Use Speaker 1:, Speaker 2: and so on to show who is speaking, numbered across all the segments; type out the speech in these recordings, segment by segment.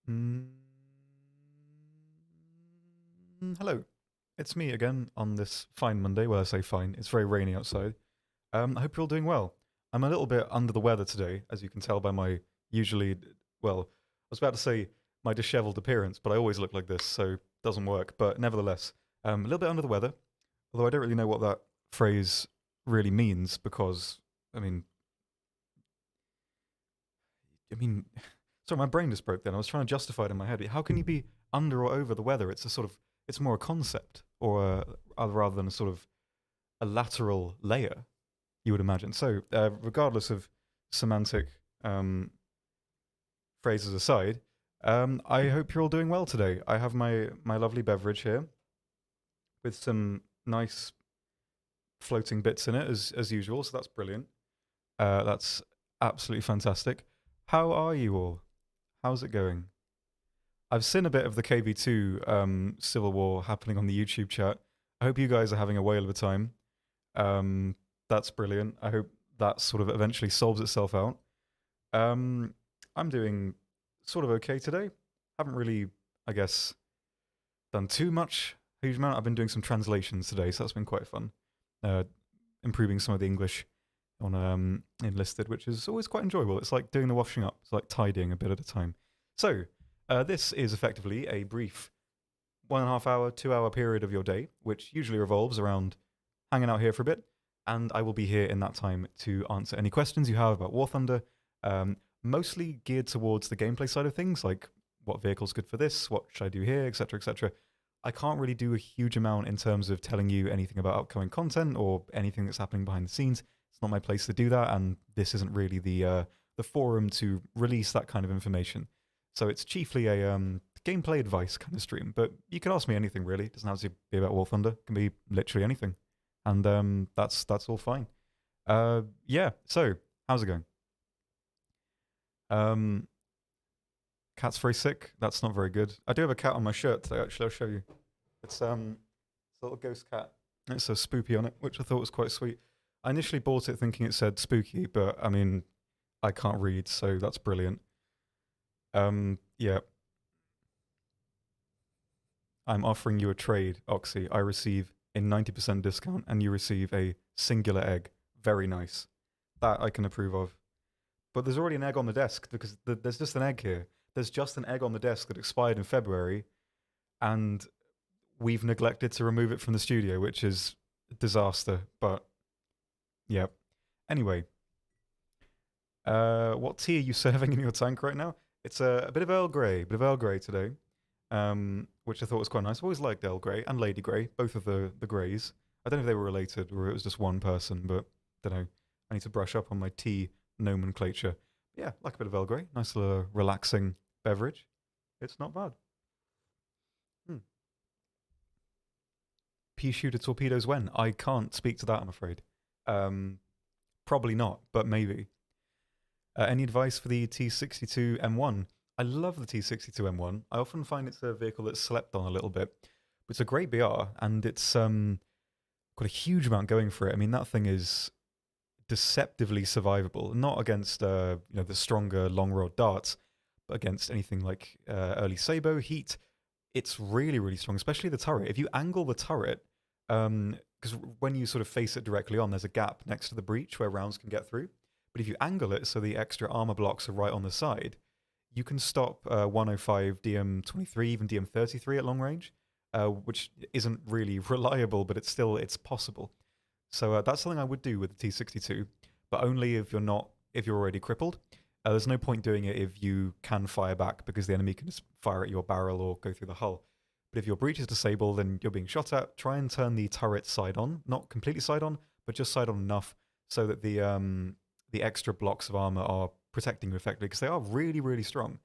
Speaker 1: Mm, Hello, it's me again on this fine Monday. Well, I say fine, it's very rainy outside. I hope you're all doing well. I'm a little bit under the weather today, as you can tell by my usually, well, I was about to say my disheveled appearance, but I always look like this, so it doesn't work. But nevertheless, a little bit under the weather, although I don't really know what that phrase really means because, I mean, I mean, sorry, my brain just broke then. I was trying to justify it in my head. How can you be under or over the weather? It's a sort of, it's more a concept or rather than a sort of a lateral layer, you would imagine. So, regardless of semantic um, phrases aside, I hope you're all doing well today. I have my lovely beverage here with some nice floating bits in it as usual. So that's brilliant. That's absolutely fantastic. How are you all? How's it going? I've seen a bit of the KV2 Civil War happening on the YouTube chat. I hope you guys are having a whale of a time. Um, that's brilliant. I hope that sort of eventually solves itself out. Um, I'm doing sort of okay today. Haven't really, I guess, done too much, huge amount. I've been doing some translations today, so that's been quite fun. Uh, Improving some of the English on enlisted, which is always quite enjoyable. It's like doing the washing up. It's like tidying a bit at a time. So this is effectively a brief 1.5 hour, 2 hour period of your day, which usually revolves around hanging out here for a bit. And I will be here in that time to answer any questions you have about War Thunder, mostly geared towards the gameplay side of things, like what vehicle's good for this, what should I do here, etc., etc. I can't really do a huge amount in terms of telling you anything about upcoming content or anything that's happening behind the scenes. It's not my place to do that, and this isn't really the forum to release that kind of information. So it's chiefly a gameplay advice kind of stream. But you can ask me anything really. It doesn't have to be about War Thunder. It can be literally anything, and that's all fine. Yeah. So how's it going? Um, Cat's very sick. That's not very good. I do have a cat on my shirt today. Actually, I'll show you. It's a little ghost cat. It says Spoopy on it, which I thought was quite sweet. I initially bought it thinking it said Spooky, but I mean, I can't read, so that's brilliant. Yeah, I'm offering you a trade, Oxy. I receive a 90% discount, and you receive a singular egg. Very nice. That I can approve of. But there's already an egg on the desk because there's just an egg here. There's just an egg on the desk that expired in February, and we've neglected to remove it from the studio, which is a disaster. But yeah. Anyway, what tea are you serving in your tank right now? It's a bit of Earl Grey, today, which I thought was quite nice. I've always liked Earl Grey and Lady Grey, both of the Greys. I don't know if they were related or it was just one person, but I don't know. I need to brush up on my tea nomenclature. Yeah, like a bit of Earl Grey. Nice little relaxing beverage. It's not bad. Hmm. Pea shooter torpedoes when? I can't speak to that, I'm afraid. Um, Probably not, but maybe. Any advice for the T62 M1? I love the T62 M1. I often find it's a vehicle that's slept on a little bit, but it's a great BR and it's got a huge amount going for it. I mean, that thing is deceptively survivable, not against the stronger long rod darts, but against anything like early Sabo heat. It's really really strong, especially the turret. If you angle the turret, because when you sort of face it directly on, there's a gap next to the breach where rounds can get through. But if you angle it so the extra armor blocks are right on the side, you can stop 105 DM23, even DM33 at long range, which isn't really reliable, but it's possible. So that's something I would do with the T62, but only if you're already crippled. There's no point doing it if you can fire back because the enemy can just fire at your barrel or go through the hull. But if your breach is disabled and you're being shot at, try and turn the turret side on, not completely side on, but just side on enough so that the extra blocks of armor are protecting you effectively because they are really really strong.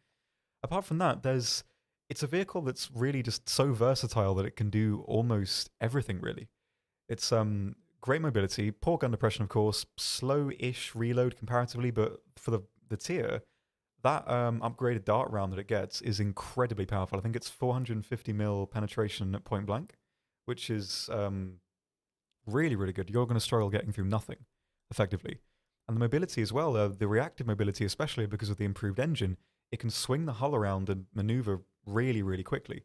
Speaker 1: Apart from that, there's it's a vehicle that's really just so versatile that it can do almost everything really. It's great mobility, poor gun depression, of course, slow-ish reload comparatively, but for the tier, that upgraded dart round that it gets is incredibly powerful. I think it's 450 mil penetration at point blank, which is really really good. You're going to struggle getting through nothing, effectively. And the mobility as well, the reactive mobility, especially because of the improved engine, it can swing the hull around and maneuver really, really quickly.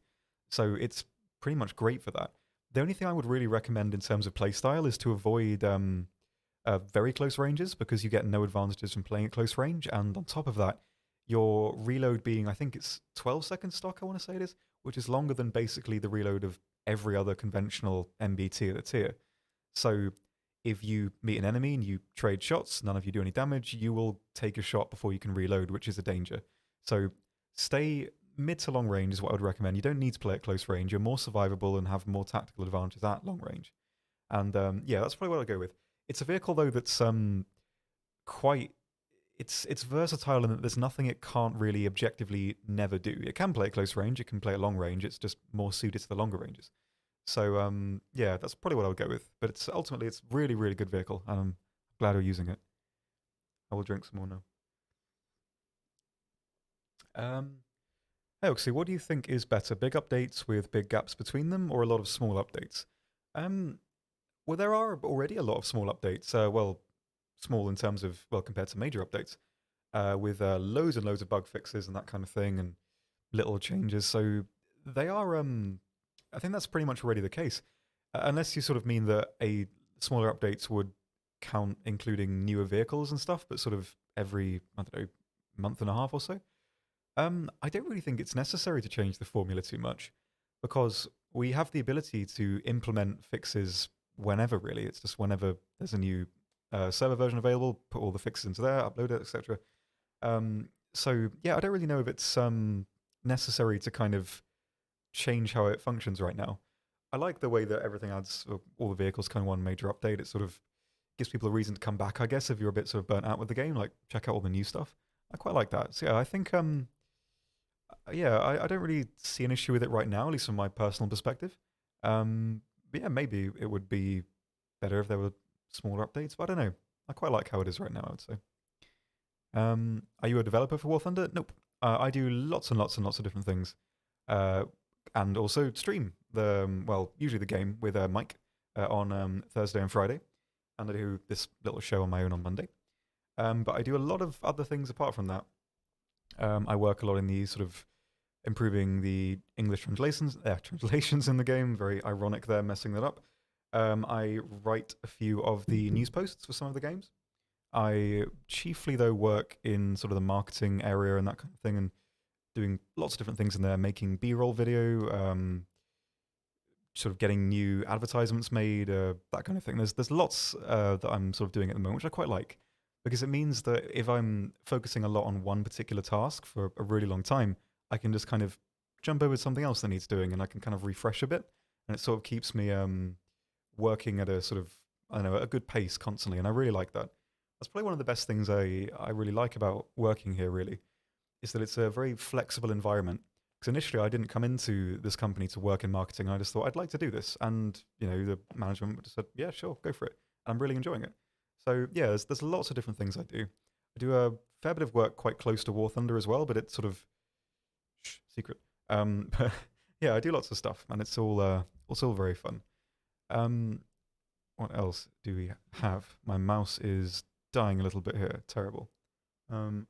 Speaker 1: So it's pretty much great for that. The only thing I would really recommend in terms of playstyle is to avoid very close ranges because you get no advantages from playing at close range. And on top of that, your reload being, I think it's 12 seconds stock, I want to say it is, which is longer than basically the reload of every other conventional MBT that's here. So if you meet an enemy and you trade shots, none of you do any damage, you will take a shot before you can reload, which is a danger. So stay mid to long range is what I would recommend. You don't need to play at close range. You're more survivable and have more tactical advantages at long range. And yeah, that's probably what I'll go with. It's a vehicle though that's quite it's versatile in that there's nothing it can't really objectively never do. It can play at close range, it can play at long range. It's just more suited to the longer ranges. So yeah, that's probably what I would go with. But it's ultimately it's really really good vehicle, and I'm glad we're using it. I will drink some more now. Um, Hey Oxy, what do you think is better, big updates with big gaps between them, or a lot of small updates? Um, well, there are already a lot of small updates. Well, small in terms of well compared to major updates, with loads and loads of bug fixes and that kind of thing, and little changes. So they are. I think that's pretty much already the case, unless you sort of mean that a smaller updates would count including newer vehicles and stuff, but sort of every I don't know month and a half or so. I don't really think it's necessary to change the formula too much because we have the ability to implement fixes whenever, really. It's just whenever there's a new server version available, put all the fixes into there, upload it, etc. So, yeah, I don't really know if it's necessary to kind of change how it functions right now. I like the way that everything adds all the vehicles kind of one major update. It sort of gives people a reason to come back, I guess, if you're a bit sort of burnt out with the game, like check out all the new stuff. I quite like that. So yeah, I think yeah, I don't really see an issue with it right now, at least from my personal perspective. But yeah, maybe it would be better if there were smaller updates, but I don't know. I quite like how it is right now, I would say. Are you a developer for War Thunder? Nope. I do lots and lots and lots of different things. Uh, and also stream well, usually the game with Mike on Thursday and Friday. And I do this little show on my own on Monday. But I do a lot of other things apart from that. I work a lot in the sort of improving the English translations in the game. Very ironic there, messing that up. I write a few of the news posts for some of the games. I chiefly, though, work in sort of the marketing area and that kind of thing, and doing lots of different things in there, making B-roll video, sort of getting new advertisements made, that kind of thing. There's lots that I'm sort of doing at the moment, which I quite like because it means that if I'm focusing a lot on one particular task for a really long time, I can just kind of jump over to something else that needs doing, and I can kind of refresh a bit, and it sort of keeps me working at a sort of I don't know a good pace constantly, and I really like that. That's probably one of the best things I really like about working here. Really, is that it's a very flexible environment. Because initially I didn't come into this company to work in marketing. I just thought I'd like to do this, and the management just said, "Yeah, sure, go for it." I'm really enjoying it. So yeah, there's lots of different things I do. I do a fair bit of work quite close to War Thunder as well, but it's sort of secret. But yeah, I do lots of stuff, and it's all very fun. Um, what else do we have? My mouse is dying a little bit here. Terrible. Um,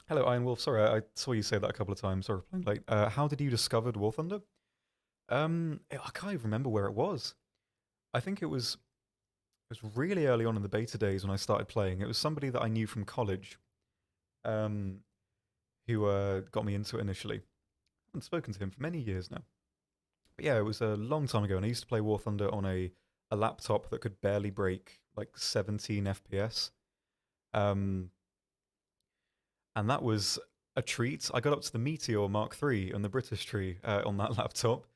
Speaker 1: Hello, Iron Wolf. Sorry, I saw you say that a couple of times. Sorry for playing late. How did you discover War Thunder? I can't even remember where it was. I think it was really early on in the beta days when I started playing. It was somebody that I knew from college, um, who got me into it initially. I haven't spoken to him for many years now. But yeah, it was a long time ago, and I used to play War Thunder on a laptop that could barely break like 17 FPS. Um, and that was a treat. I got up to the Meteor Mark III on the British tree on that laptop.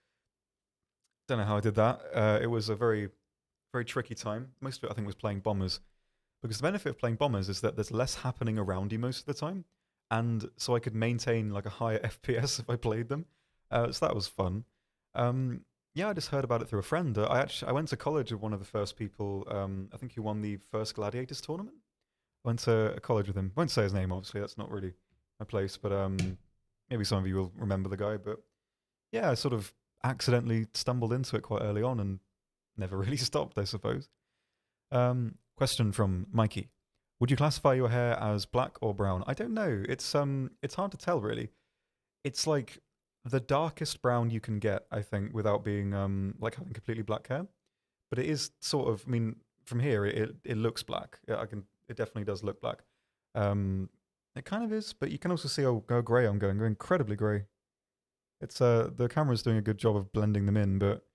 Speaker 1: Don't know how I did that. It was a very, very tricky time. Most of it, I think, was playing bombers. Because the benefit of playing bombers is that there's less happening around you most of the time. And so I could maintain like a higher FPS if I played them. So that was fun. Yeah, I just heard about it through a friend. I went to college with one of the first people, I think who won the first Gladiators tournament. Went to a college with him. Won't say his name, obviously. That's not really my place. But maybe some of you will remember the guy. But yeah, I sort of accidentally stumbled into it quite early on and never really stopped, I suppose. Question from Mikey. Would you classify your hair as black or brown? I don't know. It's hard to tell really. It's like the darkest brown you can get, I think, without being like having completely black hair. But it is sort of. I mean, from here it looks black. Yeah, I can. It definitely does look black. Um, it kind of is, but you can also see how grey I'm going. Going incredibly grey. It's the camera's doing a good job of blending them in, but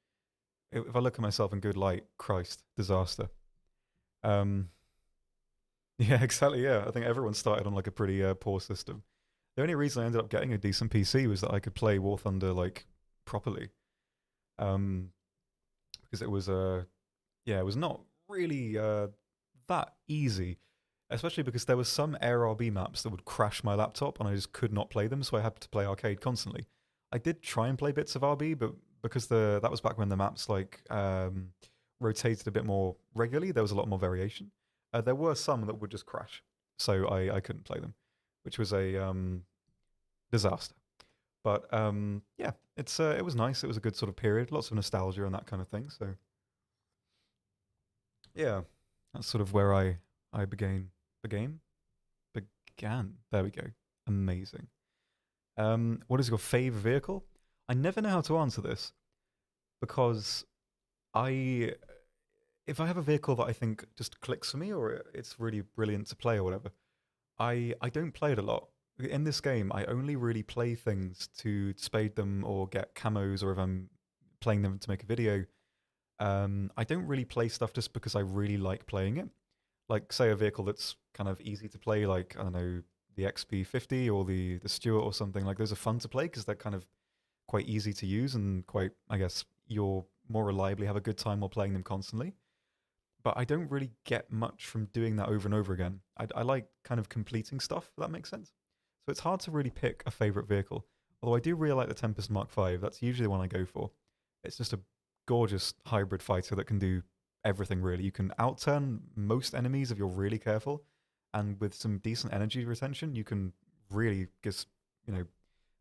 Speaker 1: if I look at myself in good light, Christ, disaster. Um, yeah, exactly. Yeah, I think everyone started on like a pretty poor system. The only reason I ended up getting a decent PC was that I could play War Thunder like properly. Um, because it was yeah, it was not really that easy, especially because there was some AirRB maps that would crash my laptop and I just could not play them, so I had to play arcade constantly. I did try and play bits of RB, but because that was back when the maps like rotated a bit more regularly, there was a lot more variation. There were some that would just crash, so I couldn't play them, which was a disaster. But yeah, it was nice. It was a good sort of period, lots of nostalgia and that kind of thing. So yeah, that's sort of where I began. There we go. Amazing. What is your favorite vehicle? I never know how to answer this because I, if I have a vehicle that I think just clicks for me or it's really brilliant to play or whatever, I don't play it a lot. In this game, I only really play things to spade them or get camos, or if I'm playing them to make a video. I don't really play stuff just because I really like playing it. Like, say, a vehicle that's kind of easy to play, like, I don't know, the XP50 or the Stuart or something. Like, those are fun to play because they're kind of quite easy to use and quite, I guess, you'll more reliably have a good time while playing them constantly. But I don't really get much from doing that over and over again. I like kind of completing stuff, if that makes sense. So it's hard to really pick a favorite vehicle. Although I do really like the Tempest Mark V. That's usually the one I go for. It's just a gorgeous hybrid fighter that can do everything really. You can outturn most enemies if you're really careful, and with some decent energy retention, you can really just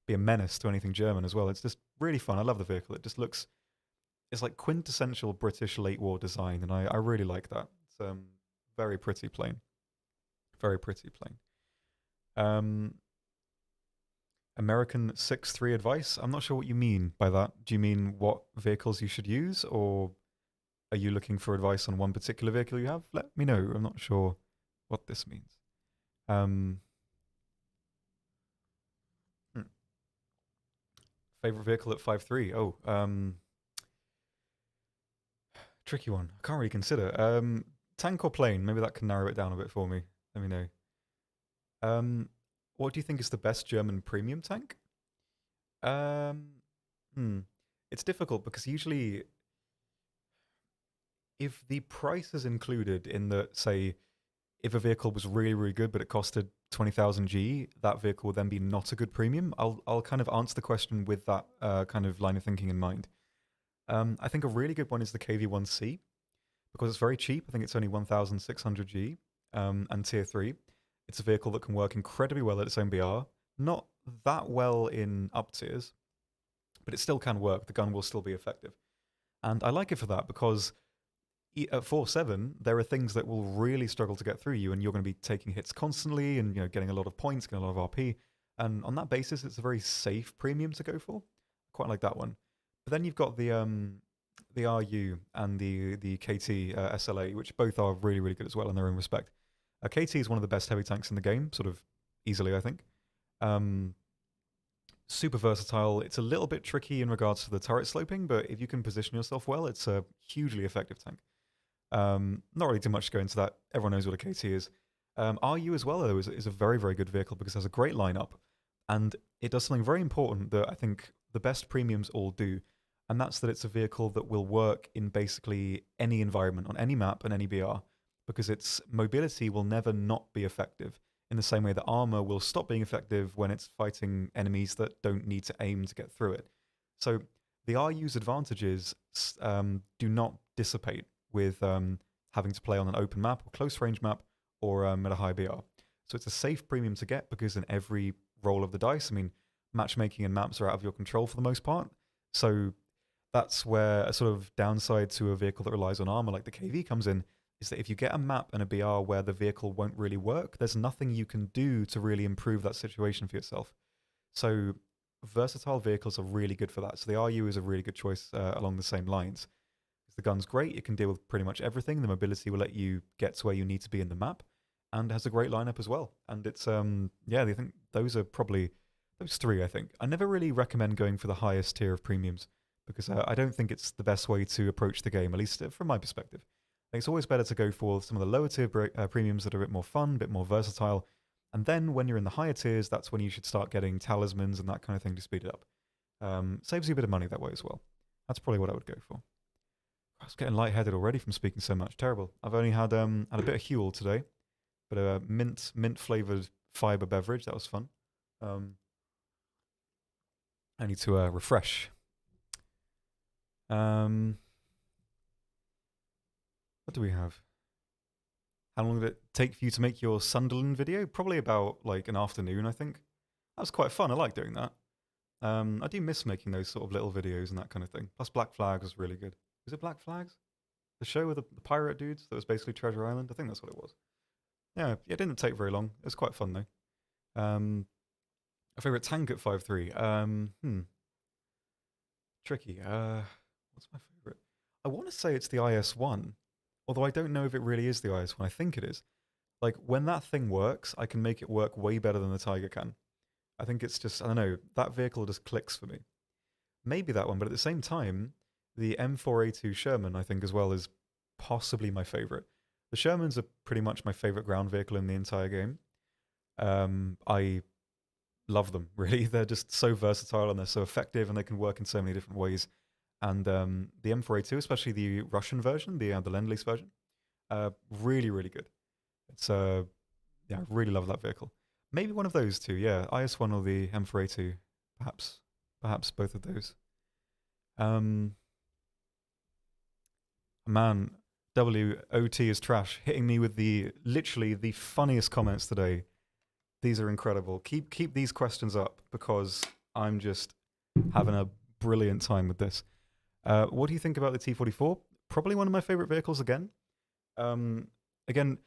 Speaker 1: be a menace to anything German as well. It's just really fun. I love the vehicle. It just looks it's like quintessential British late war design, and I really like that. It's very pretty plain, very pretty plain. Um, American 6.3 advice. I'm not sure what you mean by that. Do you mean what vehicles you should use, or are you looking for advice on one particular vehicle you have? Let me know. I'm not sure what this means. Um, hmm. Favorite vehicle at 5.3? Oh, tricky one. I can't really consider. Tank or plane? Maybe that can narrow it down a bit for me. Let me know. Um, what do you think is the best German premium tank? Um, hmm. It's difficult because usually, if the price is included in the, say, if a vehicle was really, really good but it costed 20,000 G, that vehicle would then be not a good premium. I'll kind of answer the question with that kind of line of thinking in mind. I think a really good one is the KV1C because it's very cheap. I think it's only 1,600 G and tier 3. It's a vehicle that can work incredibly well at its own BR. Not that well in up tiers, but it still can work. The gun will still be effective. And I like it for that because at 4.7, there are things that will really struggle to get through you, and you're going to be taking hits constantly and getting a lot of points, getting a lot of RP. And on that basis, it's a very safe premium to go for. Quite like that one. But then you've got the RU and the KT SLA, which both are really, really good as well in their own respect. KT is one of the best heavy tanks in the game, sort of easily, I think. Super versatile. It's a little bit tricky in regards to the turret sloping, but if you can position yourself well, it's a hugely effective tank. Not really too much to go into that. Everyone knows what a KT is. RU as well, though, is a very, very good vehicle because it has a great lineup, and it does something very important that I think the best premiums all do, and that's that it's a vehicle that will work in basically any environment, on any map and any BR, because its mobility will never not be effective, in the same way that armor will stop being effective when it's fighting enemies that don't need to aim to get through it. So the RU's advantages do not dissipate with having to play on an open map or close range map or at a high BR. So it's a safe premium to get because in every roll of the dice, I mean, matchmaking and maps are out of your control for the most part. So that's where a sort of downside to a vehicle that relies on armor like the KV comes in. is that if you get a map and a BR where the vehicle won't really work, there's nothing you can do to really improve that situation for yourself. So versatile vehicles are really good for that. So the RU is a really good choice along the same lines. The gun's great. It can deal with pretty much everything. The mobility will let you get to where you need to be in the map, and has a great lineup as well. And it's yeah, I think those are probably those three. I think I never really recommend going for the highest tier of premiums because I don't think it's the best way to approach the game, at least from my perspective. I think it's always better to go for some of the lower tier premiums that are a bit more fun, a bit more versatile. And then when you're in the higher tiers, that's when you should start getting talismans and that kind of thing to speed it up. Saves you a bit of money that way as well. That's probably what I would go for. I was getting lightheaded already from speaking so much. Terrible. I've only had a bit of Huel today, but a mint flavored fiber beverage. That was fun. I need to refresh. What do we have? How long did it take for you to make your Sunderland video? Probably about like an afternoon, I think. That was quite fun. I like doing that. I do miss making those sort of little videos and that kind of thing. Plus Black Flag was really good. Was it Black Flags? The show with the pirate dudes that was basically Treasure Island? I think that's what it was. Yeah, it didn't take very long. It was quite fun though. A favorite tank at 5.3? Tricky. What's my favorite? I want to say it's the IS-1, although I don't know if it really is the IS-1. I think it is. Like, when that thing works, I can make it work way better than the Tiger can. I think it's just, I don't know, that vehicle just clicks for me. Maybe that one, but at the same time, the M4A2 Sherman, I think, as well, is possibly my favorite. The Shermans are pretty much my favorite ground vehicle in the entire game. I love them, really. They're just so versatile and they're so effective and they can work in so many different ways. And the M4A2, especially the Russian version, the Lend-Lease version, really, really good. It's yeah, I really love that vehicle. Maybe one of those two, yeah, IS-1 or the M4A2, perhaps both of those. Man, WOT is trash, hitting me with literally the funniest comments today. These are incredible. Keep these questions up because I'm just having a brilliant time with this. What do you think about the T44? Probably one of my favorite vehicles again. Again,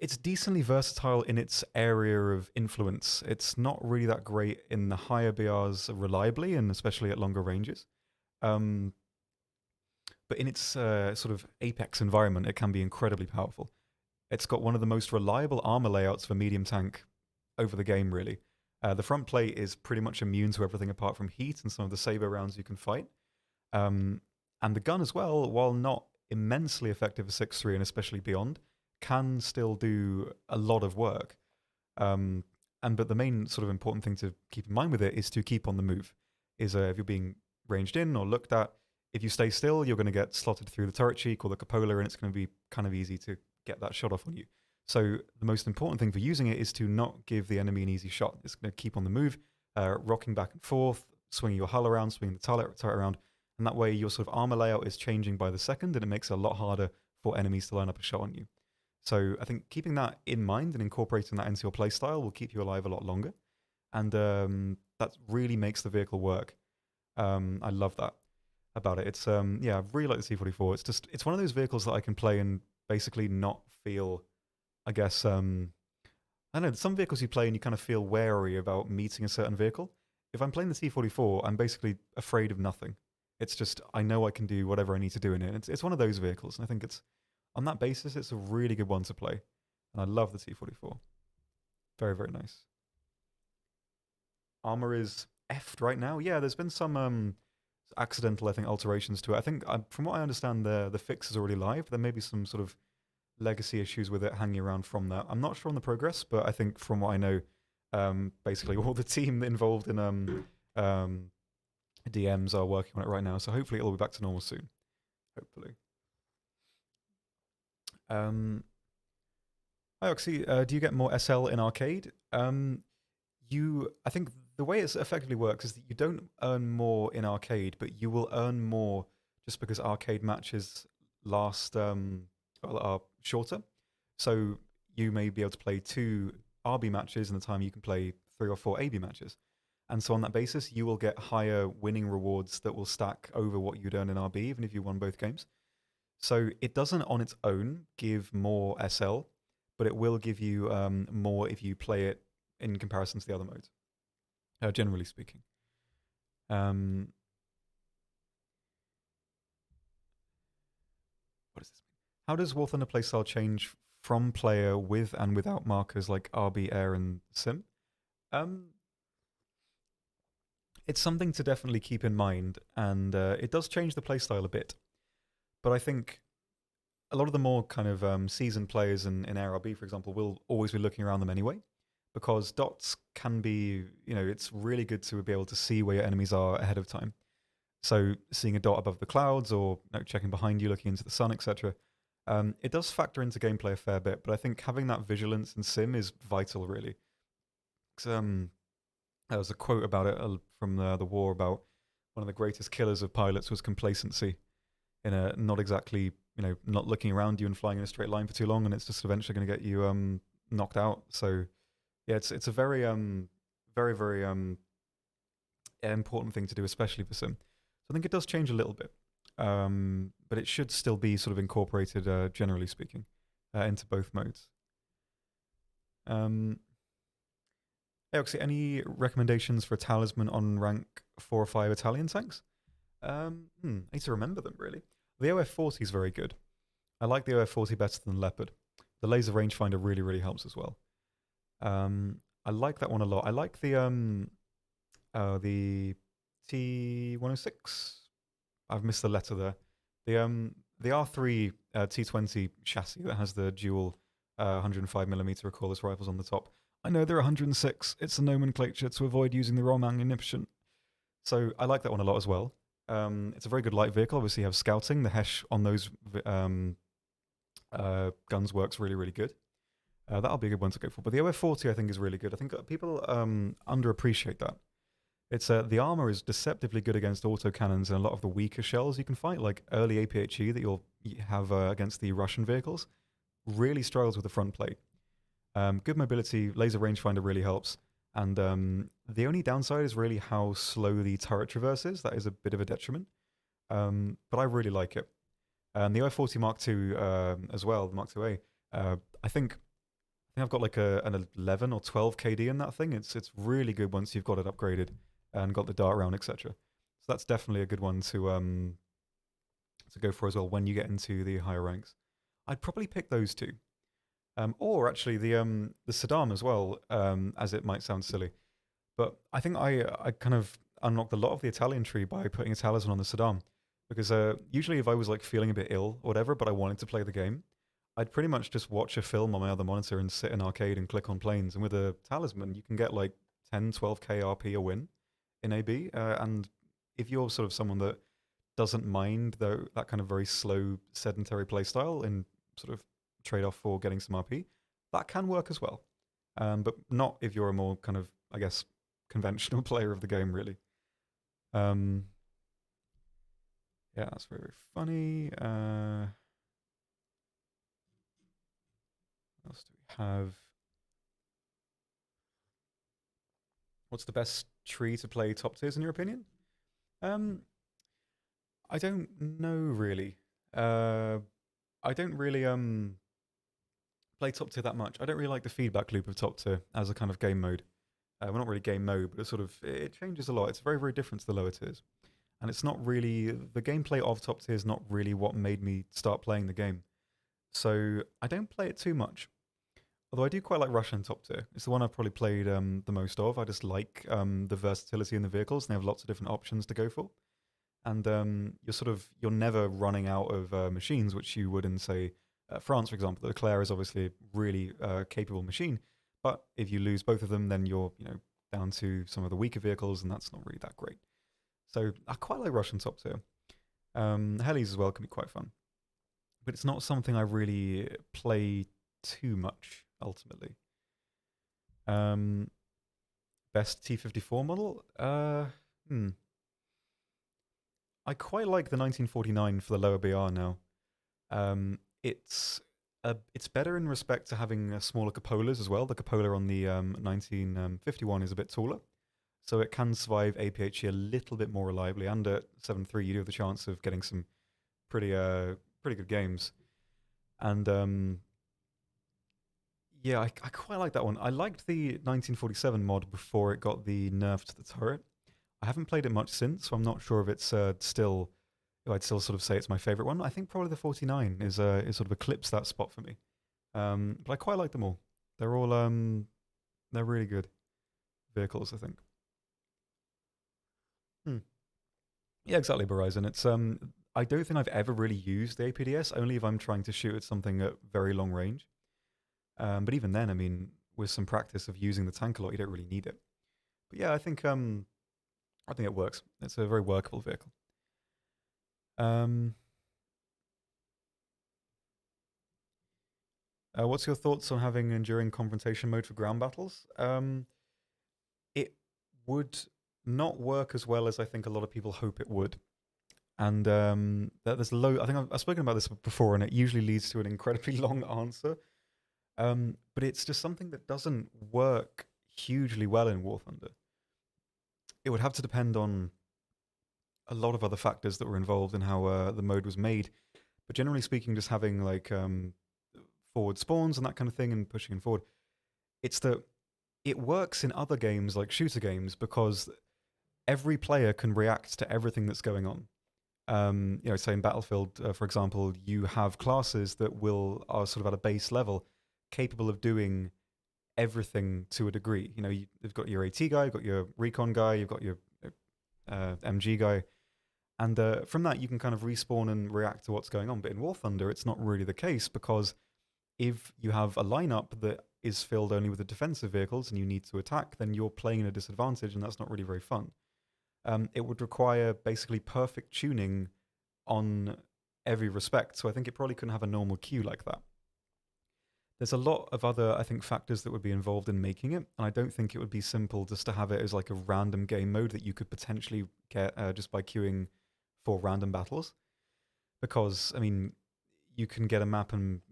Speaker 1: it's decently versatile in its area of influence. It's not really that great in the higher BRs reliably, and especially at longer ranges. But in its sort of apex environment, it can be incredibly powerful. It's got one of the most reliable armor layouts for medium tank over the game, really. The front plate is pretty much immune to everything apart from heat and some of the saber rounds you can fight. And the gun as well, while not immensely effective for 6.3 and especially beyond, can still do a lot of work. But the main sort of important thing to keep in mind with it is to keep on the move. If you're being ranged in or looked at, if you stay still, you're going to get slotted through the turret cheek or the cupola, and it's going to be kind of easy to get that shot off on you. So the most important thing for using it is to not give the enemy an easy shot. It's going to keep on the move, rocking back and forth, swinging your hull around, swinging the turret around, and that way your sort of armor layout is changing by the second, and it makes it a lot harder for enemies to line up a shot on you. So I think keeping that in mind and incorporating that into your playstyle will keep you alive a lot longer, and that really makes the vehicle work. I love that about it. It's yeah, I really like the T44. It's one of those vehicles that I can play and basically not feel, I guess, I don't know, some vehicles you play and you kind of feel wary about meeting a certain vehicle. If I'm playing the T44, I'm basically afraid of nothing. It's just, I know I can do whatever I need to do in it. It's one of those vehicles, and I think on that basis, it's a really good one to play. And I love the T44. Very, very nice. Armor is effed right now. Yeah, there's been some accidental, I think, alterations to it. I think, from what I understand, the fix is already live. There may be some sort of legacy issues with it hanging around from that. I'm not sure on the progress, but I think from what I know, basically all the team involved in DMs are working on it right now. So hopefully it'll be back to normal soon. Hopefully. Hi Oxy, do you get more SL in arcade? I think the way it effectively works is that you don't earn more in arcade, but you will earn more just because arcade matches are shorter. So you may be able to play 2 RB matches in the time you can play 3 or 4 AB matches. And so on that basis, you will get higher winning rewards that will stack over what you'd earn in RB, even if you won both games. So it doesn't on its own give more SL, but it will give you more if you play it in comparison to the other modes, generally speaking. Um, what does this mean? How does War Thunder playstyle change from player with and without markers like RB, Air, and Sim? Um, it's something to definitely keep in mind, and it does change the playstyle a bit. But I think a lot of the more kind of seasoned players in ARB, for example, will always be looking around them anyway, because dots can be, it's really good to be able to see where your enemies are ahead of time. So seeing a dot above the clouds or checking behind you, looking into the sun, etc. It does factor into gameplay a fair bit, but I think having that vigilance in Sim is vital, really. There was a quote about it from the war about one of the greatest killers of pilots was complacency in a not exactly, not looking around you and flying in a straight line for too long, and it's just eventually going to get you knocked out. So yeah, it's a very very very important thing to do, especially for Sim. So I think it does change a little bit, but it should still be sort of incorporated, generally speaking, into both modes. Actually, any recommendations for a talisman on rank 4 or 5 Italian tanks? I need to remember them, really. The OF40 is very good. I like the OF40 better than Leopard. The laser rangefinder really, really helps as well. I like that one a lot. I like the T106. I've missed the letter there. The R3 T20 chassis that has the dual 105mm recoilless rifles on the top. I know they're 106. It's a nomenclature to avoid using the wrong ammunition. So I like that one a lot as well. It's a very good light vehicle. Obviously, you have scouting. The Hesh on those guns works really, really good. That'll be a good one to go for. But the OF40, I think, is really good. I think people underappreciate that. It's the armor is deceptively good against autocannons and a lot of the weaker shells you can fight, like early APHE that you'll have against the Russian vehicles. Really struggles with the front plate. Good mobility, laser rangefinder really helps. And the only downside is really how slow the turret traverse is. That is a bit of a detriment. But I really like it. And the OF40 Mark II as well, the Mark IIA, I think I've got like an 11 or 12 KD in that thing. It's really good once you've got it upgraded and got the dart round, etc. So that's definitely a good one to go for as well when you get into the higher ranks. I'd probably pick those two. Or actually the Saddam as well, as it might sound silly. But I think I kind of unlocked a lot of the Italian tree by putting a talisman on the Saddam. Because usually if I was like feeling a bit ill or whatever, but I wanted to play the game, I'd pretty much just watch a film on my other monitor and sit in arcade and click on planes. And with a talisman, you can get like 10, 12k RP a win in AB. And if you're sort of someone that doesn't mind that kind of very slow sedentary playstyle in sort of trade-off for getting some RP, that can work as well. But not if you're a more kind of, I guess, conventional player of the game, really. Yeah, that's very, very funny. What else do we have? What's the best tree to play top tiers in your opinion? I don't know really. I don't really play top tier that much. I don't really like the feedback loop of top tier as a kind of game mode. Well, not really game mode, but it changes a lot. It's very, very different to the lower tiers. And it's not really, the gameplay of top tier is not really what made me start playing the game. So I don't play it too much. Although I do quite like Russian top tier. It's the one I've probably played the most of. I just like the versatility in the vehicles, and they have lots of different options to go for. And you're never running out of machines, which you would in, say, France, for example. The Leclerc is obviously a really capable machine, but if you lose both of them, then you're down to some of the weaker vehicles, and that's not really that great. So I quite like Russian top tier. Helis as well can be quite fun, but it's not something I really play too much ultimately. Best T54 model? I quite like the 1949 for the lower BR now. It's better in respect to having smaller cupolas as well. The cupola on the 1951 is a bit taller, so it can survive APHE a little bit more reliably. And at 7.3, you do have the chance of getting some pretty pretty good games. And yeah, I quite like that one. I liked the 1947 mod before it got the nerf to the turret. I haven't played it much since, so I'm not sure if it's still. I'd still sort of say it's my favorite one. I think probably the 49 is sort of eclipsed that spot for me. But I quite like them all. They're all they're really good vehicles, I think. Hmm. Yeah, exactly, Verizon. It's I don't think I've ever really used the APDS, only if I'm trying to shoot at something at very long range. But even then, I mean, with some practice of using the tank a lot, you don't really need it. But yeah, I think it works. It's a very workable vehicle. Um, what's your thoughts on having enduring confrontation mode for ground battles? It would not work as well as I think a lot of people hope it would. And there's low. I think I've spoken about this before, and it usually leads to an incredibly long answer. But it's just something that doesn't work hugely well in War Thunder. It would have to depend on a lot of other factors that were involved in how the mode was made. But generally speaking, just having like forward spawns and that kind of thing and pushing forward, it's that it works in other games like shooter games because every player can react to everything that's going on. Say in Battlefield, for example, you have classes that are sort of at a base level, capable of doing everything to a degree. You've got your AT guy, you've got your recon guy, you've got your MG guy, and from that you can kind of respawn and react to what's going on. But in War Thunder, it's not really the case because if you have a lineup that is filled only with the defensive vehicles and you need to attack, then you're playing in a disadvantage, and that's not really very fun. It would require basically perfect tuning on every respect. So I think it probably couldn't have a normal queue like that. There's a lot of other, I think, factors that would be involved in making it, and I don't think it would be simple just to have it as like a random game mode that you could potentially get just by queuing for random battles. Because, I mean, you can get a map in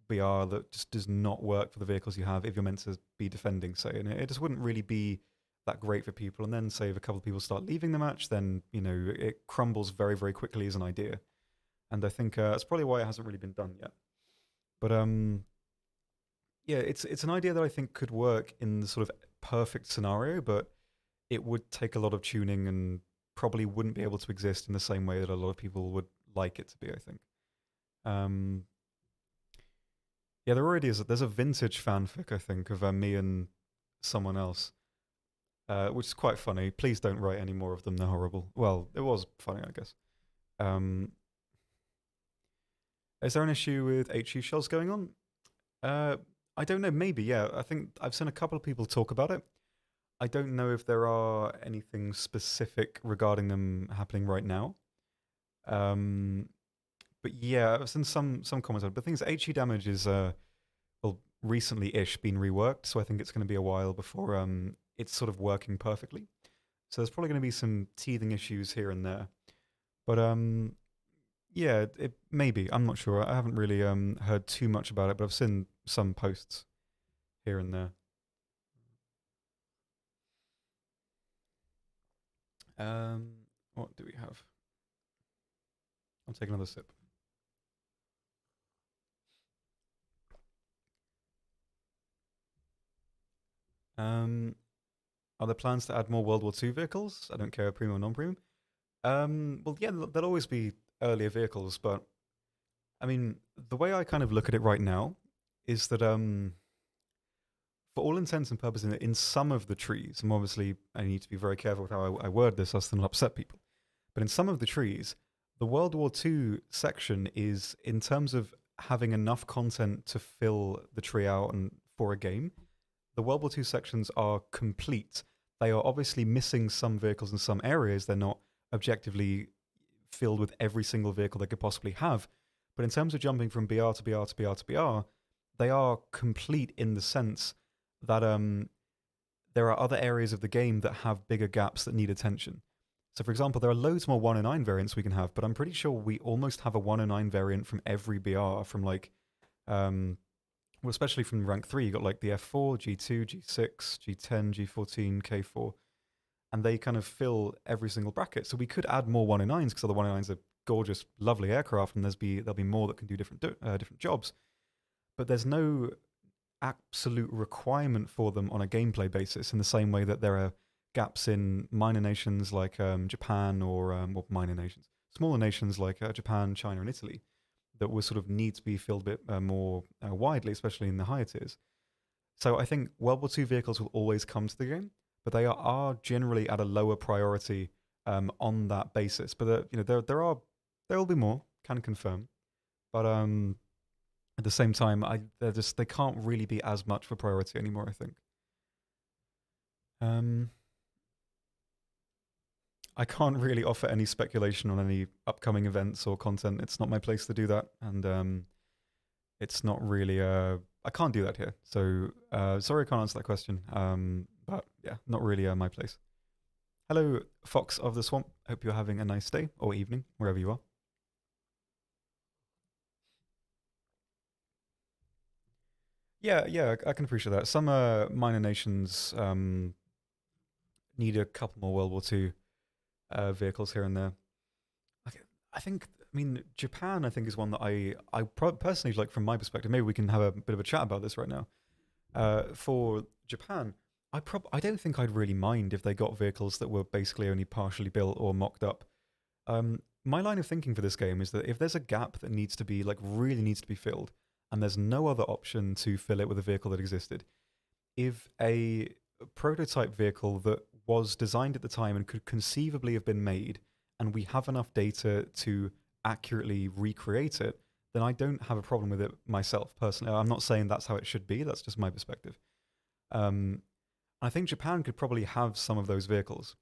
Speaker 1: BR that just does not work for the vehicles you have if you're meant to be defending, say, and it just wouldn't really be that great for people. And then, say, if a couple of people start leaving the match, then it crumbles very, very quickly as an idea. And I think that's probably why it hasn't really been done yet. But yeah, it's an idea that I think could work in the sort of perfect scenario, but it would take a lot of tuning and probably wouldn't be able to exist in the same way that a lot of people would like it to be, I think. Yeah, there already is. There's a vintage fanfic, I think, of me and someone else, which is quite funny. Please don't write any more of them. They're horrible. Well, it was funny, I guess. Um, is there an issue with HE shells going on? I don't know. Maybe, yeah. I think I've seen a couple of people talk about it. I don't know if there are anything specific regarding them happening right now. But yeah, I've seen some comments on it. But the thing is, HE damage is well, recently-ish been reworked, so I think it's going to be a while before it's sort of working perfectly. So there's probably going to be some teething issues here and there. But yeah, it maybe. I'm not sure. I haven't really heard too much about it, but I've seen some posts here and there. What do we have? I'll take another sip. Are there plans to add more World War II vehicles? I don't care, premium or non-premium. Well, yeah, there'll always be earlier vehicles, but I mean, the way I kind of look at it right now is that for all intents and purposes, in some of the trees, and obviously I need to be very careful with how I word this, as to not upset people. But in some of the trees, the World War II section is, in terms of having enough content to fill the tree out and for a game, the World War II sections are complete. They are obviously missing some vehicles in some areas. They're not objectively filled with every single vehicle they could possibly have. But in terms of jumping from BR to BR to BR to BR, they are complete in the sense that there are other areas of the game that have bigger gaps that need attention. So, for example, there are loads more 109 variants we can have, but I'm pretty sure we almost have a 109 variant from every BR, from like, well, especially from rank 3, you got like the F4, G2, G6, G10, G14, K4, and they kind of fill every single bracket. So we could add more 109s because other 109s are gorgeous, lovely aircraft, and there'll be more that can do different jobs. But there's no absolute requirement for them on a gameplay basis, in the same way that there are gaps in minor nations like Japan, or minor nations, smaller nations like Japan, China, and Italy, that will sort of need to be filled a bit more widely, especially in the higher tiers. So I think World War II vehicles will always come to the game, but they are generally at a lower priority on that basis. But there will be more, can confirm. But at the same time, they can't really be as much of a priority anymore, I think. I can't really offer any speculation on any upcoming events or content. It's not my place to do that, and it's not really. I can't do that here. So sorry, I can't answer that question. But yeah, not really my place. Hello, Fox of the Swamp. Hope you're having a nice day or evening, wherever you are. Yeah, I can appreciate that. Some minor nations need a couple more World War II vehicles here and there. I think, I mean, Japan, I think, is one that personally, like, from my perspective, maybe we can have a bit of a chat about this right now. For Japan, I don't think I'd really mind if they got vehicles that were basically only partially built or mocked up. My line of thinking for this game is that if there's a gap that needs to be, like, really needs to be filled, and there's no other option to fill it with a vehicle that existed, if a prototype vehicle that was designed at the time and could conceivably have been made, and we have enough data to accurately recreate it, then I don't have a problem with it myself personally. I'm not saying that's how it should be. That's just my perspective. I think Japan could probably have some of those vehicles,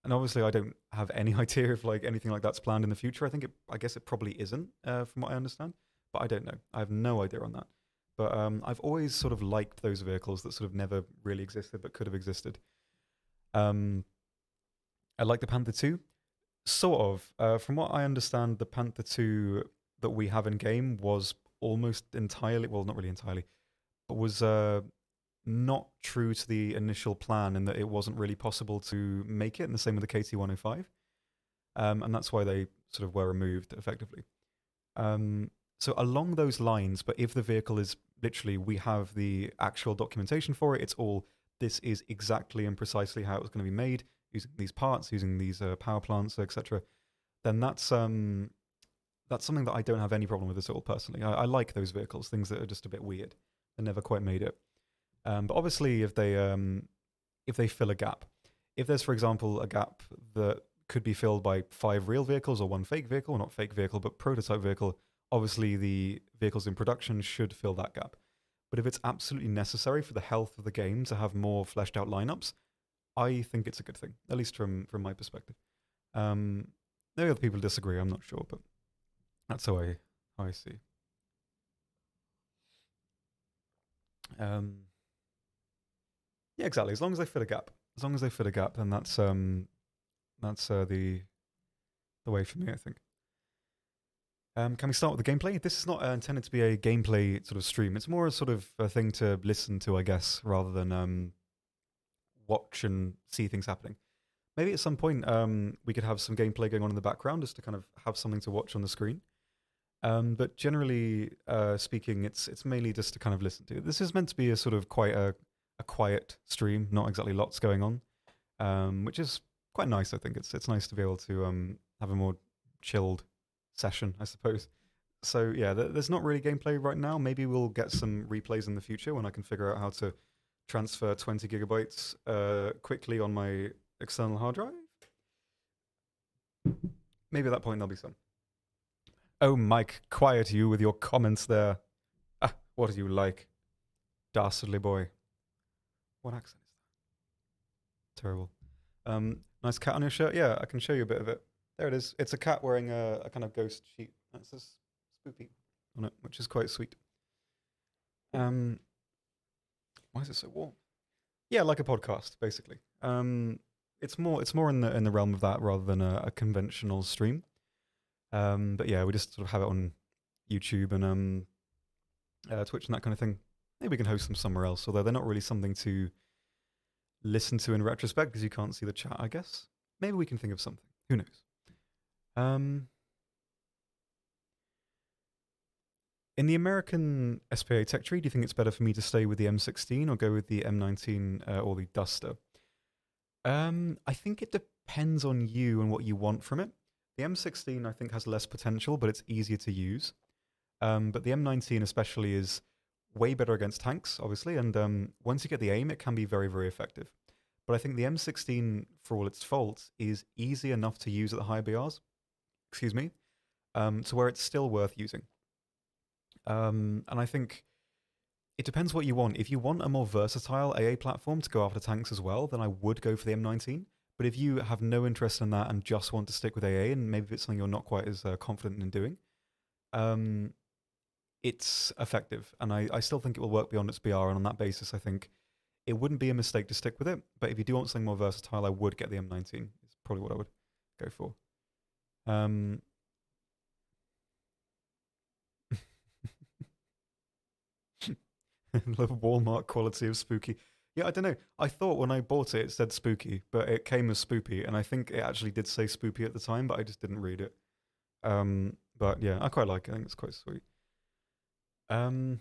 Speaker 1: and obviously I don't have any idea if like anything like that's planned in the future. I guess it probably isn't, from what I understand, but I don't know. I have no idea on that. But I've always sort of liked those vehicles that sort of never really existed but could have existed. I like the Panther 2. Sort of. From what I understand, the Panther 2 that we have in game was almost entirely, well, not really entirely, but was not true to the initial plan, in that it wasn't really possible to make it, and the same with the KT-105. And that's why they sort of were removed effectively. So along those lines, but if the vehicle is literally, we have the actual documentation for it, it's all, this is exactly and precisely how it was going to be made, using these parts, using these power plants, etc., then that's something that I don't have any problem with at all, personally. I like those vehicles, things that are just a bit weird and never quite made it. But obviously, if they fill a gap, if there's, for example, a gap that could be filled by 5 real vehicles or 1 fake vehicle, not fake vehicle, but prototype vehicle, obviously the vehicles in production should fill that gap. But if it's absolutely necessary for the health of the game to have more fleshed out lineups, I think it's a good thing, at least from my perspective. Maybe other people disagree, I'm not sure, but that's how I see. Yeah, exactly. As long as they fit a gap, then that's the way for me, I think. Can we start with the gameplay? This is not intended to be a gameplay sort of stream. It's more a sort of a thing to listen to, I guess, rather than watch and see things happening. Maybe at some point we could have some gameplay going on in the background, just to kind of have something to watch on the screen. But generally speaking, it's mainly just to kind of listen to. This is meant to be a sort of quite a quiet stream, not exactly lots going on, which is quite nice. I think it's nice to be able to have a more chilled session, I suppose. So yeah, there's not really gameplay right now. Maybe we'll get some replays in the future when I can figure out how to transfer 20 gigabytes quickly on my external hard drive. Maybe at that point there'll be some. Oh, Mike, quiet you with your comments there. Ah, what are you like? Dastardly boy. What accent is that? Terrible. Nice cat on your shirt? Yeah, I can show you a bit of it. There it is. It's a cat wearing a kind of ghost sheet. It says Spoopy on it, which is quite sweet. Why is it so warm? Yeah, like a podcast, basically. It's more in the realm of that rather than a conventional stream. But yeah, we just sort of have it on YouTube and Twitch and that kind of thing. Maybe we can host them somewhere else, although they're not really something to listen to in retrospect because you can't see the chat, I guess. Maybe we can think of something. Who knows? In the American SPA tech tree, do you think it's better for me to stay with the M16 or go with the M19 or the Duster? I think it depends on you and what you want from it. The M16 I think has less potential, but it's easier to use. But the M19 especially is way better against tanks, obviously, and once you get the aim, it can be very, very effective. But I think the M16, for all its faults, is easy enough to use at the higher BRs, excuse me, to where it's still worth using. And I think it depends what you want. If you want a more versatile AA platform to go after tanks as well, then I would go for the M19. But if you have no interest in that and just want to stick with AA, and maybe it's something you're not quite as confident in doing, it's effective. And I still think it will work beyond its BR. And on that basis, I think it wouldn't be a mistake to stick with it. But if you do want something more versatile, I would get the M19. It's probably what I would go for. The Walmart quality of spooky. Yeah, I don't know. I thought when I bought it, it said spooky, but it came as spoopy, and I think it actually did say spoopy at the time, but I just didn't read it. But yeah, I quite like it. I think it's quite sweet. Um,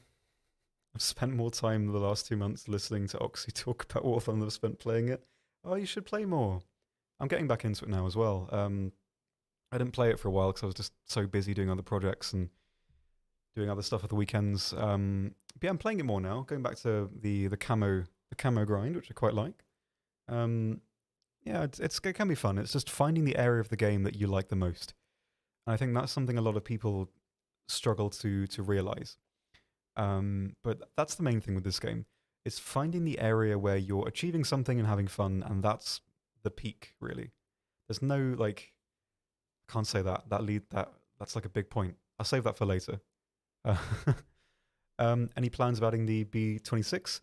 Speaker 1: I've spent more time the last 2 months listening to Oxy talk about War than I've spent playing it. Oh, you should play more. I'm getting back into it now as well. I didn't play it for a while because I was just so busy doing other projects and doing other stuff at the weekends. But yeah, I'm playing it more now. Going back to the camo grind, which I quite like. Yeah, it can be fun. It's just finding the area of the game that you like the most. And I think that's something a lot of people struggle to realize. But that's the main thing with this game. It's finding the area where you're achieving something and having fun, and that's the peak, really. There's no like, I can't say that. That's like a big point. I'll save that for later. Uh, any plans of adding the B26?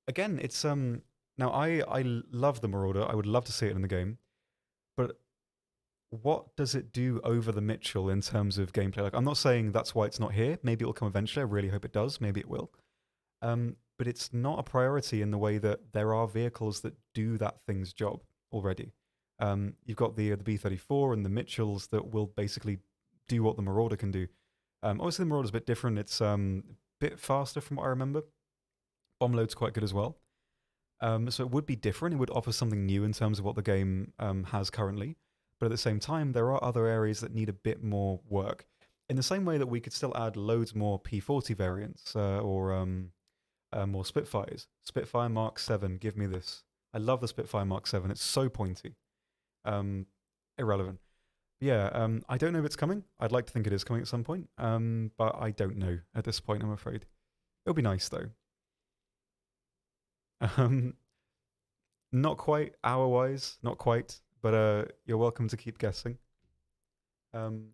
Speaker 1: Again, it's now I love the Marauder. I would love to see it in the game, but what does it do over the Mitchell in terms of gameplay? Like, I'm not saying that's why it's not here. Maybe it'll come eventually. I really hope it does. Maybe it will. But it's not a priority in the way that there are vehicles that do that thing's job already. You've got the B34 and the Mitchells that will basically do what the Marauder can do. Obviously, the Marauder's a bit different. It's a bit faster from what I remember. Bomb load's quite good as well. So it would be different. It would offer something new in terms of what the game has currently. But at the same time, there are other areas that need a bit more work. In the same way that we could still add loads more P40 variants or more Spitfires. Spitfire Mark 7, give me this. I love the Spitfire Mark 7. It's so pointy. Irrelevant. Yeah, I don't know if it's coming. I'd like to think it is coming at some point, but I don't know at this point, I'm afraid. It'll be nice, though. Not quite hour-wise, not quite, but you're welcome to keep guessing. Let's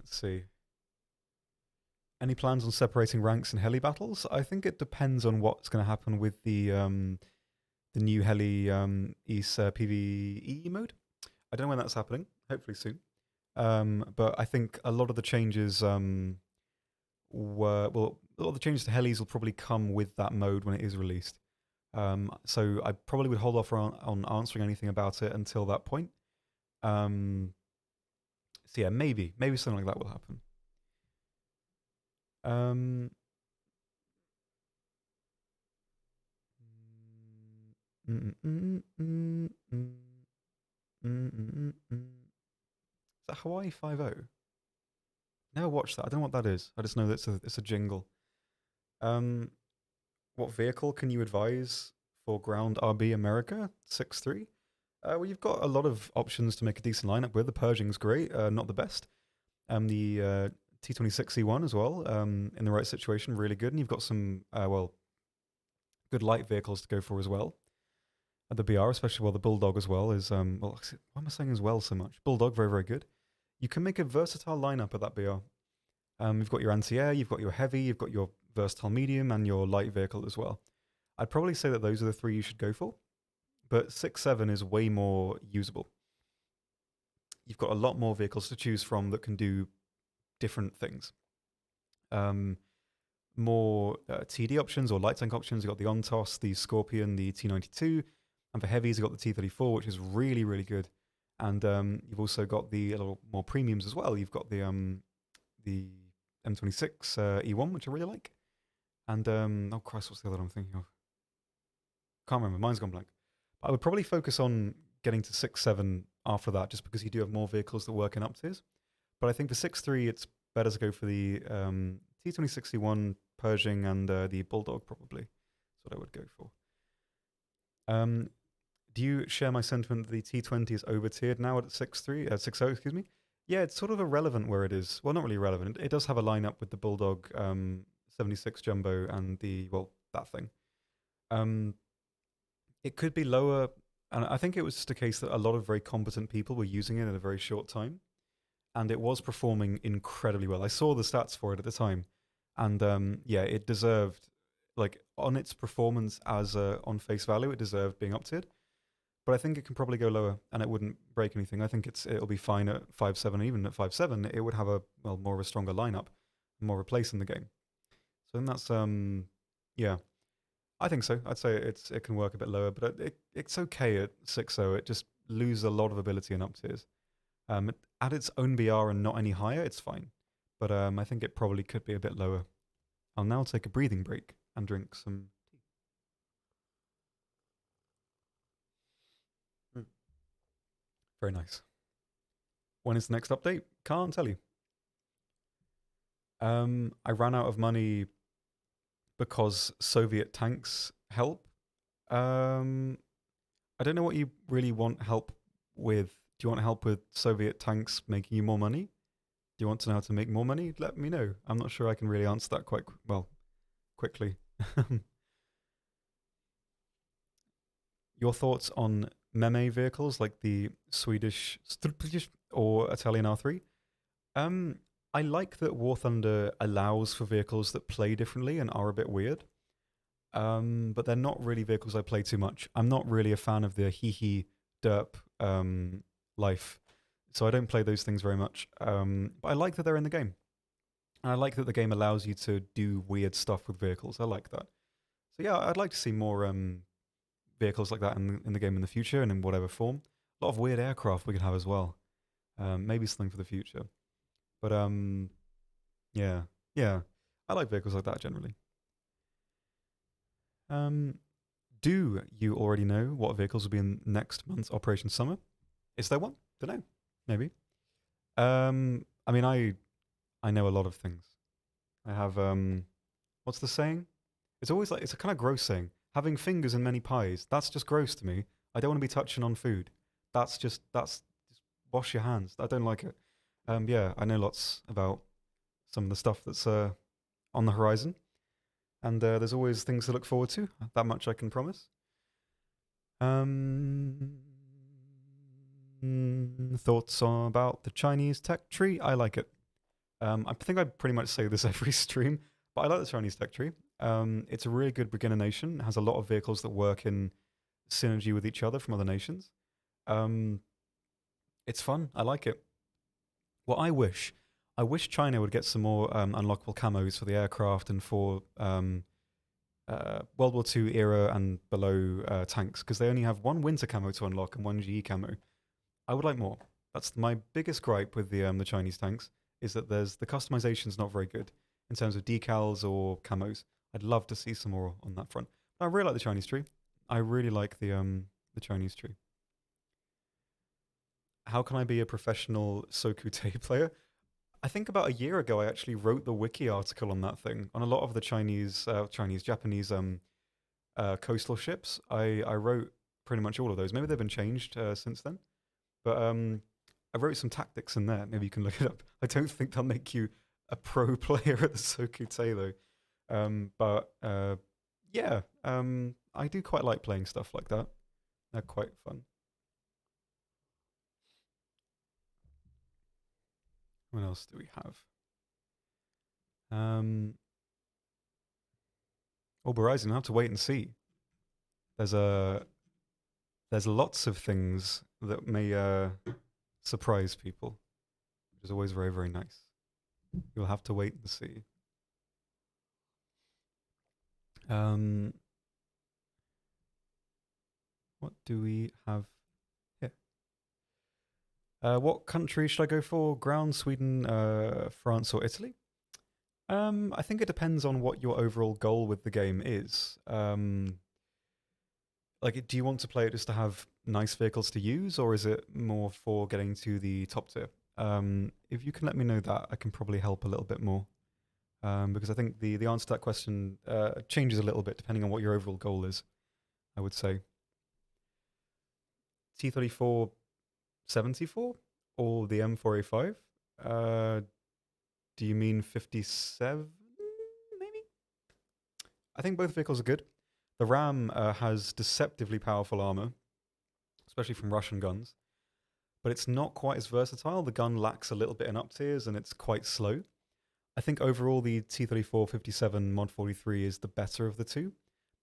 Speaker 1: see. Any plans on separating ranks in heli battles? I think it depends on what's going to happen with the new heli East PvE mode. I don't know when that's happening. Hopefully soon. But I think a lot of the changes a lot of the changes to helis will probably come with that mode when it is released. So I probably would hold off on answering anything about it until that point. So yeah, maybe something like that will happen. Is that Hawaii 5-0? Never watched that. I don't know what that is. I just know that it's a jingle. What vehicle can you advise for Ground RB America 6.3? Well, you've got a lot of options to make a decent lineup with. The Pershing's great, not the best. The T26C1 as well, in the right situation, really good. And you've got some, good light vehicles to go for as well. At the BR, especially the Bulldog as well is, why am I saying as well so much? Bulldog, very, very good. You can make a versatile lineup at that BR. You've got your anti-air, you've got your heavy, you've got your versatile medium, and your light vehicle as well. I'd probably say that those are the three you should go for, but 6.7 is way more usable. You've got a lot more vehicles to choose from that can do different things. More TD options or light tank options. You've got the Ontos, the Scorpion, the T92, and for heavies, you've got the T34, which is really, really good. and you've also got the a little more premiums as well. You've got the M26 E1, which I really like, and oh Christ, what's the other one I'm thinking of? Can't remember. Mine's gone blank. I would probably focus on getting to 6.7 after that, just because you do have more vehicles that work in up tiers. But I think for 6.3, it's better to go for the T2061 Pershing and the Bulldog, probably. That's what I would go for. Um, do you share my sentiment that the T20 is over-tiered now at 6.3, 6.0, excuse me? Yeah, it's sort of irrelevant where it is. Well, not really irrelevant. It does have a lineup with the Bulldog 76 Jumbo and well, that thing. It could be lower, and I think it was just a case that a lot of very competent people were using it in a very short time, and it was performing incredibly well. I saw the stats for it at the time, and yeah, it deserved, like, on its performance as on face value, it deserved being up tiered. But I think it can probably go lower, and it wouldn't break anything. I think it'll be fine at 5.7. Even at 5.7, it would have more of a stronger lineup, more of a place in the game. So then that's yeah, I think so. I'd say it can work a bit lower, but it's okay at 6.0. It just loses a lot of ability in up tiers. At its own BR and not any higher, it's fine. But I think it probably could be a bit lower. I'll now take a breathing break and drink some tea. Mm. Very nice. When is the next update? Can't tell you. I ran out of money because Soviet tanks help. I don't know what you really want help with. Do you want help with Soviet tanks making you more money? Do you want to know how to make more money? Let me know. I'm not sure I can really answer that quite well quickly. Your thoughts on meme vehicles like the Swedish or Italian R3? I like that War Thunder allows for vehicles that play differently and are a bit weird. But they're not really vehicles I play too much. I'm not really a fan of the hee derp life, so I don't play those things very much. But I like that they're in the game, and I like that the game allows you to do weird stuff with vehicles. I like that. So yeah, I'd like to see more vehicles like that in the game in the future and in whatever form. A lot of weird aircraft we could have as well. Maybe something for the future. But yeah, yeah, I like vehicles like that generally. Um, do you already know what vehicles will be in next month's Operation Summer? Is there one? Don't know. Maybe. I mean, I know a lot of things. I have what's the saying? It's always like it's a kind of gross saying. Having fingers in many pies. That's just gross to me. I don't want to be touching on food. That's just wash your hands. I don't like it. Yeah, I know lots about some of the stuff that's on the horizon, and there's always things to look forward to. That much I can promise. Um, thoughts about the Chinese tech tree? I like it. I think I pretty much say this every stream, but I like the Chinese tech tree. It's a really good beginner nation. It has a lot of vehicles that work in synergy with each other from other nations. Um, it's fun. I like it. What I wish China would get some more unlockable camos for the aircraft and for World War II era and below tanks, because they only have one winter camo to unlock and one GE camo. I would like more. That's my biggest gripe with the Chinese tanks, is that the customization's not very good in terms of decals or camos. I'd love to see some more on that front. I really like the Chinese tree. I really like the Chinese tree. How can I be a professional Sokute player? I think about a year ago, I actually wrote the wiki article on that thing on a lot of the Japanese coastal ships. I wrote pretty much all of those. Maybe they've been changed since then, but I wrote some tactics in there. Maybe you can look it up. I don't think they'll make you a pro player at the Sokute though. But yeah, I do quite like playing stuff like that. They're quite fun. What else do we have? Um, Horizon. I have to wait and see. There's a there's lots of things that may surprise people, which is always very, very nice. You'll have to wait and see. Um, what do we have here? What country should I go for? Ground, Sweden, France, or Italy? I think it depends on what your overall goal with the game is. Like, do you want to play it just to have nice vehicles to use, or is it more for getting to the top tier? If you can let me know that, I can probably help a little bit more. Because I think the answer to that question changes a little bit depending on what your overall goal is, I would say. T34 74 or the M4A5? Uh, do you mean 57, maybe? I think both vehicles are good. The Ram has deceptively powerful armor, especially from Russian guns, but it's not quite as versatile. The gun lacks a little bit in up tiers and it's quite slow. I think overall the T34-57 Mod 43 is the better of the two,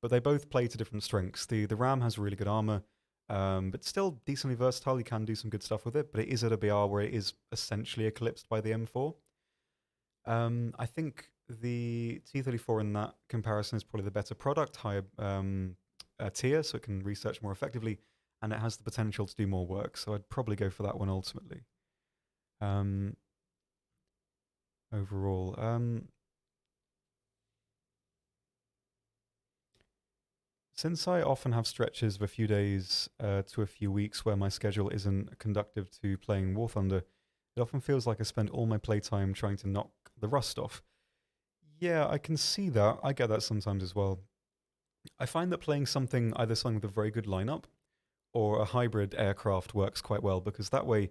Speaker 1: but they both play to different strengths. The Ram has really good armor, but still decently versatile. You can do some good stuff with it, but it is at a BR where it is essentially eclipsed by the M4. I think the T34 in that comparison is probably the better product, higher tier, so it can research more effectively, and it has the potential to do more work. So I'd probably go for that one ultimately. Overall, since I often have stretches of a few days to a few weeks where my schedule isn't conductive to playing War Thunder, it often feels like I spend all my playtime trying to knock the rust off. Yeah, I can see that. I get that sometimes as well. I find that playing either something with a very good lineup or a hybrid aircraft works quite well because that way,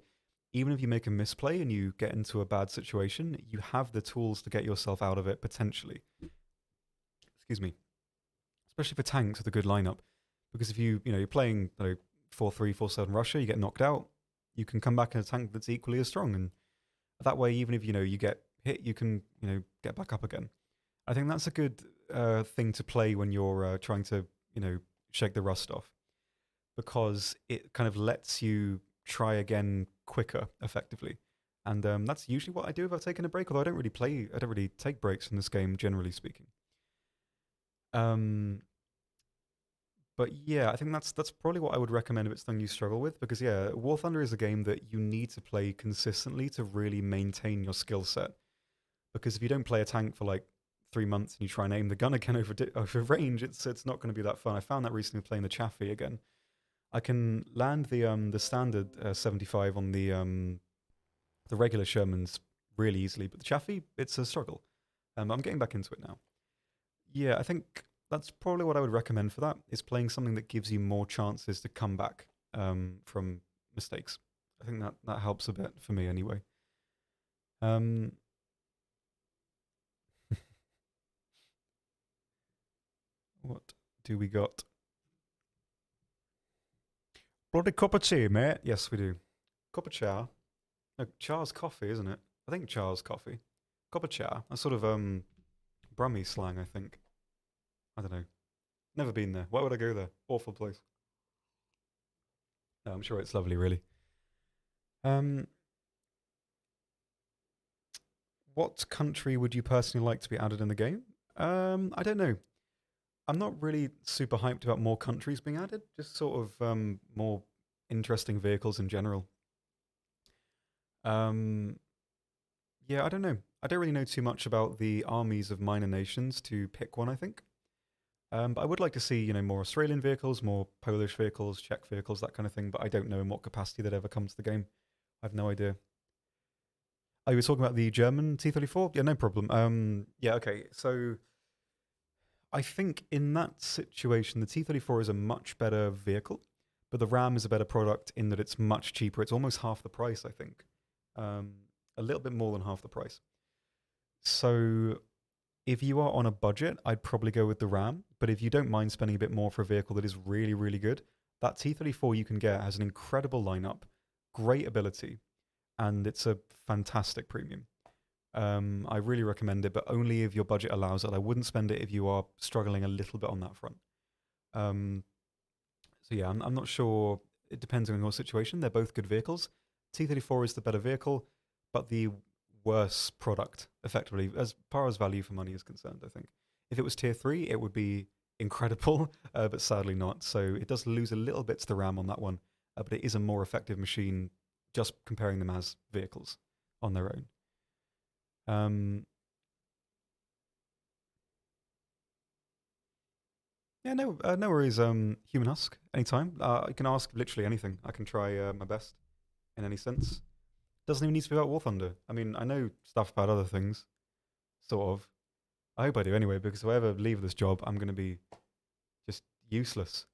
Speaker 1: even if you make a misplay and you get into a bad situation, you have the tools to get yourself out of it potentially. Excuse me. Especially for tanks with a good lineup. Because if you're playing 4-3, 4-7 Russia, you get knocked out, you can come back in a tank that's equally as strong. And that way, even if you get hit, you can get back up again. I think that's a good thing to play when you're trying to shake the rust off, because it kind of lets you try again quicker, effectively. And that's usually what I do if I've taken a break. Although I don't really take breaks in this game, generally speaking. But yeah, I think that's probably what I would recommend if it's something you struggle with, because yeah, War Thunder is a game that you need to play consistently to really maintain your skill set. Because if you don't play a tank for like 3 months and you try and aim the gun again over range, it's not going to be that fun. I found that recently playing the Chaffee again. I can land the standard 75 on the regular Shermans really easily, but the Chaffee, it's a struggle. I'm getting back into it now. Yeah, I think that's probably what I would recommend for that, is playing something that gives you more chances to come back from mistakes. I think that helps a bit for me anyway. Um, what do we got? Bloody cup of tea, mate. Yes, we do. Cup of cha. No, cha's coffee, isn't it? I think cha's coffee. Cup of cha. That's sort of Brummie slang, I think. I don't know. Never been there. Why would I go there? Awful place. No, I'm sure it's lovely, really. Um, what country would you personally like to be added in the game? I don't know. I'm not really super hyped about more countries being added. Just sort of more interesting vehicles in general. Um, yeah, I don't know. I don't really know too much about the armies of minor nations to pick one, I think. But I would like to see, more Australian vehicles, more Polish vehicles, Czech vehicles, that kind of thing. But I don't know in what capacity that ever comes to the game. I have no idea. Oh, you were talking about the German T34? Yeah, no problem. Yeah, okay. So I think in that situation, the T34 is a much better vehicle, but the Ram is a better product in that it's much cheaper. It's almost half the price, I think. Um, a little bit more than half the price. So if you are on a budget, I'd probably go with the Ram. But if you don't mind spending a bit more for a vehicle that is really, really good, that T34 you can get has an incredible lineup, great ability, and it's a fantastic premium. I really recommend it, but only if your budget allows it. I wouldn't spend it if you are struggling a little bit on that front. Um, so yeah, I'm not sure. It depends on your situation. They're both good vehicles. T34 is the better vehicle, but the worse product, effectively, as far as value for money is concerned, I think. If it was tier 3, it would be incredible, but sadly not. So it does lose a little bit to the RAM on that one, but it is a more effective machine just comparing them as vehicles on their own. Um, yeah, no worries. Human Husk, anytime. You can ask literally anything. I can try my best in any sense. Doesn't even need to be about War Thunder. I mean, I know stuff about other things, sort of. I hope I do anyway, because if I ever leave this job, I'm going to be just useless.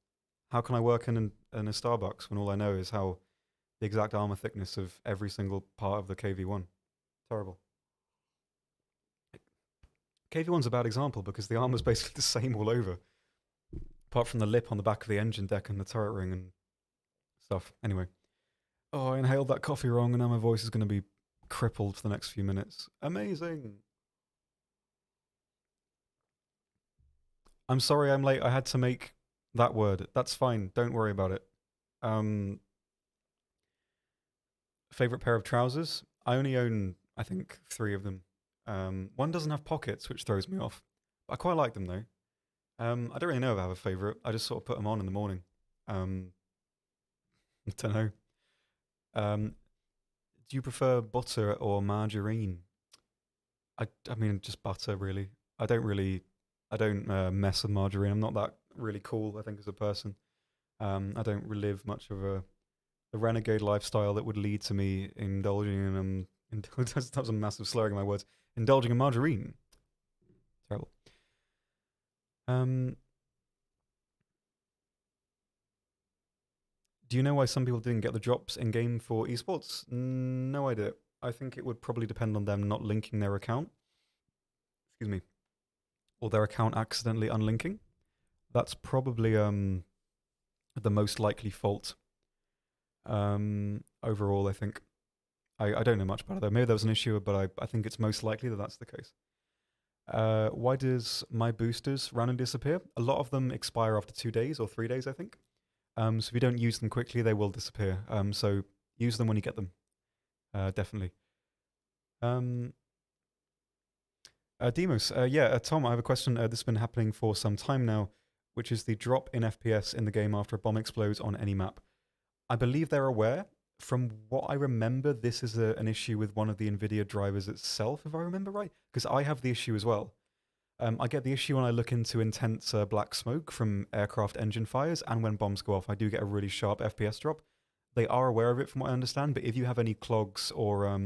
Speaker 1: How can I work in a Starbucks when all I know is how the exact armor thickness of every single part of the KV-1? Terrible. KV-1's a bad example because the armor's basically the same all over, apart from the lip on the back of the engine deck and the turret ring and stuff. Anyway. Oh, I inhaled that coffee wrong and now my voice is going to be crippled for the next few minutes. Amazing. I'm sorry I'm late. I had to make that word. That's fine. Don't worry about it. Favorite pair of trousers? I only own, I think, 3 of them. One doesn't have pockets, which throws me off. I quite like them though. I don't really know if I have a favorite. I just sort of put them on in the morning. I don't know. Do you prefer butter or margarine? I mean, just butter really. I don't mess with margarine. I'm not that really cool, I think, as a person. I don't live much of a renegade lifestyle that would lead to me indulging in that was a massive slurring of my words. Indulging in margarine. Terrible. Do you know why some people didn't get the drops in game for esports? No idea. I think it would probably depend on them not linking their account. Excuse me. Or their account accidentally unlinking. That's probably the most likely fault. Overall, I think. I don't know much about it though. Maybe there was an issue, but I think it's most likely that that's the case. Why does my boosters randomly disappear? A lot of them expire after 2 days or 3 days, I think. So if you don't use them quickly, they will disappear. So use them when you get them. Definitely. Demos, Tom, I have a question. This has been happening for some time now, which is the drop in FPS in the game after a bomb explodes on any map. I believe they're aware. From what I remember, this is an issue with one of the NVIDIA drivers itself, if I remember right, because I have the issue as well. I get the issue when I look into intense black smoke from aircraft engine fires, and when bombs go off, I do get a really sharp FPS drop. They are aware of it from what I understand, but if you have any clogs or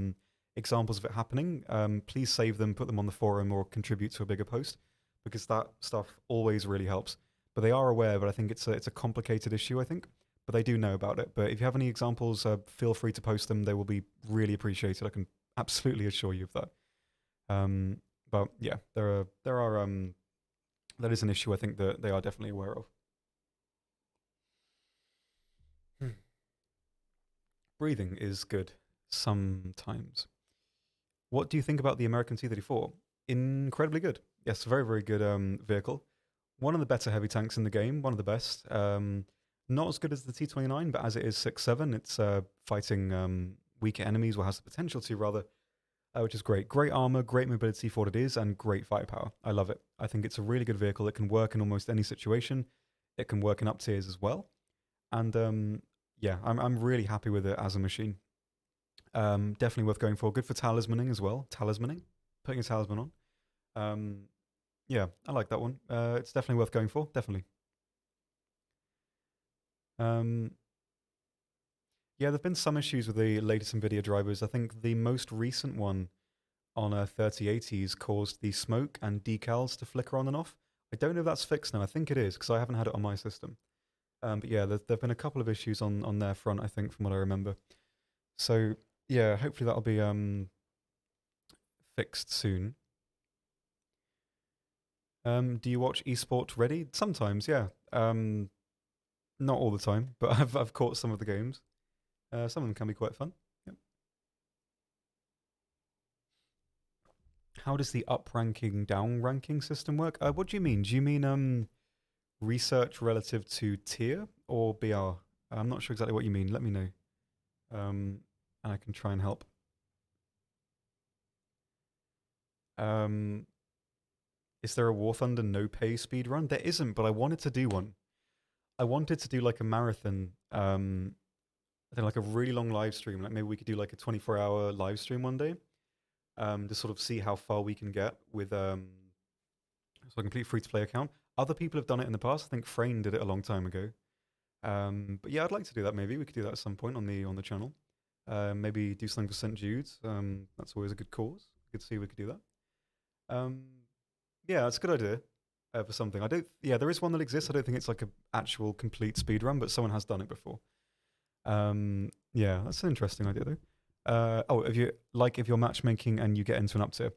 Speaker 1: examples of it happening, please save them, put them on the forum, or contribute to a bigger post, because that stuff always really helps. But they are aware, but I think it's a complicated issue, I think. But they do know about it. But if you have any examples, feel free to post them. They will be really appreciated. I can absolutely assure you of that. But yeah, there are that is an issue I think that they are definitely aware of. Breathing is good sometimes. What do you think about the American T-34? Incredibly good. Yes, very, very good vehicle. One of the better heavy tanks in the game, one of the best. Not as good as the T-29, but as it is 6.7, it's fighting weaker enemies, or has the potential to, rather, which is great. Great armor, great mobility for what it is, and great firepower. I love it. I think it's a really good vehicle. It can work in almost any situation. It can work in up tiers as well. And yeah, I'm really happy with it as a machine. Definitely worth going for. Good for talismaning as well. Talismaning, putting a talisman on. Yeah, I like that one. It's definitely worth going for. Definitely. Yeah, there've been some issues with the latest NVIDIA drivers. I think the most recent one on a 3080s caused the smoke and decals to flicker on and off. I don't know if that's fixed now. I think it is because I haven't had it on my system. But yeah, there've been a couple of issues on their front, I think, from what I remember. So yeah, hopefully that'll be fixed soon. Do you watch eSport Ready? Sometimes, yeah. Not all the time, but I've caught some of the games. Some of them can be quite fun. Yep. How does the up ranking, down ranking system work? What do you mean? Do you mean research relative to tier or BR? I'm not sure exactly what you mean. Let me know, and I can try and help. Is there a War Thunder no pay speed run? There isn't, but I wanted to do one. I wanted to do like a marathon I think like a really long live stream. Like maybe we could do like a 24-hour live stream one day, to sort of see how far we can get with so a complete free to play account. Other people have done it in the past. I think Frayne did it a long time ago. But yeah, I'd like to do that. Maybe we could do that at some point on the channel. Maybe do something for St. Jude's. That's always a good cause. Good to see if we could do that. Yeah, that's a good idea for something. I don't. Yeah, there is one that exists. I don't think it's like an actual complete speed run, but someone has done it before. Yeah, that's an interesting idea though. If you're matchmaking and you get into an up tier,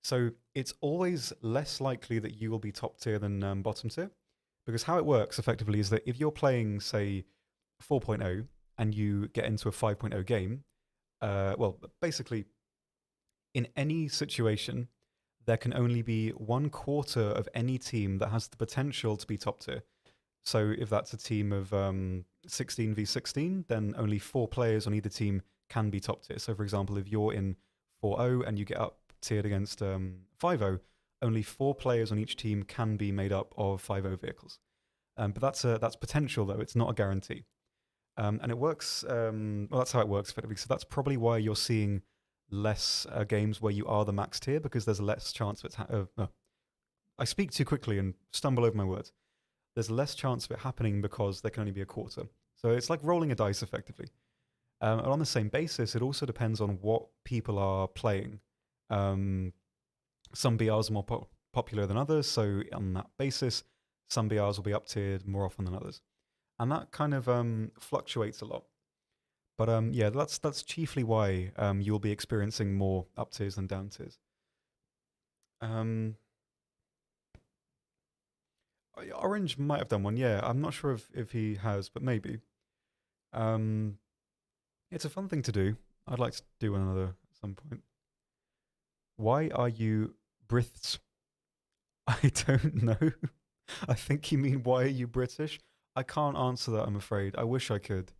Speaker 1: so it's always less likely that you will be top tier than bottom tier, because how it works effectively is that if you're playing, say, 4.0 and you get into a 5.0 game, well, basically, in any situation, there can only be 1/4 of any team that has the potential to be top tier. So if that's a team of 16v16, then only 4 players on either team can be top tier. So for example, if you're in 4.0 and you get up tiered against 5.0, only 4 players on each team can be made up of 5.0 vehicles. But that's potential though, it's not a guarantee. And it works, well, that's how it works effectively. So that's probably why you're seeing less games where you are the max tier, because there's less chance of it. I speak too quickly and stumble over my words. There's less chance of it happening because there can only be a quarter. So it's like rolling a dice effectively. And on the same basis, it also depends on what people are playing. Some BRs are more popular than others, so on that basis, some BRs will be up tiered more often than others. And that kind of fluctuates a lot. But yeah, that's chiefly why you'll be experiencing more up tiers than down tiers. Orange might have done one, yeah. I'm not sure if he has, but maybe. It's a fun thing to do. I'd like to do another at some point. Why are you Brits? I don't know. I think you mean why are you British? I can't answer that, I'm afraid. I wish I could.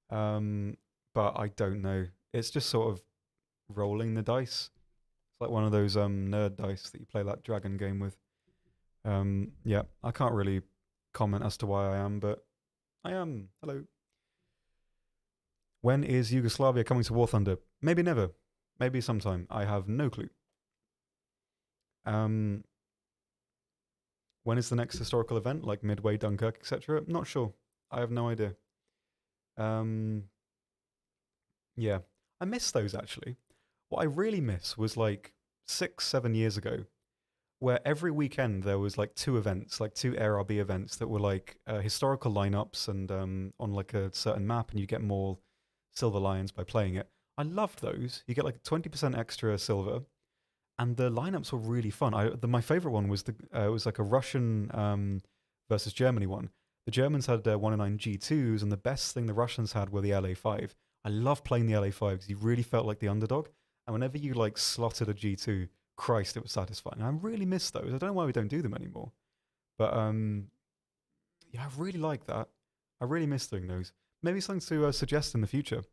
Speaker 1: But I don't know. It's just sort of rolling the dice. It's like one of those nerd dice that you play that dragon game with. Yeah, I can't really comment as to why I am, but I am. Hello. When is Yugoslavia coming to War Thunder? Maybe never. Maybe sometime. I have no clue. When is the next historical event, like Midway, Dunkirk, etc.? Not sure. I have no idea. Yeah, I miss those actually. What I really miss was like 6, 7 years ago, where every weekend there was like 2 events, like 2 ARB events that were like historical lineups and on like a certain map, and you get more silver lions by playing it. I loved those. You get like 20% extra silver, and the lineups were really fun. My favorite one was it was like a Russian versus Germany one. The Germans had 109 G2s, and the best thing the Russians had were the LA5. I love playing the LA5 because you really felt like the underdog. And whenever you like slotted a G2, Christ, it was satisfying. And I really miss those. I don't know why we don't do them anymore. But yeah, I really like that. I really miss doing those. Maybe something to suggest in the future,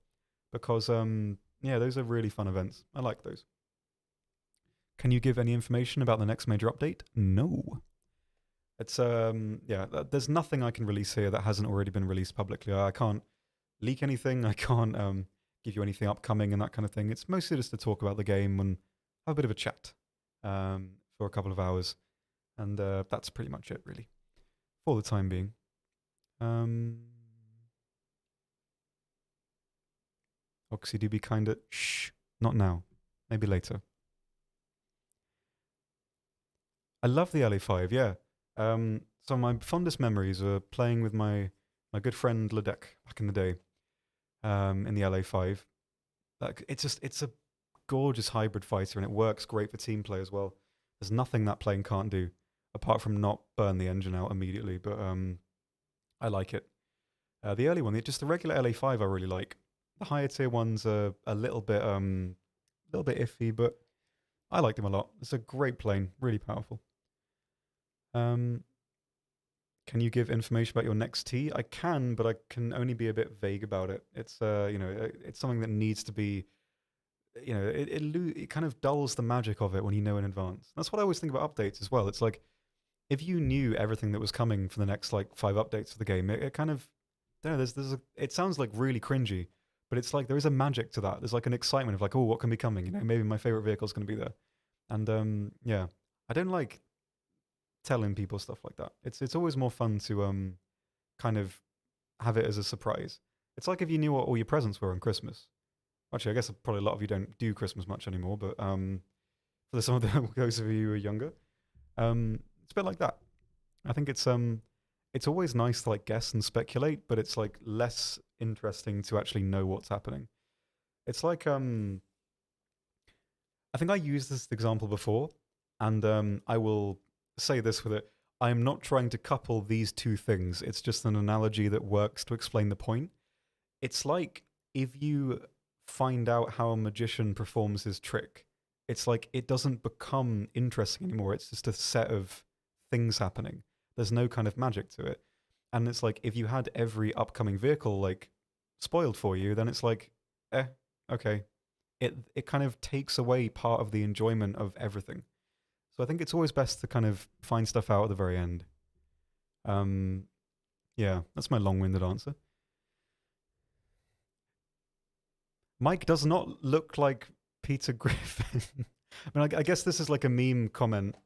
Speaker 1: because yeah, those are really fun events. I like those. Can you give any information about the next major update? No. It's yeah, there's nothing I can release here that hasn't already been released publicly. I can't leak anything. I can't give you anything upcoming and that kind of thing. It's mostly just to talk about the game and have a bit of a chat for a couple of hours, and that's pretty much it, really, for the time being. OxyDB kinda shh, not now, maybe later. I love the LA5, yeah. So my fondest memories are playing with my good friend Ledek back in the day in the LA5. It's a gorgeous hybrid fighter, and it works great for team play as well. There's nothing that plane can't do apart from not burn the engine out immediately, but I like it. The early one, just the regular LA5 I really like. The higher tier ones are a little bit iffy, but I like them a lot. It's a great plane, really powerful. Can you give information about your next tee? I can, but I can only be a bit vague about it. It's it's something that needs to be, it kind of dulls the magic of it when you know in advance. That's what I always think about updates as well. It's like if you knew everything that was coming for the next like 5 updates of the game, it kind of don't know. It sounds like really cringy, but it's like there is a magic to that. There's like an excitement of like, oh, what can be coming? You know, maybe my favorite vehicle is going to be there. And yeah, I don't like telling people stuff like that. It's always more fun to kind of have it as a surprise. It's like if you knew what all your presents were on Christmas. Actually, I guess probably a lot of you don't do Christmas much anymore, but for some of those of you who are younger, it's a bit like that. I think it's always nice to like guess and speculate, but it's like less interesting to actually know what's happening. It's like I think I used this example before, and I will say this with it. I am not trying to couple these two things. It's just an analogy that works to explain the point. It's like if you find out how a magician performs his trick, it's like it doesn't become interesting anymore. It's just a set of things happening. There's no kind of magic to it. And it's like if you had every upcoming vehicle like spoiled for you, then it's like, eh, okay. It kind of takes away part of the enjoyment of everything. So I think it's always best to kind of find stuff out at the very end. Um, yeah, that's my long-winded answer. Mike does not look like Peter Griffin. I mean, I guess this is like a meme comment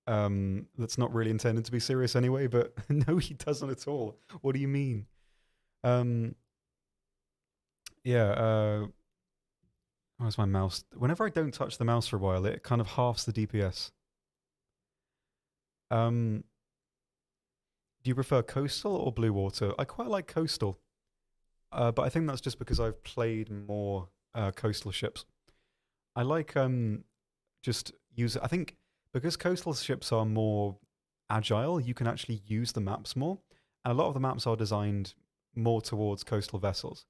Speaker 1: that's not really intended to be serious anyway, but no, he doesn't at all. What do you mean? Um, yeah, where's my mouse? Whenever I don't touch the mouse for a while, it kind of halves the DPS. Um, do you prefer coastal or blue water? I quite like coastal, but I think that's just because I've played more coastal ships. I like just use. I think because coastal ships are more agile, you can actually use the maps more, and a lot of the maps are designed more towards coastal vessels.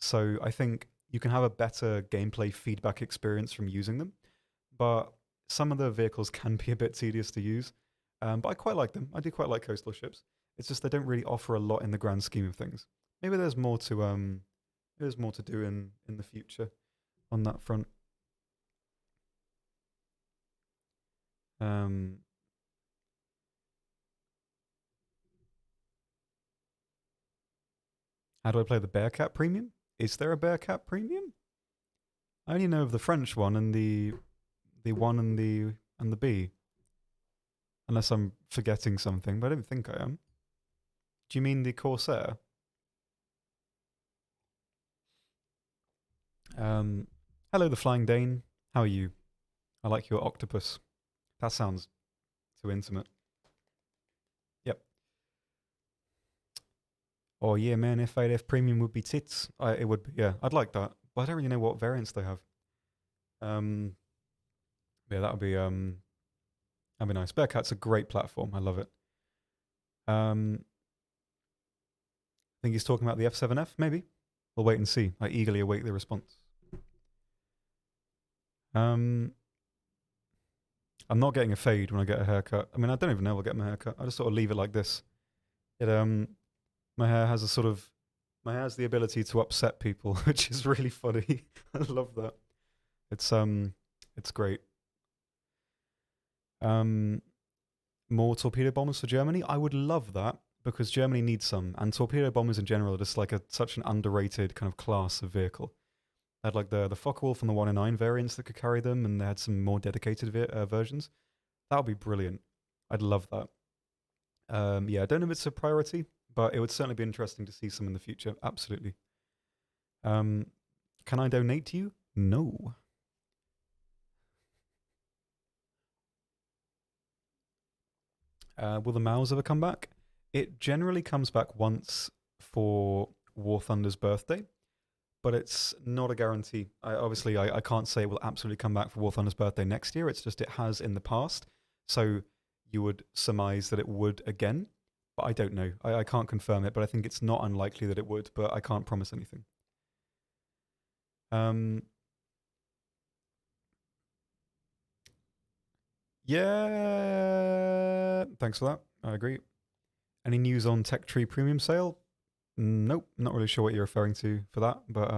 Speaker 1: So I think you can have a better gameplay feedback experience from using them. But some of the vehicles can be a bit tedious to use. But I quite like them. I do quite like coastal ships. It's just they don't really offer a lot in the grand scheme of things. Maybe there's more to do in the future on that front. Um, how do I play the Bearcat Premium? Is there a Bearcat Premium? I only know of the French one and the one and the B. Unless I'm forgetting something, but I don't think I am. Do you mean the Corsair? Um, hello, the Flying Dane. How are you? I like your octopus. That sounds too intimate. Yep. Oh yeah, man. F8F Premium would be tits. It would be. Yeah, I'd like that. But I don't really know what variants they have. Um, yeah, that'd be nice. Bearcat's a great platform. I love it. I think he's talking about the F7F. Maybe we'll wait and see. I eagerly await the response. Um, I'm not getting a fade when I get a haircut. I mean, I don't even know I'll get my haircut. I just sort of leave it like this. It my hair has a sort of my hair has the ability to upset people, which is really funny. I love that. It's great. Um, more torpedo bombers for Germany. I would love that because Germany needs some, and torpedo bombers in general are just like such an underrated kind of class of vehicle. They had like the Focke-Wulf and the 109 variants that could carry them, and they had some more dedicated versions. That would be brilliant. I'd love that. Yeah, I don't know if it's a priority, but it would certainly be interesting to see some in the future. Absolutely. Um, can I donate to you? No. Will the Mouse ever come back? It generally comes back once for War Thunder's birthday, but it's not a guarantee. I can't say it will absolutely come back for War Thunder's birthday next year. It's just it has in the past. So you would surmise that it would again, but I don't know. I can't confirm it, but I think it's not unlikely that it would, but I can't promise anything. Um, yeah, thanks for that. I agree. Any news on Tech Tree Premium sale? Nope, not really sure what you're referring to for that, but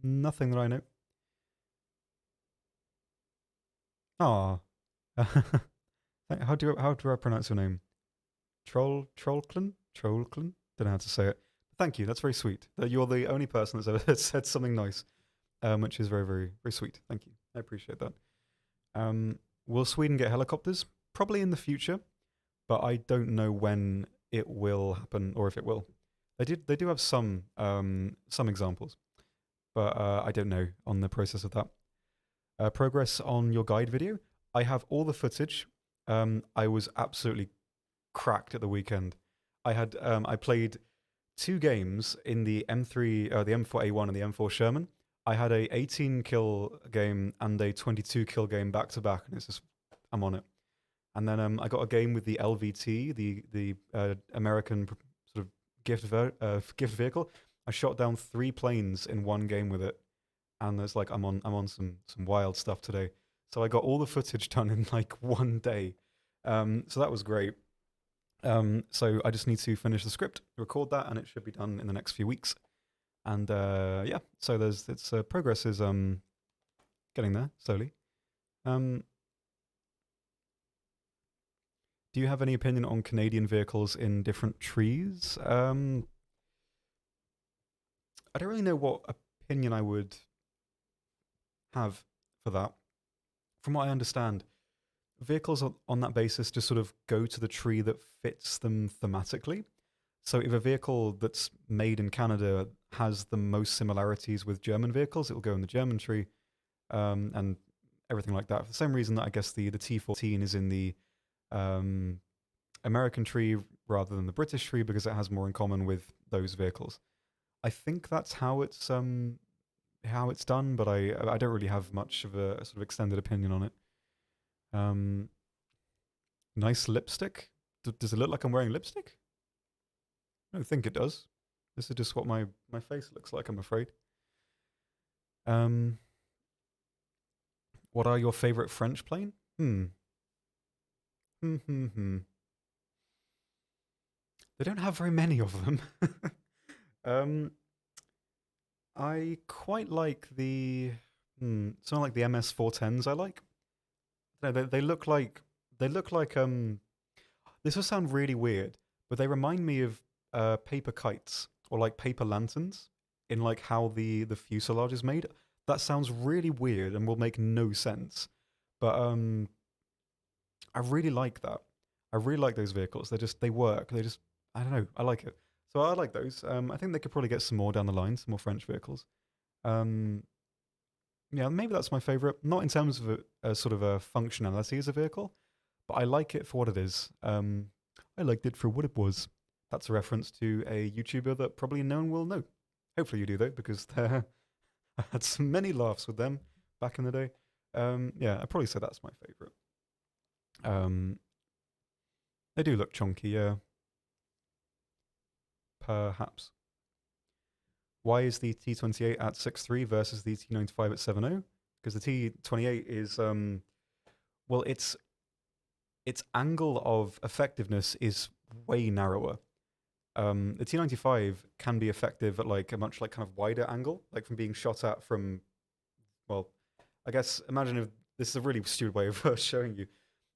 Speaker 1: nothing that I know. Ah, how do I pronounce your name? Trollclan? Trollclan? Don't know how to say it. Thank you. That's very sweet. You're the only person that's ever said something nice, which is very, very, very sweet. Thank you. I appreciate that. Will Sweden get helicopters? Probably in the future, but I don't know when it will happen or if it will. They do have some examples, but I don't know on the process of that. Progress on your guide video. I have all the footage. I was absolutely cracked at the weekend. I played 2 games in the M3, the M4A1 and the M4 Sherman. I had a 18 kill game and a 22 kill game back to back, and it's just I'm on it. And then I got a game with the LVT, the American sort of gift vehicle. I shot down 3 planes in one game with it, and it's like I'm on some wild stuff today. So I got all the footage done in like one day. So that was great. So I just need to finish the script, record that, and it should be done in the next few weeks. And yeah, so progress is getting there slowly. Do you have any opinion on Canadian vehicles in different trees? I don't really know what opinion I would have for that. From what I understand, vehicles on that basis just sort of go to the tree that fits them thematically. So if a vehicle that's made in Canada has the most similarities with German vehicles, it will go in the German tree, and everything like that. For the same reason that I guess the T14 is in the American tree rather than the British tree, because it has more in common with those vehicles. I think that's how it's done, but I don't really have much of a sort of extended opinion on it. Nice lipstick. Does it look like I'm wearing lipstick? I don't think it does. This is just what my face looks like, I'm afraid. What are your favorite French plane? They don't have very many of them. I quite like the something like the MS410s. I like. No, they look like this will sound really weird, but they remind me of paper kites or like paper lanterns in like how the fuselage is made. That sounds really weird and will make no sense, but I really like that. I really like those vehicles. They work. I don't know. I like it. So I like those. I think they could probably get some more down the line, some more French vehicles. Yeah, maybe that's my favorite. Not in terms of a sort of a functionality as a vehicle, but I like it for what it is. I liked it for what it was. That's a reference to a YouTuber that probably no one will know. Hopefully you do though, because I had so many laughs with them back in the day. Yeah, I'd probably say that's my favorite. They do look chunky, yeah. Perhaps. Why is the T28 at 6.3 versus the T95 at 7.0? Because the T28 is, well, its angle of effectiveness is way narrower. The T95 can be effective at like a much like kind of wider angle, like from being shot at from, well, I guess imagine if this is a really stupid way of showing you,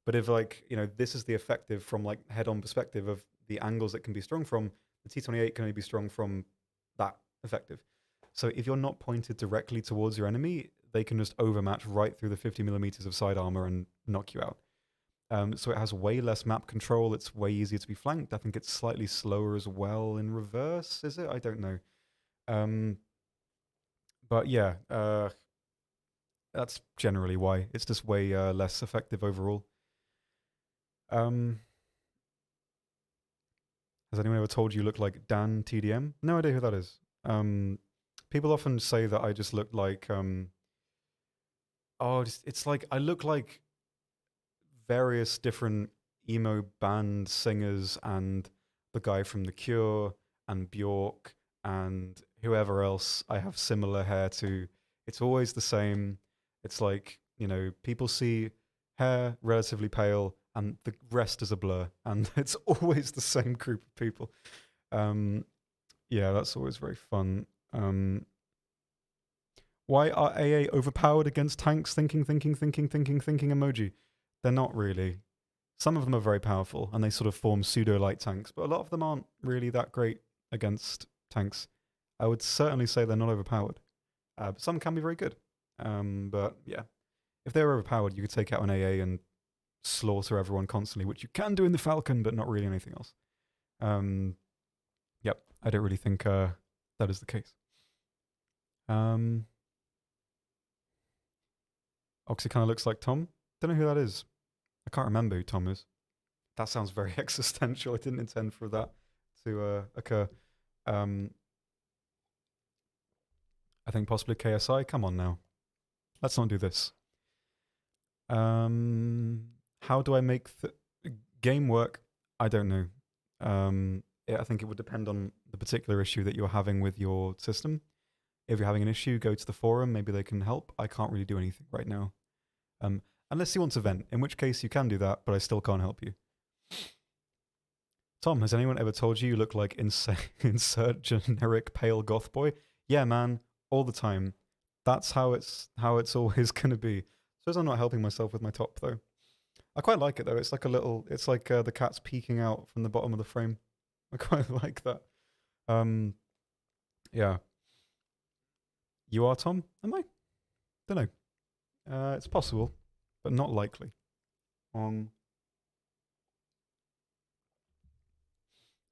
Speaker 1: but if like, this is the effective from like head-on perspective of the angles it can be strung from, the T28 can only be strung from that effective. So if you're not pointed directly towards your enemy, they can just overmatch right through the 50 millimeters of side armor and knock you out. So it has way less map control. It's way easier to be flanked. I think it's slightly slower as well in reverse, is it? I don't know. But yeah, that's generally why. It's just way less effective overall. Has anyone ever told you look like Dan TDM? No idea who that is. People often say that I just look like, it's like I look like various different emo band singers and the guy from The Cure and Bjork and whoever else I have similar hair to. It's always the same. It's like, people see hair relatively pale and the rest is a blur, and it's always the same group of people. Yeah, that's always very fun. Why are AA overpowered against tanks? Thinking emoji. They're not really. Some of them are very powerful, and they sort of form pseudo-light tanks, but a lot of them aren't really that great against tanks. I would certainly say they're not overpowered. But some can be very good. But yeah, if they were overpowered, you could take out an AA and slaughter everyone constantly, which you can do in the Falcon, but not really anything else. Yep, I don't really think that is the case. Oxy kind of looks like Tom. Don't know who that is. I can't remember who Tom is. That sounds very existential. I didn't intend for that to occur. I think possibly KSI. Come on now. Let's not do this. How do I make the game work? I don't know. I think it would depend on the particular issue that you're having with your system. If you're having an issue, go to the forum. Maybe they can help. I can't really do anything right now. Unless you want to vent, in which case you can do that, but I still can't help you. Tom, has anyone ever told you look like insert generic pale goth boy? Yeah, man, all the time. That's how it's always gonna be. Suppose I'm not helping myself with my top though. I quite like it though. It's like it's like the cat's peeking out from the bottom of the frame. I quite like that. Yeah. You are Tom? Am I? Don't know. It's possible, but not likely.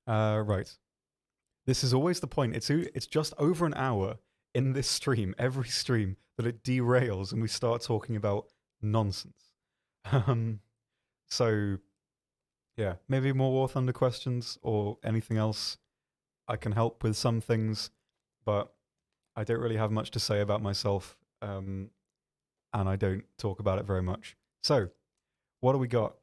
Speaker 1: Right. This is always the point. It's just over an hour in this stream, every stream, that it derails and we start talking about nonsense. So, yeah, maybe more War Thunder questions or anything else. I can help with some things, but I don't really have much to say about myself, and I don't talk about it very much. So, what do we got?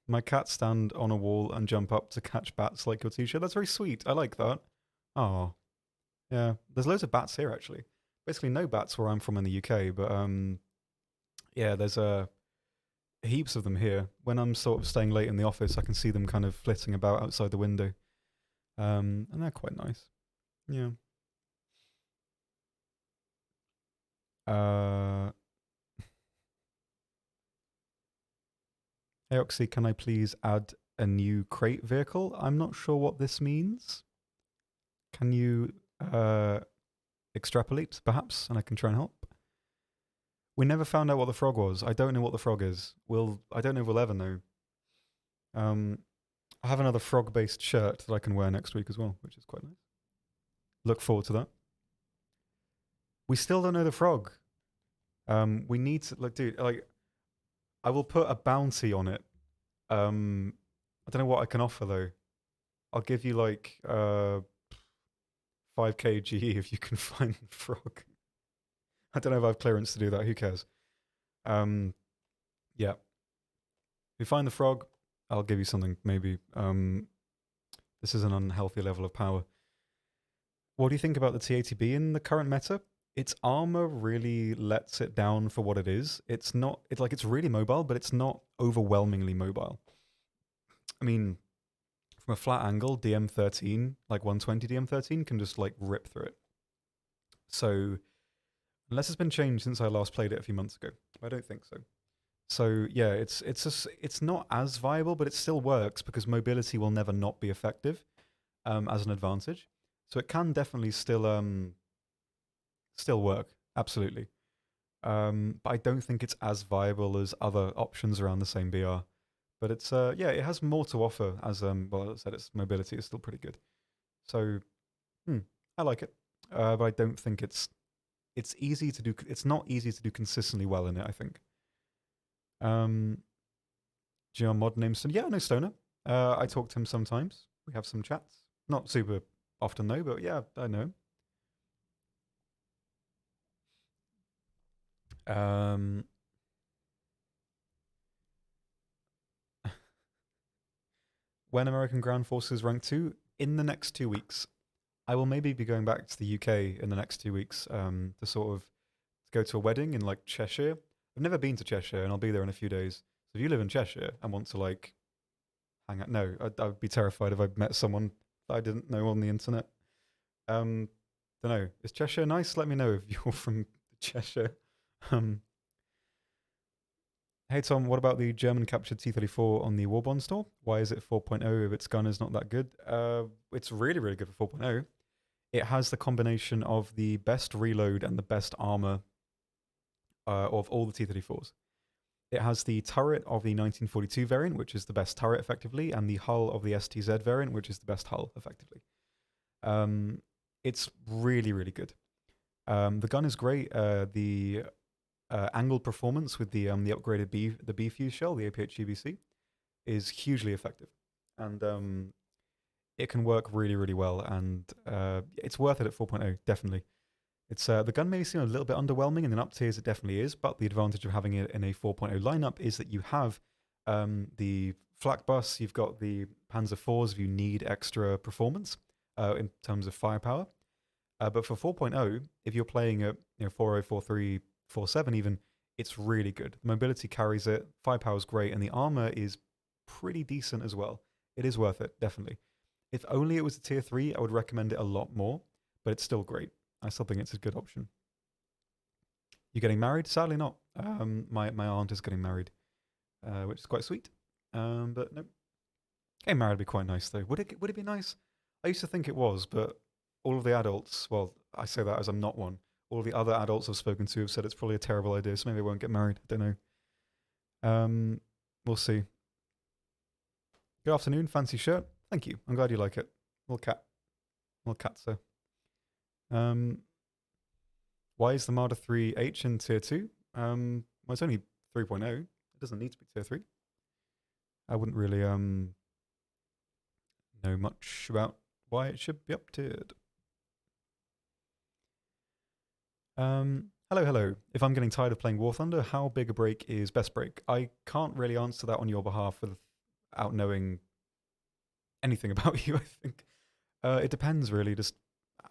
Speaker 1: My cats stand on a wall and jump up to catch bats like your t-shirt. That's very sweet. I like that. Oh, yeah. There's loads of bats here, actually. Basically, no bats where I'm from in the UK, but yeah, there's heaps of them here. When I'm sort of staying late in the office, I can see them kind of flitting about outside the window, and they're quite nice. Yeah. Hey Oxy, can I please add a new crate vehicle? I'm not sure what this means. Can you extrapolate, perhaps, and I can try and help? We never found out what the frog was. I don't know what the frog is. I don't know if we'll ever know. I have another frog-based shirt that I can wear next week as well, which is quite nice. Look forward to that. We still don't know the frog. We need to, like, dude, like, I will put a bounty on it. I don't know what I can offer though. I'll give you like 5k GE if you can find the frog. I don't know if I have clearance to do that. Who cares? Yeah. If you find the frog, I'll give you something. Maybe. This is an unhealthy level of power. What do you think about the TATB in the current meta? Its armor really lets it down for what it is. It's not, it's really mobile, but it's not overwhelmingly mobile. I mean, from a flat angle, DM13, like 120 DM13 can just like rip through it. So, unless it's been changed since I last played it a few months ago. I don't think so. So yeah, it's not as viable, but it still works because mobility will never not be effective as an advantage. So it can definitely still work, absolutely. But I don't think it's as viable as other options around the same BR. But it's yeah, it has more to offer as well, as I said, its mobility is still pretty good. So I like it. But I don't think it's easy to do. It's not easy to do consistently well in it, I think. GR mod name Stoner. Yeah, I know Stoner. I talk to him sometimes. We have some chats. Not super often though, but yeah, I know him. When American Ground Forces rank 2, in the next 2 weeks. I will maybe be going back to the UK in the next 2 weeks to sort of go to a wedding in like Cheshire. I've never been to Cheshire and I'll be there in a few days. So if you live in Cheshire and want to like hang out, no, I'd be terrified if I met someone that I didn't know on the internet. Don't know. Is Cheshire nice? Let me know if you're from Cheshire. Hey Tom, what about the German captured T-34 on the Warbond store? Why is it 4.0 if its gun is not that good? It's really, really good for 4.0. It has the combination of the best reload and the best armor of all the T-34s. It has the turret of the 1942 variant, which is the best turret effectively, and the hull of the STZ variant, which is the best hull effectively. It's really, really good. The gun is great. The angled performance with the upgraded B fuse shell, the APH GBC, is hugely effective, and it can work really, really well. And it's worth it at 4.0, definitely. It's the gun may seem a little bit underwhelming in an up tiers, it definitely is, but the advantage of having it in a 4.0 lineup is that you have the flak bus, you've got the Panzer IVs if you need extra performance in terms of firepower. But for 4.0, if you're playing at 4.0, 4.3, 4.7 even, it's really good. The mobility carries it, firepower is great, and the armor is pretty decent as well. It is worth it, definitely. If only it was a tier 3, I would recommend it a lot more, but it's still great. I still think it's a good option. You getting married? Sadly not. My aunt is getting married, which is quite sweet. But no, getting married would be quite nice though. Would it be nice? I used to think it was, but all of the adults, well, I say that as I'm not one. All of the other adults I've spoken to have said it's probably a terrible idea, so maybe I won't get married. I don't know. We'll see. Good afternoon, fancy shirt. Thank you. I'm glad you like it. Little cat, sir. Why is the Marder 3H in tier 2? Well, it's only 3.0. It doesn't need to be tier 3. I wouldn't really know much about why it should be up tiered. Hello. If I'm getting tired of playing War Thunder, how big a break is best break? I can't really answer that on your behalf without knowing anything about you, I think. It depends really, just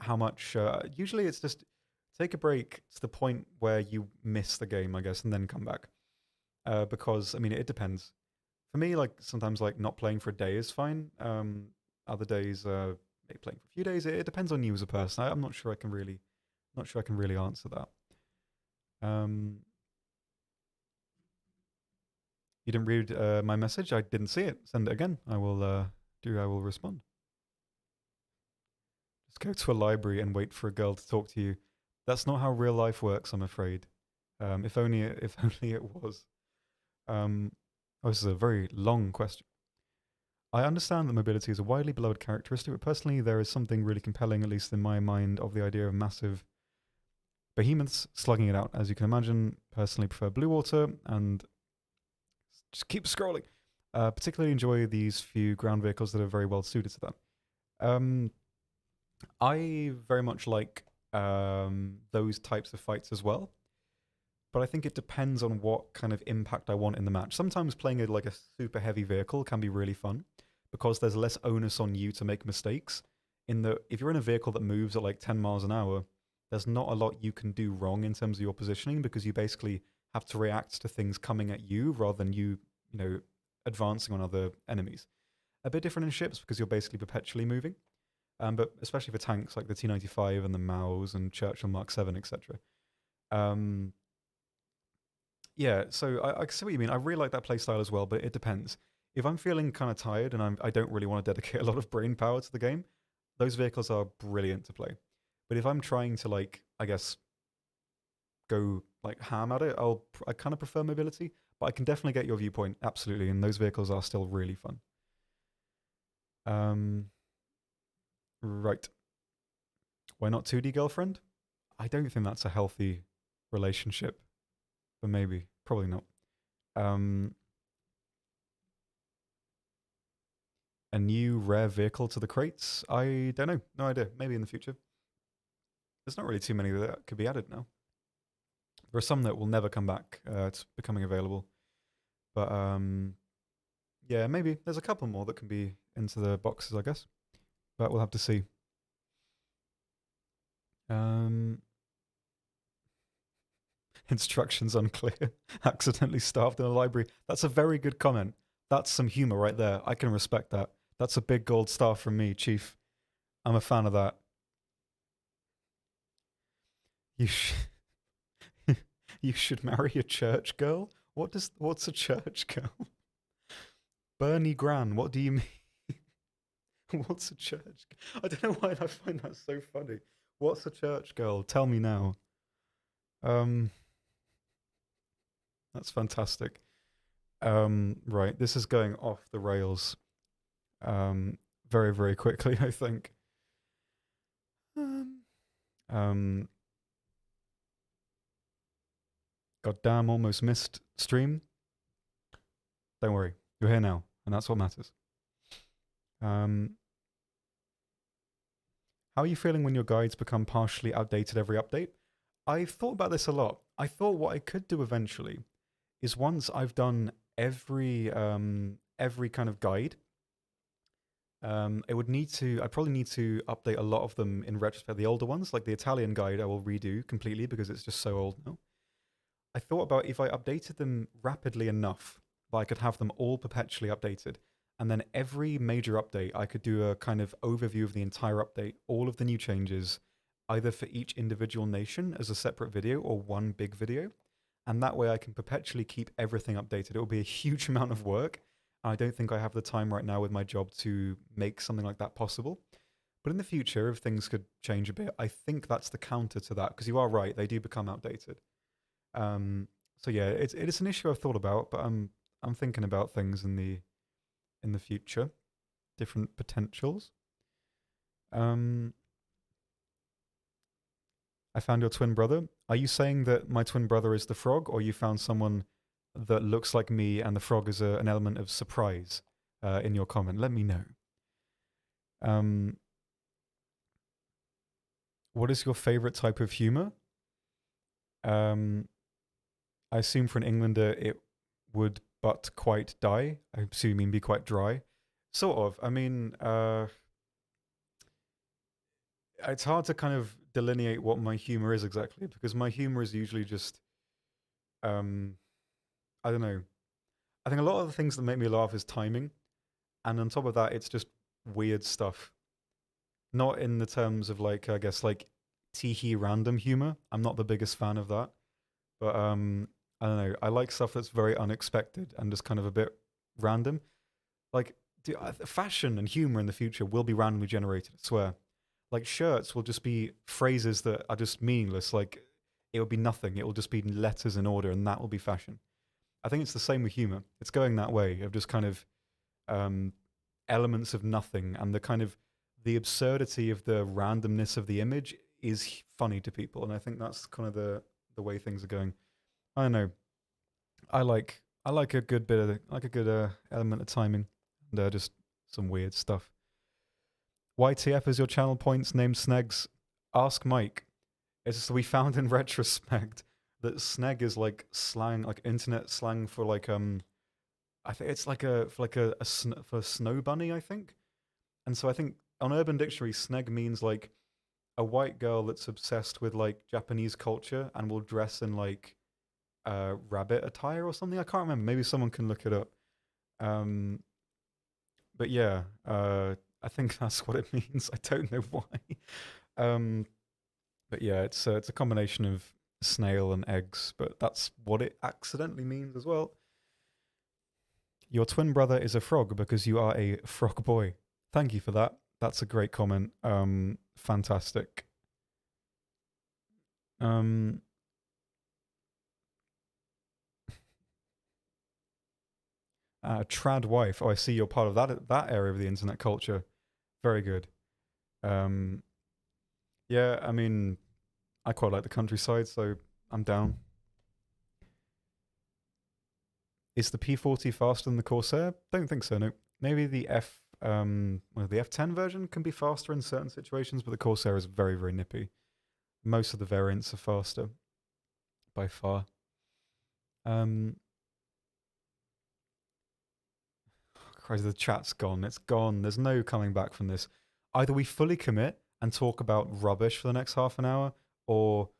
Speaker 1: how much. Usually it's just take a break to the point where you miss the game, I guess, and then come back. Because, I mean, it depends. For me, like, sometimes, like, not playing for a day is fine. Other days, maybe playing for a few days. It depends on you as a person. I'm not sure I can really answer that. You didn't read my message? I didn't see it. Send it again. I will respond. Just go to a library and wait for a girl to talk to you. That's not how real life works, I'm afraid. If only it was. This is a very long question. I understand that mobility is a widely beloved characteristic, but personally there is something really compelling, at least in my mind, of the idea of massive behemoths slugging it out. As you can imagine, personally prefer Blue Water, and just keep scrolling. Particularly enjoy these few ground vehicles that are very well suited to that. I very much like those types of fights as well, but I think it depends on what kind of impact I want in the match. Sometimes playing like a super heavy vehicle can be really fun because there's less onus on you to make mistakes. If you're in a vehicle that moves at like 10 miles an hour, there's not a lot you can do wrong in terms of your positioning because you basically have to react to things coming at you rather than you advancing on other enemies. A bit different in ships because you're basically perpetually moving. But especially for tanks like the T-95 and the Maus and Churchill Mark 7, etc. Yeah, so I see what you mean. I really like that playstyle as well, but it depends. If I'm feeling kind of tired and I don't really want to dedicate a lot of brain power to the game, those vehicles are brilliant to play. But if I'm trying to, like, I guess, go like ham at it, I kind of prefer mobility. But I can definitely get your viewpoint, absolutely, and those vehicles are still really fun. Right. Why not 2D girlfriend? I don't think that's a healthy relationship, but maybe, probably not. A new rare vehicle to the crates? I don't know. No idea. Maybe in the future. There's not really too many that could be added now. There are some that will never come back. It's becoming available. But yeah, maybe. There's a couple more that can be into the boxes, I guess. But we'll have to see. Instructions unclear. Accidentally starved in a library. That's a very good comment. That's some humor right there. I can respect that. That's a big gold star from me, Chief. I'm a fan of that. You should marry a church girl? What's a church girl? Bernie Gran, what do you mean? What's a church? I don't know why I find that so funny. What's a church girl? Tell me now. Um, that's fantastic. Right, this is going off the rails. Um, very very quickly, I think. Um, um, goddamn, almost missed stream. Don't worry, you're here now, and that's what matters. Um, how are you feeling when your guides become partially outdated every update? I've thought about this a lot. I thought what I could do eventually is once I've done every kind of guide, I probably need to update a lot of them in retrospect. The older ones, like the Italian guide, I will redo completely because it's just so old now. I thought about if I updated them rapidly enough that I could have them all perpetually updated. And then every major update, I could do a kind of overview of the entire update, all of the new changes, either for each individual nation as a separate video or one big video. And that way I can perpetually keep everything updated. It will be a huge amount of work. I don't think I have the time right now with my job to make something like that possible. But in the future, if things could change a bit, I think that's the counter to that, because you are right, they do become outdated. Um, so yeah, it is an issue I've thought about, but I'm thinking about things in the future, different potentials. Um, I found your twin brother. Are you saying that my twin brother is the frog, or you found someone that looks like me and the frog is an element of surprise in your comment? Let me know. Um, what is your favorite type of humor? Um, I assume for an Englander it would but quite die. I assume you mean be quite dry. Sort of. I mean, it's hard to kind of delineate what my humor is exactly because my humor is usually just, um, I don't know. I think a lot of the things that make me laugh is timing, and on top of that, it's just weird stuff. Not in the terms of like, I guess like teehee random humor. I'm not the biggest fan of that, but I don't know. I like stuff that's very unexpected and just kind of a bit random. Like fashion and humor in the future will be randomly generated. I swear. Like shirts will just be phrases that are just meaningless. Like it will be nothing. It will just be letters in order, and that will be fashion. I think it's the same with humor. It's going that way of just kind of um, elements of nothing, and the kind of the absurdity of the randomness of the image is funny to people, and I think that's kind of the way things are going. I don't know. I like a good bit of like a good element of timing, and just some weird stuff. YTF is your channel points named Snegs. Ask Mike. It's just we found in retrospect that sneg is like slang, like internet slang for like I think it's like a for like for snow bunny, I think. And so I think on Urban Dictionary, sneg means like a white girl that's obsessed with like Japanese culture and will dress in like rabbit attire or something. I can't remember. Maybe someone can look it up. Um, but yeah, I think that's what it means. I don't know why. Um, but yeah, it's a combination of snail and eggs, but that's what it accidentally means as well. Your twin brother is a frog because you are a frog boy. Thank you for that. That's a great comment. Fantastic. Um, trad wife. Oh, I see you're part of that area of the internet culture. Very good. Um, yeah, I mean, I quite like the countryside, so I'm down. Is the P40 faster than the Corsair? Don't think so. No. Maybe the the F10 version can be faster in certain situations, but the Corsair is very very nippy. Most of the variants are faster by far. Um, Christ, the chat's gone. It's gone. There's no coming back from this. Either we fully commit and talk about rubbish for the next half an hour, or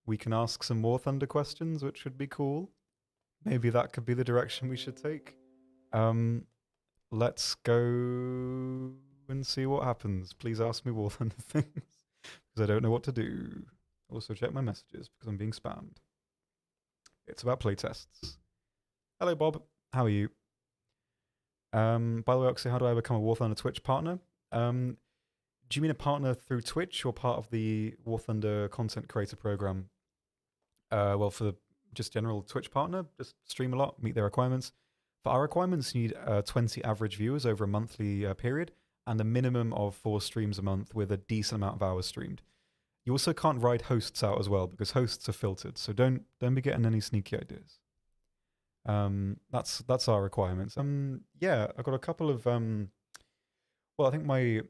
Speaker 1: we can ask some more Thunder questions, which would be cool. Maybe that could be the direction we should take. Let's go and see what happens. Please ask me more Thunder things because I don't know what to do. Also, check my messages because I'm being spammed. It's about playtests. Hello, Bob. How are you? By the way, Oxy, how do I become a War Thunder Twitch partner? Do you mean a partner through Twitch or part of the War Thunder content creator program? Well, for the just general Twitch partner, just stream a lot, meet their requirements. For our requirements, you need 20 average viewers over a monthly period and a minimum of 4 streams a month with a decent amount of hours streamed. You also can't ride hosts out as well because hosts are filtered, so don't be getting any sneaky ideas. That's our requirements. Yeah, I got a couple of well, I think my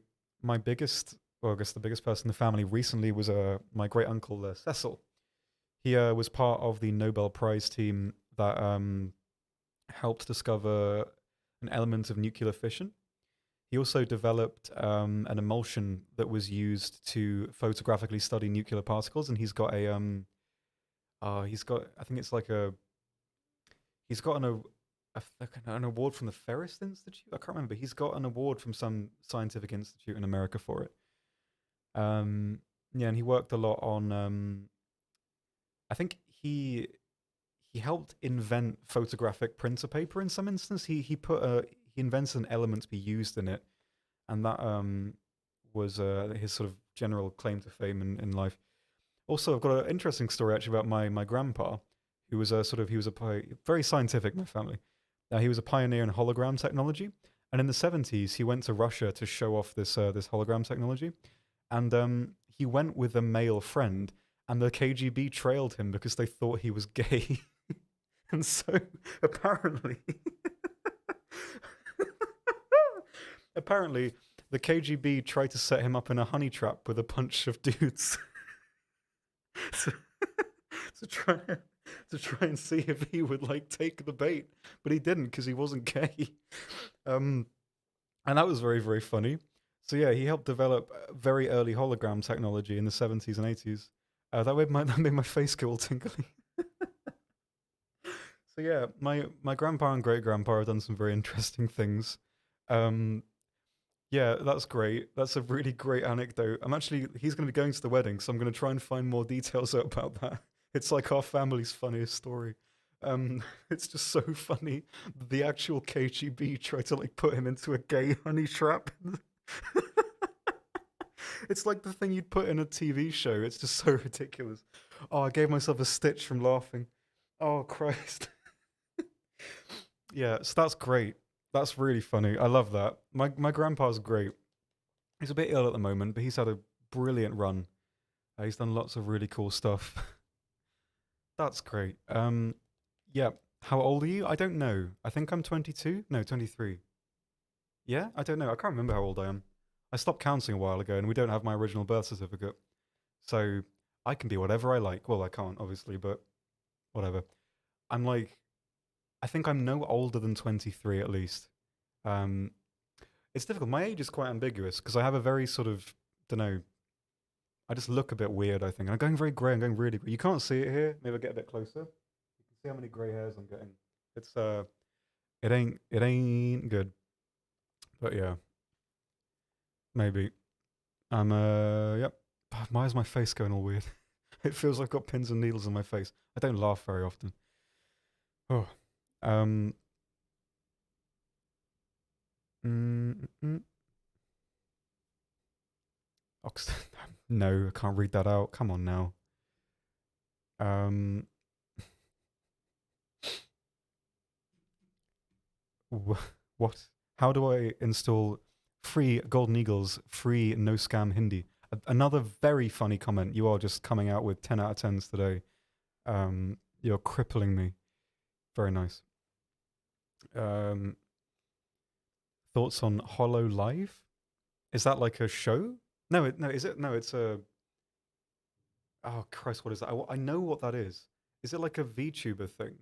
Speaker 1: biggest, well, I guess the biggest person in the family recently was my great uncle Cecil. He was part of the Nobel Prize team that helped discover an element of nuclear fission. He also developed an emulsion that was used to photographically study nuclear particles, and he's got I think it's like he's got an award from the Ferris Institute. I can't remember. He's got an award from some scientific institute in America for it. Yeah, and he worked a lot on. I think he helped invent photographic printer paper in some instance. He invented an element to be used in it, and that was his sort of general claim to fame in life. Also, I've got an interesting story actually about my grandpa, who was very scientific. My family, he was a pioneer in hologram technology, and in the 70s he went to Russia to show off this hologram technology, and he went with a male friend, and the KGB trailed him because they thought he was gay. And so apparently, apparently, the KGB tried to set him up in a honey trap with a bunch of dudes to, to try and see if he would like take the bait, but he didn't because he wasn't gay. And that was very, very funny. So yeah, he helped develop very early hologram technology in the 70s and 80s. That made my face go all tingly. So yeah, my grandpa and great grandpa have done some very interesting things. Um, yeah, that's great. That's a really great anecdote. He's going to be going to the wedding, so I'm going to try and find more details out about that. It's like our family's funniest story. It's just so funny. The actual KGB tried to like put him into a gay honey trap. It's like the thing you'd put in a TV show. It's just so ridiculous. Oh, I gave myself a stitch from laughing. Oh Christ. Yeah, so that's great. That's really funny. I love that. My grandpa's great. He's a bit ill at the moment, but he's had a brilliant run. He's done lots of really cool stuff. That's great. Yeah. How old are you? I don't know. I think I'm 22. No, 23. Yeah, I don't know. I can't remember how old I am. I stopped counting a while ago, and we don't have my original birth certificate, so I can be whatever I like. Well, I can't obviously, but whatever. I'm like, I think I'm no older than 23 at least. Um, it's difficult. My age is quite ambiguous because I have a very sort of, don't know, I just look a bit weird, I think. I'm going very grey. I'm going really grey. You can't see it here. Maybe I'll get a bit closer. You can see how many grey hairs I'm getting. It's it ain't good. But yeah, maybe. Yep. Why is my face going all weird? It feels like I've got pins and needles in my face. I don't laugh very often. Oh. Um. Mm, mm, Ox- no, I can't read that out. Come on now. Um. What? How do I install free Golden Eagles, free no scam Hindi? Another very funny comment. You are just coming out with 10 out of 10s today. You're crippling me. Very nice. Um, thoughts on Hollow Live? Is that like a show? No, is it? No, it's a. Oh Christ, what is that? I know what that is. Is it like a VTuber thing?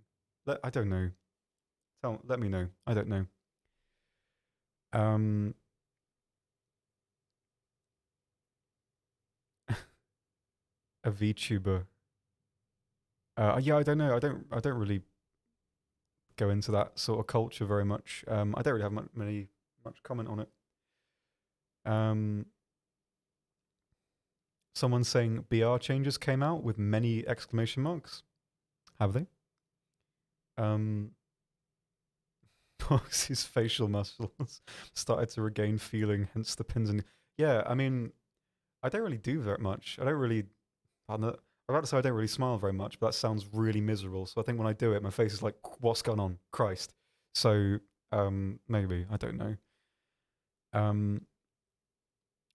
Speaker 1: I don't know. Let me know. I don't know. Um, a VTuber. Yeah, I don't know. I don't really go into that sort of culture very much. I don't really have much comment on it. Um, someone saying BR changes came out with many exclamation marks. Have they? Um, His facial muscles started to regain feeling, hence the pins and yeah. I mean, I don't really do that much. I don't really. I'm not, I'm about to say I don't really smile very much, but that sounds really miserable. So I think when I do it, my face is like, "What's going on, Christ?" So maybe I don't know. Um,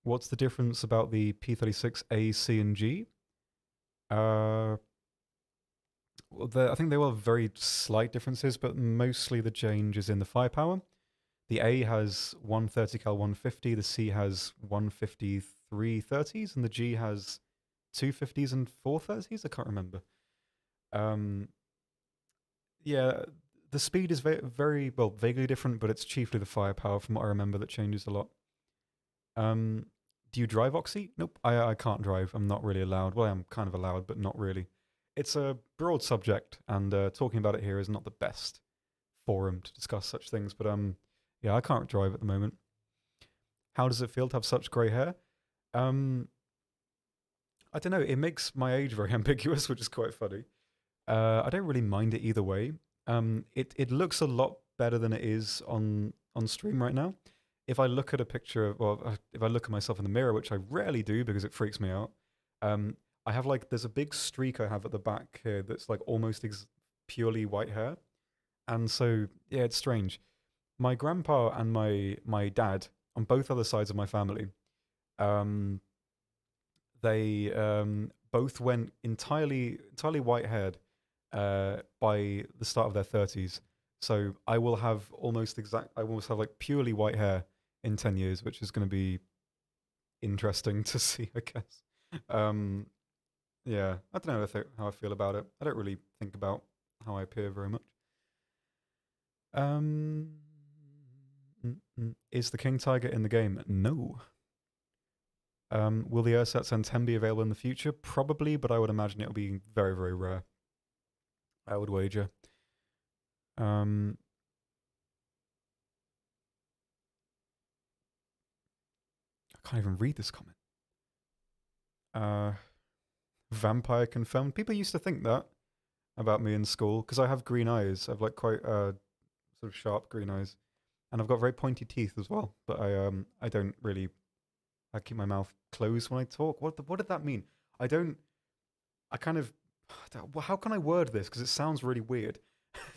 Speaker 1: what's the difference about the P36A, C, and G? Uh, well, I think there were very slight differences, but mostly the change is in the firepower. The A has 130 cal 150, the C has 153 30s, and the G has 250s and 430s. I can't remember. Um, yeah, the speed is very well vaguely different, but it's chiefly the firepower from what I remember that changes a lot. Um, do you drive Oxy? Nope, I can't drive. I'm not really allowed. Well, I'm kind of allowed, but not really. It's a broad subject, and talking about it here is not the best forum to discuss such things. But yeah, I can't drive at the moment. How does it feel to have such grey hair? Um, I don't know. It makes my age very ambiguous, which is quite funny. I don't really mind it either way. It looks a lot better than it is on stream right now. If I look at a picture, if I look at myself in the mirror, which I rarely do because it freaks me out, um, I have like there's a big streak I have at the back here that's like almost purely white hair, and so yeah, it's strange. My grandpa and my dad on both other sides of my family, um, they both went entirely white haired by the start of their 30s. So I will have I will almost have like purely white hair in 10 years, which is going to be interesting to see, I guess. Um, yeah, I don't know how I feel about it. I don't really think about how I appear very much. Um, is the King Tiger in the game? No. Will the Ursats and 10 be available in the future? Probably, but I would imagine it'll be very, very rare. I would wager. Um, I can't even read this comment. Vampire confirmed. People used to think that about me in school because I have green eyes. I've like quite sort of sharp green eyes, and I've got very pointy teeth as well. But I don't really. I keep my mouth closed when I talk. What did that mean? I don't. I kind of. How can I word this? Because it sounds really weird.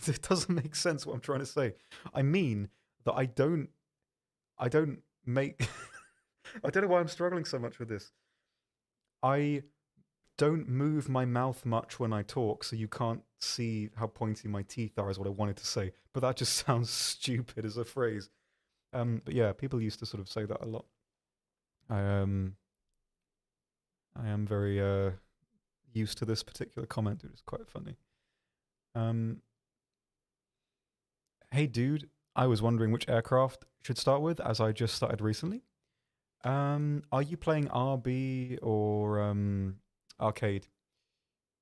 Speaker 1: It doesn't make sense what I'm trying to say. I mean that I don't. I don't make. I don't know why I'm struggling so much with this. I don't move my mouth much when I talk, so you can't see how pointy my teeth are, is what I wanted to say. But that just sounds stupid as a phrase. But yeah, people used to sort of say that a lot. I I am very used to this particular comment. It was quite funny. Um, hey, dude, I was wondering which aircraft should start with, as I just started recently. Are you playing RB or arcade?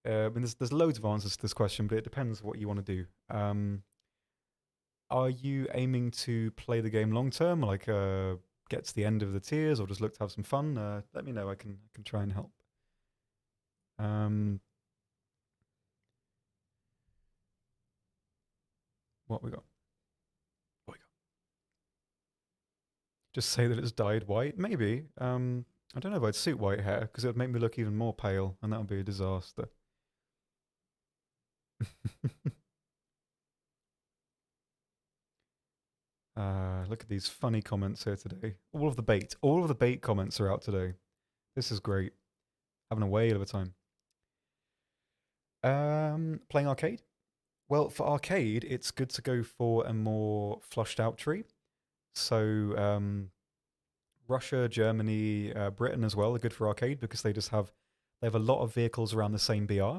Speaker 1: I mean, there's loads of answers to this question, but it depends what you want to do. Are you aiming to play the game long term, like get to the end of the tiers, or just look to have some fun? Let me know. I can try and help. Um, what we got? What we got? Just say that it's dyed white, maybe. I don't know if I'd suit white hair because it would make me look even more pale, and that would be a disaster. Look at these funny comments here today. All of the bait comments are out today. This is great. Having a whale of a time. Playing arcade? Well, for arcade, it's good to go for a more flushed out tree. So, Russia, Germany, Britain as well are good for arcade because they have a lot of vehicles around the same BR,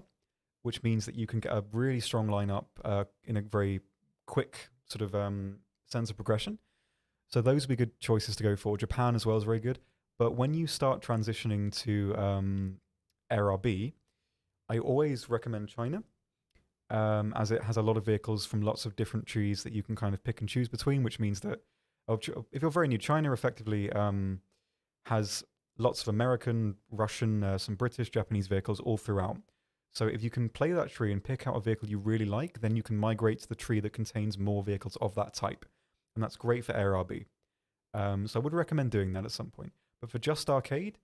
Speaker 1: which means that you can get a really strong lineup in a very quick sort of sense of progression. So those would be good choices to go for. Japan as well is very good. But when you start transitioning to AirRB, I always recommend China, as it has a lot of vehicles from lots of different trees that you can kind of pick and choose between, which means that if you're very new, China effectively has lots of American, Russian, some British, Japanese vehicles all throughout. So if you can play that tree and pick out a vehicle you really like, then you can migrate to the tree that contains more vehicles of that type. And that's great for ARB. So I would recommend doing that at some point. But for just arcade,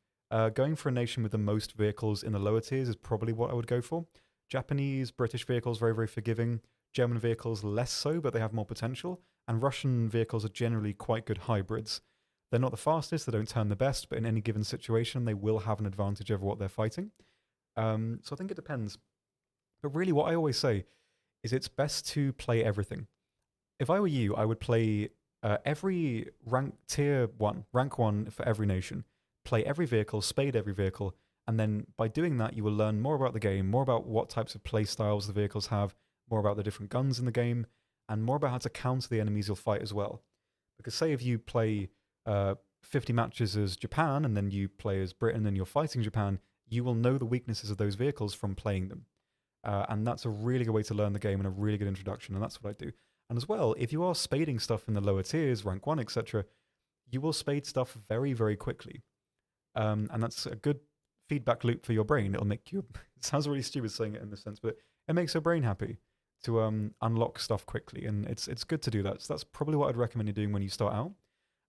Speaker 1: going for a nation with the most vehicles in the lower tiers is probably what I would go for. Japanese, British vehicles, very, very forgiving. German vehicles, less so, but they have more potential. And Russian vehicles are generally quite good hybrids. They're not the fastest, they don't turn the best, but in any given situation, they will have an advantage over what they're fighting. So I think it depends. But really, what I always say is it's best to play everything. If I were you, I would play every rank one for every nation. Play every vehicle, spade every vehicle, and then by doing that, you will learn more about the game, more about what types of play styles the vehicles have, more about the different guns in the game, and more about how to counter the enemies you'll fight as well. Because say if you play 50 matches as Japan and then you play as Britain and you're fighting Japan, you will know the weaknesses of those vehicles from playing them. And that's a really good way to learn the game and a really good introduction, and that's what I do. And as well, if you are spading stuff in the lower tiers, rank 1, etc., you will spade stuff very, very quickly. And that's a good feedback loop for your brain. It'll make you, it sounds really stupid saying it in this sense, but it makes your brain happy to unlock stuff quickly. And it's good to do that. So that's probably what I'd recommend you doing when you start out.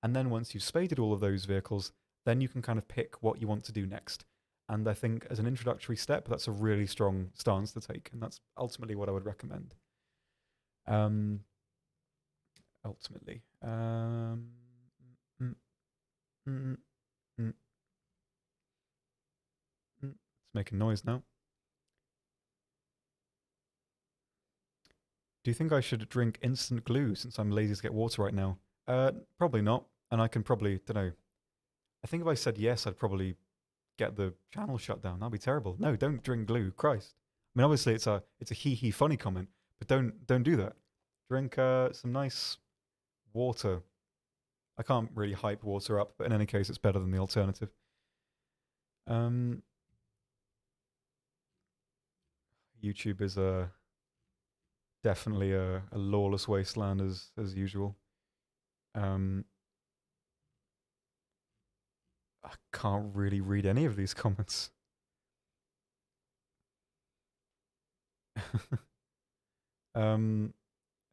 Speaker 1: And then once you've spaded all of those vehicles, then you can kind of pick what you want to do next. And I think as an introductory step, that's a really strong stance to take. And that's ultimately what I would recommend. Ultimately. It's making noise now. Do you think I should drink instant glue since I'm lazy to get water right now? Probably not. And I can probably, don't know. I think if I said yes, I'd probably get the channel shut down. That'd be terrible. No, don't drink glue. Christ. I mean, obviously it's a hee funny comment, but don't do that. Drink some nice water. I can't really hype water up, but in any case, it's better than the alternative. YouTube is definitely a lawless wasteland as usual. I can't really read any of these comments.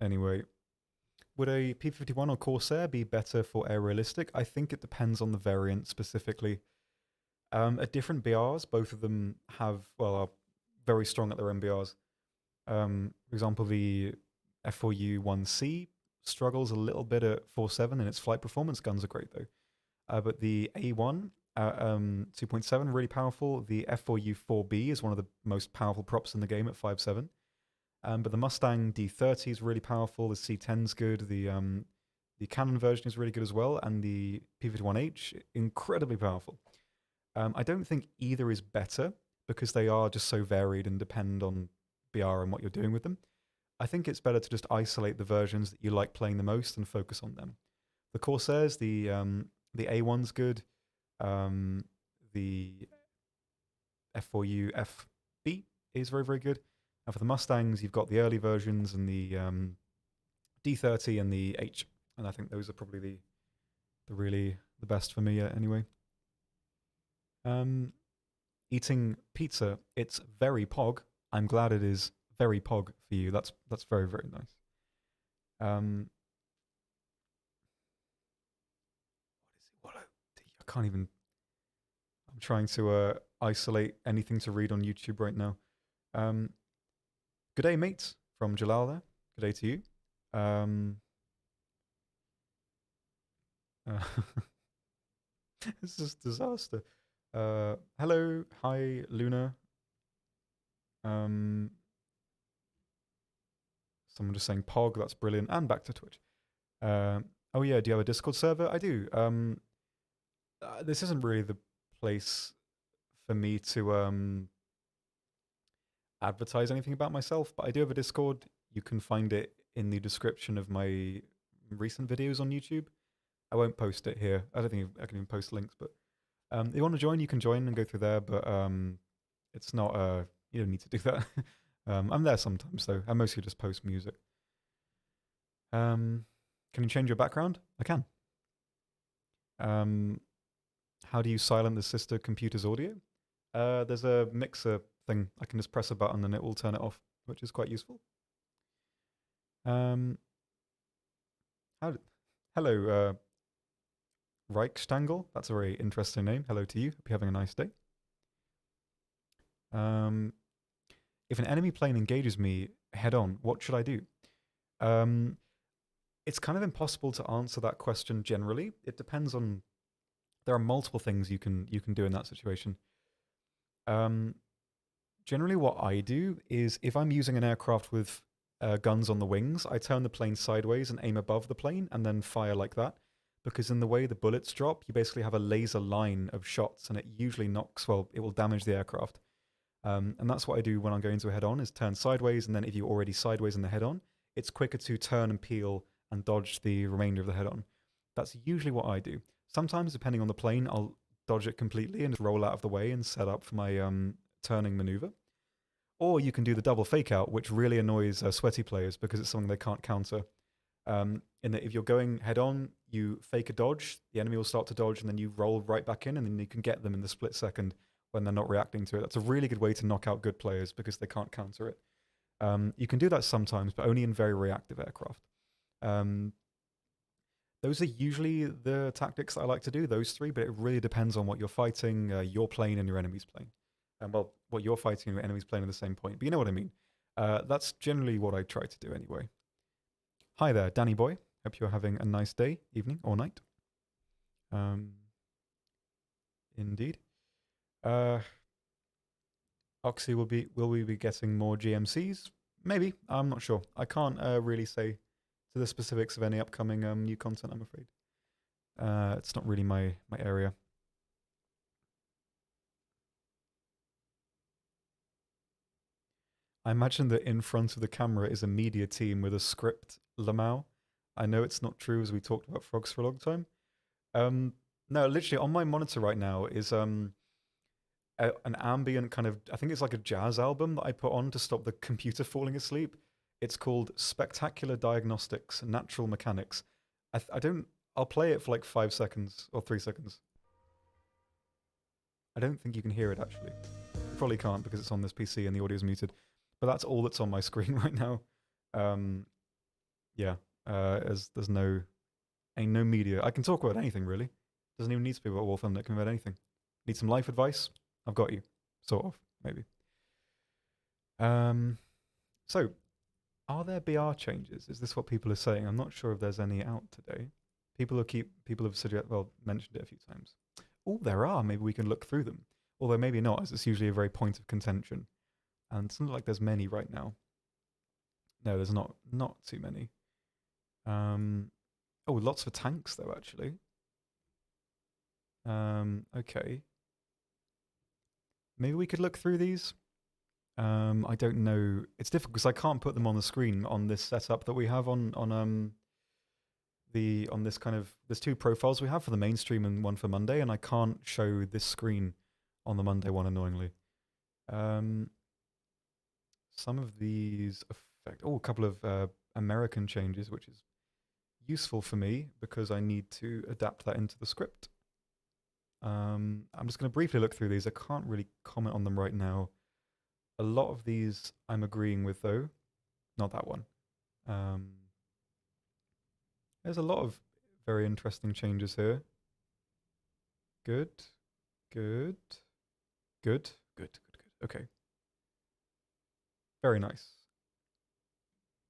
Speaker 1: Anyway, would a P51 or Corsair be better for air realistic? I think it depends on the variant specifically. At different BRs, both of them are very strong at their MBRs. For example, the F4U 1C struggles a little bit at 4.7 in its flight performance. Guns are great though. But the A1 2.7 really powerful. The F4U 4B is one of the most powerful props in the game at 5.7. But the Mustang D30 is really powerful. The C10's good. The Canon version is really good as well, and the P51H incredibly powerful. I don't think either is better because they are just so varied and depend on BR and what you're doing with them. I think it's better to just isolate the versions that you like playing the most and focus on them. The Corsairs, the A1's good. The F4U FB is very, very good. And for the Mustangs, you've got the early versions and the D30 and the H. And I think those are probably the best for me anyway. Eating pizza, it's very pog. I'm glad it is very pog for you. That's very, very nice. What is it? I can't even. I'm trying to isolate anything to read on YouTube right now. Good day, mates, from Jalal there. Good day to you. This is disaster. Hello, hi, Luna. Someone just saying Pog, that's brilliant, and back to Twitch. Oh yeah, do you have a Discord server? I do. This isn't really the place for me to advertise anything about myself, but I do have a Discord. You can find it in the description of my recent videos on YouTube. I won't post it here. I don't think I can even post links, but if you want to join, you can join and go through there, but it's not, you don't need to do that. I'm there sometimes, though. I mostly just post music. Can you change your background? I can. How do you silent the sister computer's audio? There's a mixer thing. I can just press a button and it will turn it off, which is quite useful. Hello, Reichstangel. That's a very interesting name. Hello to you. Hope you're having a nice day. If an enemy plane engages me head on, what should I do? It's kind of impossible to answer that question generally. It depends on. There are multiple things you can do in that situation. Generally, what I do is if I'm using an aircraft with guns on the wings, I turn the plane sideways and aim above the plane and then fire like that. Because in the way the bullets drop, you basically have a laser line of shots, and it usually it will damage the aircraft. And that's what I do when I'm going to a head-on, is turn sideways, and then if you're already sideways in the head-on, it's quicker to turn and peel and dodge the remainder of the head-on. That's usually what I do. Sometimes, depending on the plane, I'll dodge it completely and just roll out of the way and set up for my turning maneuver. Or you can do the double fake-out, which really annoys sweaty players because it's something they can't counter. In that if you're going head-on, you fake a dodge, the enemy will start to dodge, and then you roll right back in, and then you can get them in the split second when they're not reacting to it. That's a really good way to knock out good players because they can't counter it. You can do that sometimes, but only in very reactive aircraft. Those are usually the tactics that I like to do, those three, but it really depends on what you're fighting, your plane and your enemy's plane. Well, what you're fighting and your enemy's plane at the same point, but you know what I mean. That's generally what I try to do anyway. Hi there, Danny Boy. Hope you're having a nice day, evening, or night. Indeed. Oxy, will we be getting more GMCs? Maybe. I'm not sure. I can't really say to the specifics of any upcoming new content, I'm afraid. It's not really my area. I imagine that in front of the camera is a media team with a script, Lamau. I know it's not true, as we talked about frogs for a long time. No, literally on my monitor right now is an ambient kind of, I think it's like a jazz album that I put on to stop the computer falling asleep. It's called Spectacular Diagnostics, Natural Mechanics. I'll play it for like 5 seconds or 3 seconds. I don't think you can hear it actually. You probably can't because it's on this PC and the audio is muted. But that's all that's on my screen right now. Yeah, there's no media. I can talk about anything really. Doesn't even need to be about War Thunder. It can be about anything. Need some life advice? I've got you. Sort of, maybe. So, are there BR changes? Is this what people are saying? I'm not sure if there's any out today. People have mentioned it a few times. Oh, there are. Maybe we can look through them. Although maybe not, as it's usually a very point of contention. And it's not like there's many right now. No, there's not too many. Oh, lots for tanks though, actually. Okay. Maybe we could look through these. I don't know. It's difficult because I can't put them on the screen on this setup that we have on this kind of, there's 2 profiles we have for the mainstream and one for Monday, and I can't show this screen on the Monday one, annoyingly. Some of these affect, a couple of American changes, which is useful for me because I need to adapt that into the script. I'm just going to briefly look through these. I can't really comment on them right now. A lot of these I'm agreeing with, though. Not that one. There's a lot of very interesting changes here. Good. Okay. Very nice.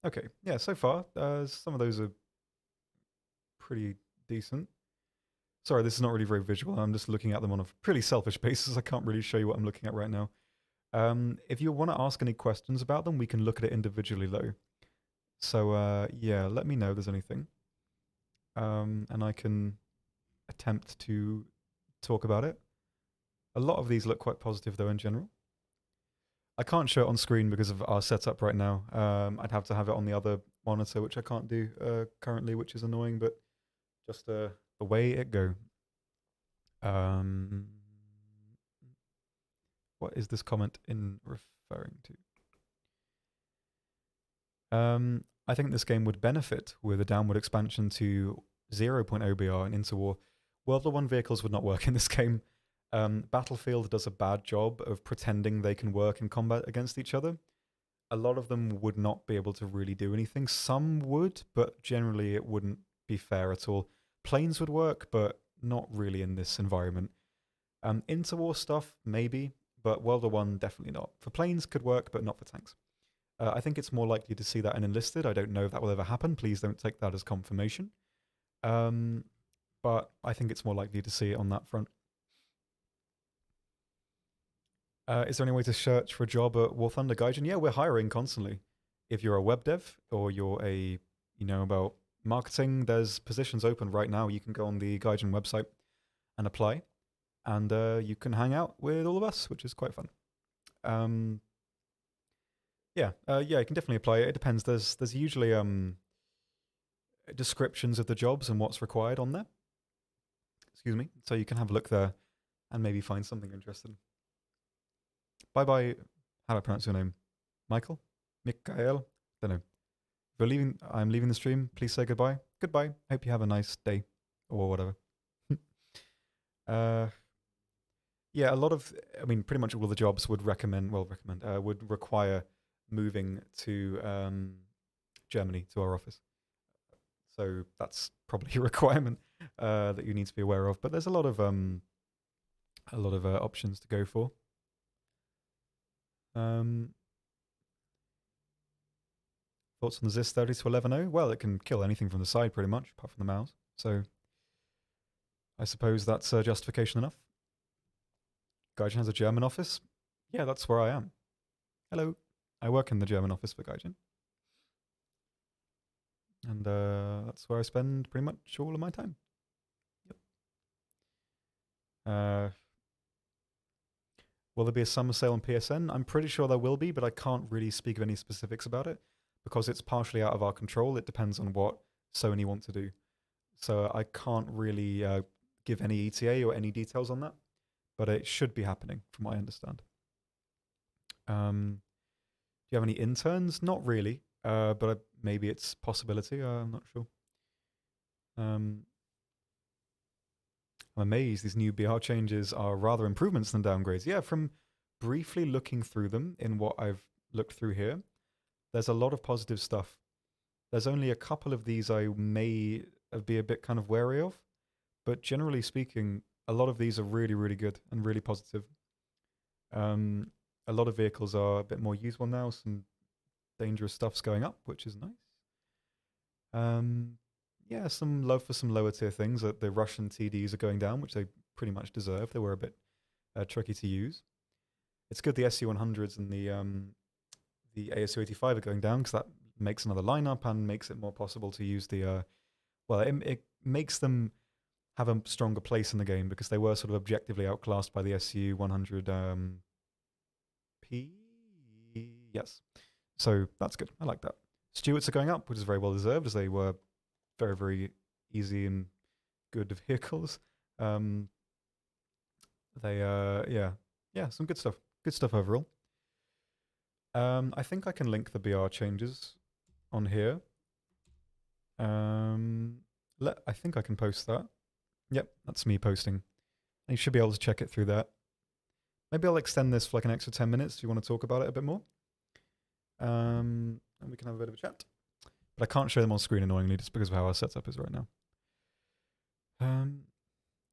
Speaker 1: Okay, yeah, so far, some of those are pretty decent. Sorry, this is not really very visual. I'm just looking at them on a pretty selfish basis. I can't really show you what I'm looking at right now. If you want to ask any questions about them, we can look at it individually, though. So, yeah, let me know if there's anything. And I can attempt to talk about it. A lot of these look quite positive, though, in general. I can't show it on screen because of our setup right now. I'd have to have it on the other monitor, which I can't do currently, which is annoying, but just the way it go. What is this comment in referring to? I think this game would benefit with a downward expansion to 0.0 BR and Interwar. World War I vehicles would not work in this game. Battlefield does a bad job of pretending they can work in combat against each other. A lot of them would not be able to really do anything. Some would, but generally it wouldn't be fair at all. Planes would work, but not really in this environment. Interwar stuff, maybe, but World War One definitely not. For planes could work, but not for tanks. I think it's more likely to see that in Enlisted. I don't know if that will ever happen. Please don't take that as confirmation. But I think it's more likely to see it on that front. Is there any way to search for a job at War Thunder Gaijin? Yeah, we're hiring constantly. If you're a web dev or you're about marketing, there's positions open right now. You can go on the Gaijin website and apply, and you can hang out with all of us, which is quite fun. You can definitely apply. It depends. There's usually descriptions of the jobs and what's required on there. Excuse me. So you can have a look there and maybe find something interesting. Bye bye. How do I pronounce your name? Michael? Mikael? Don't know. If I'm leaving the stream. Please say goodbye. Goodbye. Hope you have a nice day or whatever. Yeah, pretty much all of the jobs would would require moving to Germany to our office. So that's probably a requirement that you need to be aware of. But there's a lot of options to go for. Thoughts on the ZIS 30-11-0? Well, it can kill anything from the side pretty much, apart from the mouse. So I suppose that's justification enough. Gaijin has a German office? Yeah, that's where I am. Hello. I work in the German office for Gaijin. And that's where I spend pretty much all of my time. Yep. Will there be a summer sale on PSN? I'm pretty sure there will be, but I can't really speak of any specifics about it because it's partially out of our control. It depends on what Sony want to do. So I can't really give any ETA or any details on that, but it should be happening from what I understand. Do you have any interns? Not really, but maybe it's a possibility. I'm not sure. I'm amazed these new BR changes are rather improvements than downgrades. Yeah, from briefly looking through them in what I've looked through here, there's a lot of positive stuff. There's only a couple of these I may be a bit kind of wary of, but generally speaking, a lot of these are really, really good and really positive. A lot of vehicles are a bit more usable now. Some dangerous stuff's going up, which is nice. Yeah, some love for some lower tier things. The Russian TDs are going down, which they pretty much deserve. They were a bit tricky to use. It's good the SU-100s and the ASU-85 are going down because that makes another lineup and makes it more possible to use the it makes them have a stronger place in the game because they were sort of objectively outclassed by the SU-100 P. Yes, so that's good. I like that. Stewarts are going up, which is very well deserved as they were very, very easy and good vehicles. Some good stuff. Good stuff overall. I think I can link the BR changes on here. I think I can post that. Yep, that's me posting. And you should be able to check it through that. Maybe I'll extend this for like an extra 10 minutes if you want to talk about it a bit more. And we can have a bit of a chat. But I can't show them on screen annoyingly just because of how our setup is right now.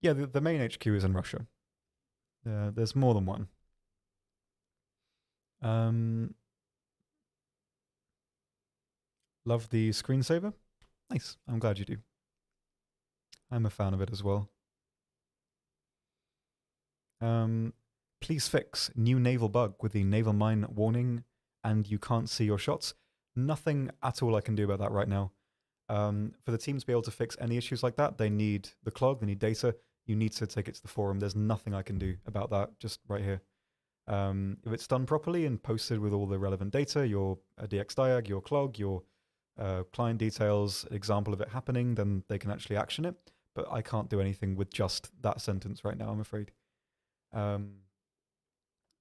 Speaker 1: Yeah, the main HQ is in Russia. There's more than one. Love the screensaver. Nice. I'm glad you do. I'm a fan of it as well. Please fix new naval bug with the naval mine warning and you can't see your shots. Nothing at all I can do about that right now. For the team to be able to fix any issues like that, they need the clog, they need data. You need to take it to the forum. There's nothing I can do about that just right here. If it's done properly and posted with all the relevant data, your DXDiag, your clog, your client details, example of it happening, then they can actually action it. But I can't do anything with just that sentence right now, I'm afraid.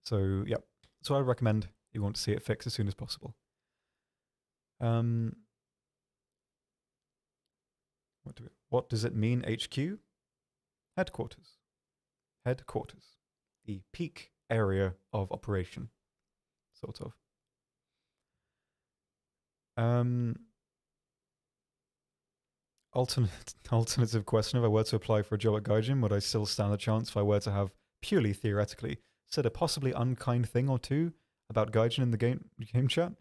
Speaker 1: So, yeah. So I recommend you want to see it fixed as soon as possible. What does it mean, HQ? Headquarters. headquarters, the peak area of operation, sort of. Alternative question: if I were to apply for a job at Gaijin, would I still stand a chance if I were to have purely theoretically said a possibly unkind thing or two about Gaijin in the game chat?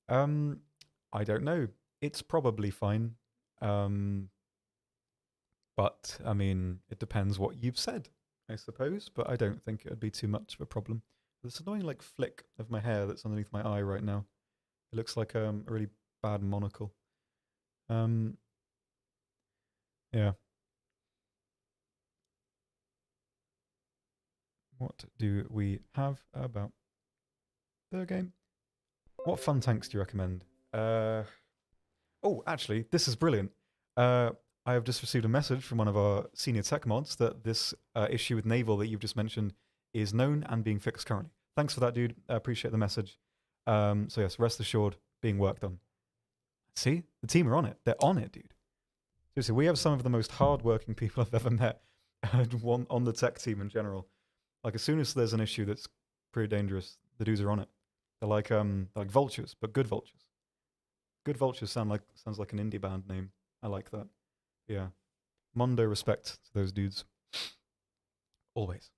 Speaker 1: I don't know. It's probably fine. But I mean, it depends what you've said, I suppose. But I don't think it would be too much of a problem. This annoying like flick of my hair that's underneath my eye right now. It looks like a really bad monocle. Yeah. What do we have about the game? What fun tanks do you recommend? Oh, actually, this is brilliant. I have just received a message from one of our senior tech mods that this issue with Naval that you've just mentioned is known and being fixed currently. Thanks for that, dude. I appreciate the message. So yes, rest assured, being worked on. See, the team are on it. They're on it, dude. Seriously, we have some of the most hardworking people I've ever met on the tech team in general. Like as soon as there's an issue that's pretty dangerous, the dudes are on it. They're like vultures, but good vultures. Good vultures sounds like an indie band name. I like that. Yeah. Mondo respect to those dudes. Always.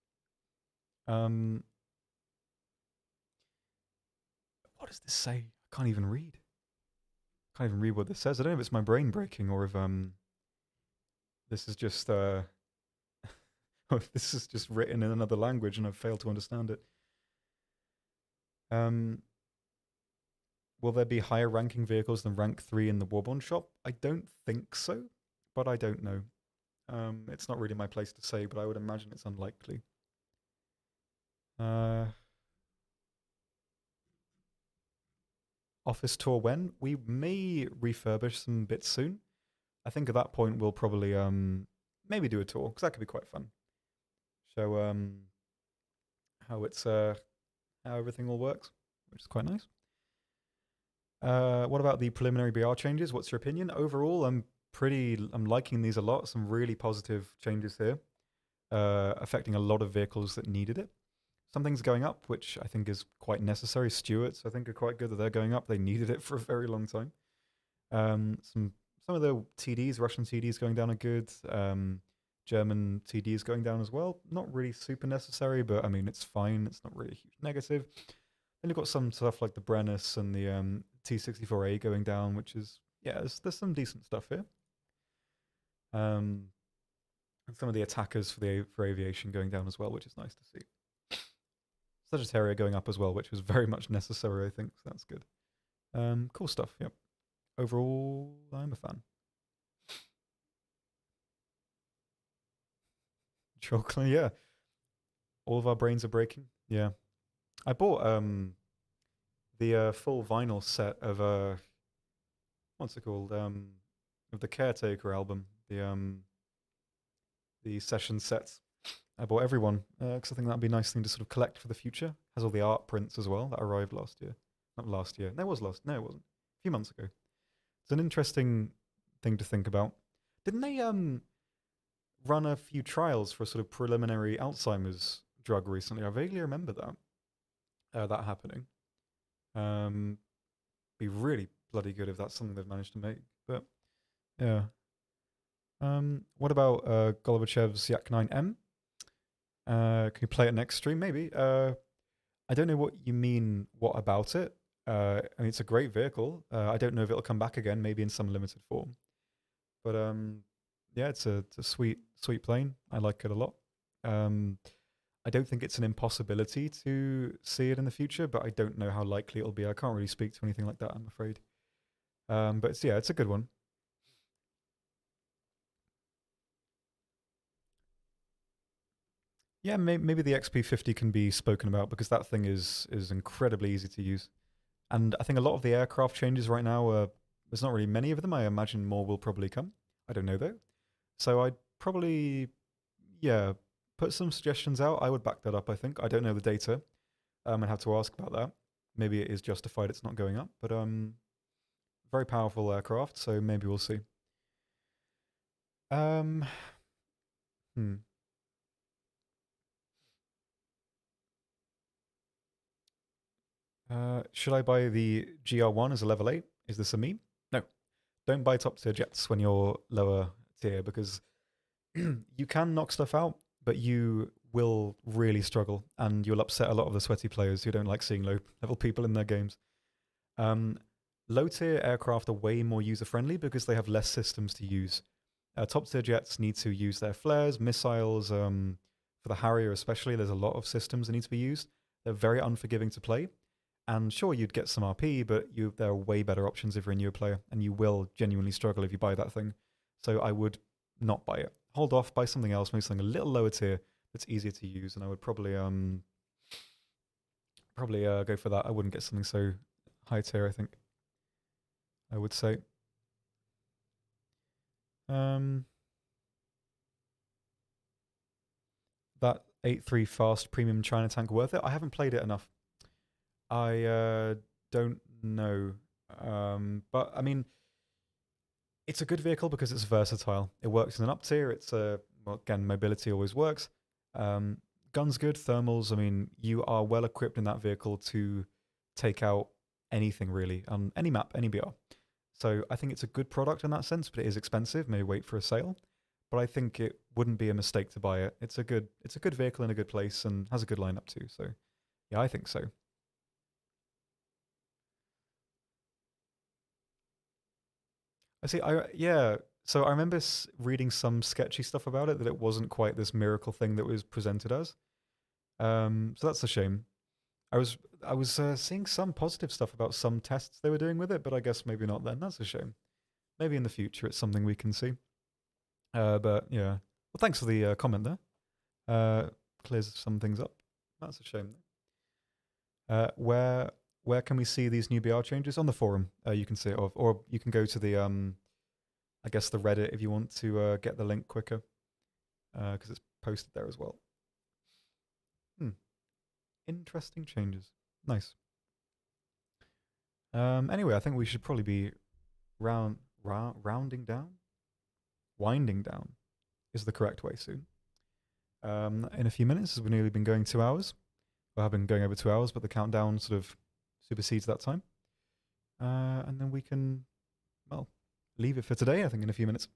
Speaker 1: What does this say? I can't even read. Can't even read what this says. I don't know if it's my brain breaking or if this is just this is just written in another language and I've failed to understand it. Will there be higher ranking vehicles than rank 3 in the Warborn shop? I don't think so, but I don't know. It's not really my place to say, but I would imagine it's unlikely. Office tour when? We may refurbish some bits soon. I think at that point we'll probably maybe do a tour, because that could be quite fun. Show how it's how everything all works, which is quite nice. What about the preliminary BR changes? What's your opinion? Overall, I'm liking these a lot. Some really positive changes here, affecting a lot of vehicles that needed it. Some things going up, which I think is quite necessary. Stewards, I think, are quite good that they're going up. They needed it for a very long time. Some of the TDs, Russian TDs going down are good. German TDs going down as well. Not really super necessary, but I mean, it's fine. It's not really a huge negative. Then you've got some stuff like the Brennus and the T64A going down, which is, yeah, there's some decent stuff here. And some of the attackers for aviation going down as well, which is nice to see. Sagittaria going up as well, which was very much necessary, I think. So that's good. Cool stuff, yep. Overall, I'm a fan. Chocolate, yeah. All of our brains are breaking. Yeah. I bought the full vinyl set of what's it called? Of the Caretaker album. The session sets. I bought every one because I think that'd be a nice thing to sort of collect for the future. Has all the art prints as well that arrived last year. Not last year. No, it was last. No, it wasn't. A few months ago. It's an interesting thing to think about. Didn't they run a few trials for a sort of preliminary Alzheimer's drug recently? I vaguely remember that happening. Be really bloody good if that's something they've managed to make. But yeah. What about Golovachev's Yak 9M? Can you play it next stream? Maybe. I don't know what you mean. What about it? I mean, it's a great vehicle. I don't know if it'll come back again. Maybe in some limited form. But yeah, it's a sweet plane. I like it a lot. I don't think it's an impossibility to see it in the future, but I don't know how likely it'll be. I can't really speak to anything like that, I'm afraid. But it's a good one. Yeah, maybe the XP50 can be spoken about because that thing is incredibly easy to use. And I think a lot of the aircraft changes right now, there's not really many of them. I imagine more will probably come. I don't know though. So I'd probably, yeah, put some suggestions out. I would back that up, I think. I don't know the data. I'd have to ask about that. Maybe it is justified it's not going up, but very powerful aircraft, so maybe we'll see. Hmm. Should I buy the GR1 as a level 8? Is this a meme? No. Don't buy top tier jets when you're lower tier because you can knock stuff out, but you will really struggle and you'll upset a lot of the sweaty players who don't like seeing low level people in their games. Um, Low tier aircraft are way more user friendly because they have less systems to use. Top tier jets need to use their flares, missiles. For the Harrier, especially, there's a lot of systems that need to be used. They're very unforgiving to play. And sure, you'd get some RP, but there are way better options if you're a newer player, and you will genuinely struggle if you buy that thing. So I would not buy it. Hold off, buy something else, maybe something a little lower tier that's easier to use, and I would probably go for that. I wouldn't get something so high tier, I think. I would say. That 8.3 fast premium China tank worth it? I haven't played it enough. I don't know. But I mean, it's a good vehicle because it's versatile. It works in an up tier. It's well, again, mobility always works. Guns good, thermals. I mean, you are well equipped in that vehicle to take out anything really on any map, any BR. So I think it's a good product in that sense, but it is expensive. Maybe wait for a sale. But I think it wouldn't be a mistake to buy it. It's a good vehicle in a good place and has a good lineup too. So yeah, I think so. I see. Yeah. So I remember reading some sketchy stuff about it that it wasn't quite this miracle thing that was presented as. So that's a shame. I was seeing some positive stuff about some tests they were doing with it, but I guess maybe not then. That's a shame. Maybe in the future it's something we can see. But yeah. Well, thanks for the comment there. Clears some things up. That's a shame. Where can we see these new BR changes? On the forum, you can see it, or you can go to the I guess the Reddit if you want to get the link quicker, because it's posted there as well. Interesting changes. Nice. Anyway, I think we should probably be rounding down. Winding down is the correct way soon. In a few minutes, as we've nearly been going 2 hours. I have been going over 2 hours, but the countdown sort of supersedes that time. And then we can, well, leave it for today, I think, in a few minutes.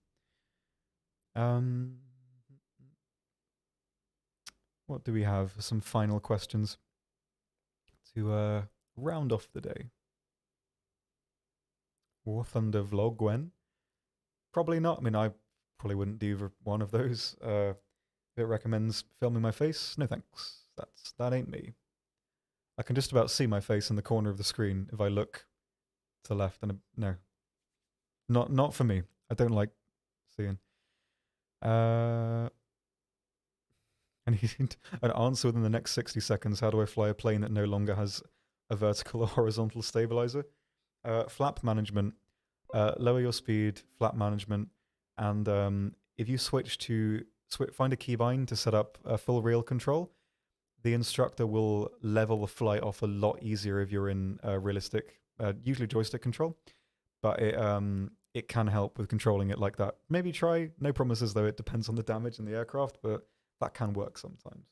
Speaker 1: What do we have? Some final questions to round off the day. War Thunder vlog, Gwen? Probably not. I mean, I probably wouldn't do one of those. If it recommends filming my face, no thanks. That ain't me. I can just about see my face in the corner of the screen if I look to the left. And no, not for me. I don't like seeing. I need an answer within the next 60 seconds. How do I fly a plane that no longer has a vertical or horizontal stabilizer? Flap management. Lower your speed, flap management, and if you switch to find a keybind to set up a full reel control, the instructor will level the flight off a lot easier if you're in realistic, usually joystick control, but it can help with controlling it like that. Maybe try. No promises though. It depends on the damage in the aircraft, but that can work sometimes.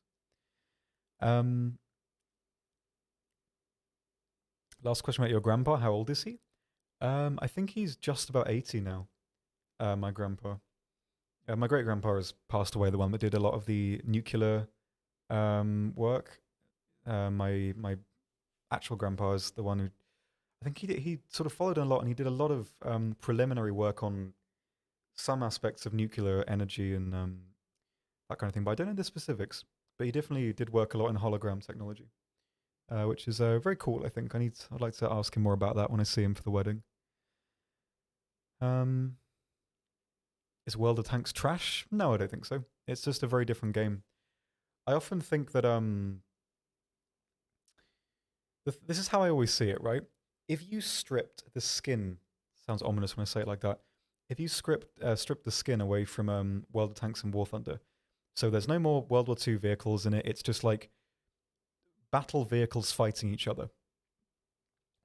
Speaker 1: Last question about your grandpa. How old is he? I think he's just about 80 now. My grandpa. My great grandpa has passed away. The one that did a lot of the nuclear work. My actual grandpa is the one who I think he sort of followed a lot, and he did a lot of preliminary work on some aspects of nuclear energy and that kind of thing. But I don't know the specifics. But he definitely did work a lot in hologram technology, which is very cool. I think I'd like to ask him more about that when I see him for the wedding. Is World of Tanks trash? No, I don't think so. It's just a very different game. I often think that this is how I always see it, right? If you stripped the skin, sounds ominous when I say it like that. If you stripped the skin away from World of Tanks and War Thunder, so there's no more World War II vehicles in it. It's just like battle vehicles fighting each other.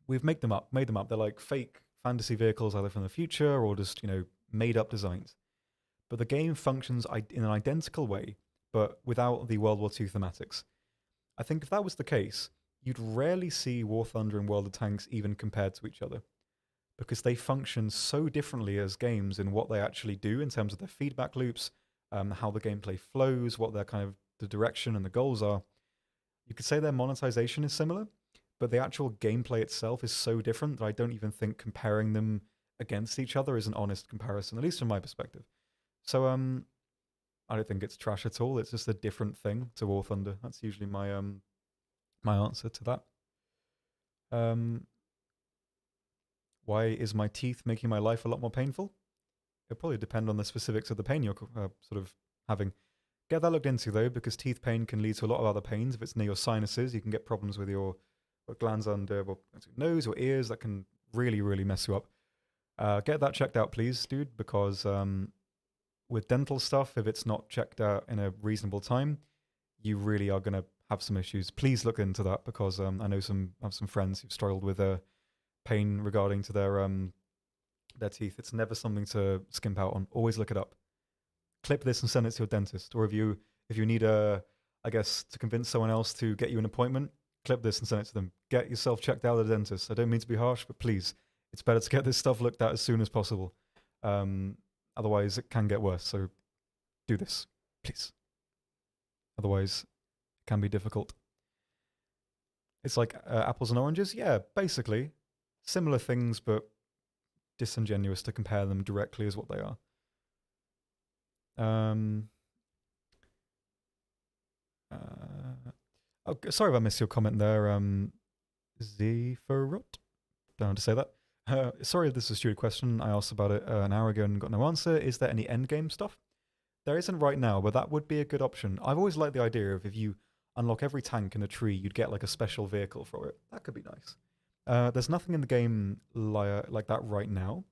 Speaker 1: We've made them up. They're like fake fantasy vehicles, either from the future or just made up designs. But the game functions in an identical way, but without the World War II thematics. I think if that was the case, you'd rarely see War Thunder and World of Tanks even compared to each other because they function so differently as games in what they actually do in terms of their feedback loops, how the gameplay flows, what their kind of the direction and the goals are. You could say their monetization is similar, but the actual gameplay itself is so different that I don't even think comparing them against each other is an honest comparison, at least from my perspective. So I don't think it's trash at all. It's just a different thing to War Thunder. That's usually my answer to that. Why is my teeth making my life a lot more painful? It'll probably depend on the specifics of the pain you're sort of having. Get that looked into though, because teeth pain can lead to a lot of other pains. If it's near your sinuses, you can get problems with your glands under your nose or ears that can really, really mess you up. Get that checked out, please, dude, because with dental stuff, if it's not checked out in a reasonable time, you really are going to have some issues. Please look into that because I know I have some friends who've struggled with pain regarding to their teeth. It's never something to skimp out on. Always look it up. Clip this and send it to your dentist. Or if you need I guess to convince someone else to get you an appointment, clip this and send it to them. Get yourself checked out at the dentist. I don't mean to be harsh, but please, it's better to get this stuff looked at as soon as possible. Otherwise, it can get worse. So do this, please. Otherwise, it can be difficult. It's like apples and oranges. Yeah, basically. Similar things, but disingenuous to compare them directly as what they are. Sorry if I missed your comment there, Zephyrot. Don't know how to say that. Sorry if this is a stupid question. I asked about it an hour ago and got no answer. Is there any endgame stuff? There isn't right now, but that would be a good option. I've always liked the idea of if you unlock every tank in a tree, you'd get like a special vehicle for it. That could be nice. There's nothing in the game like that right now.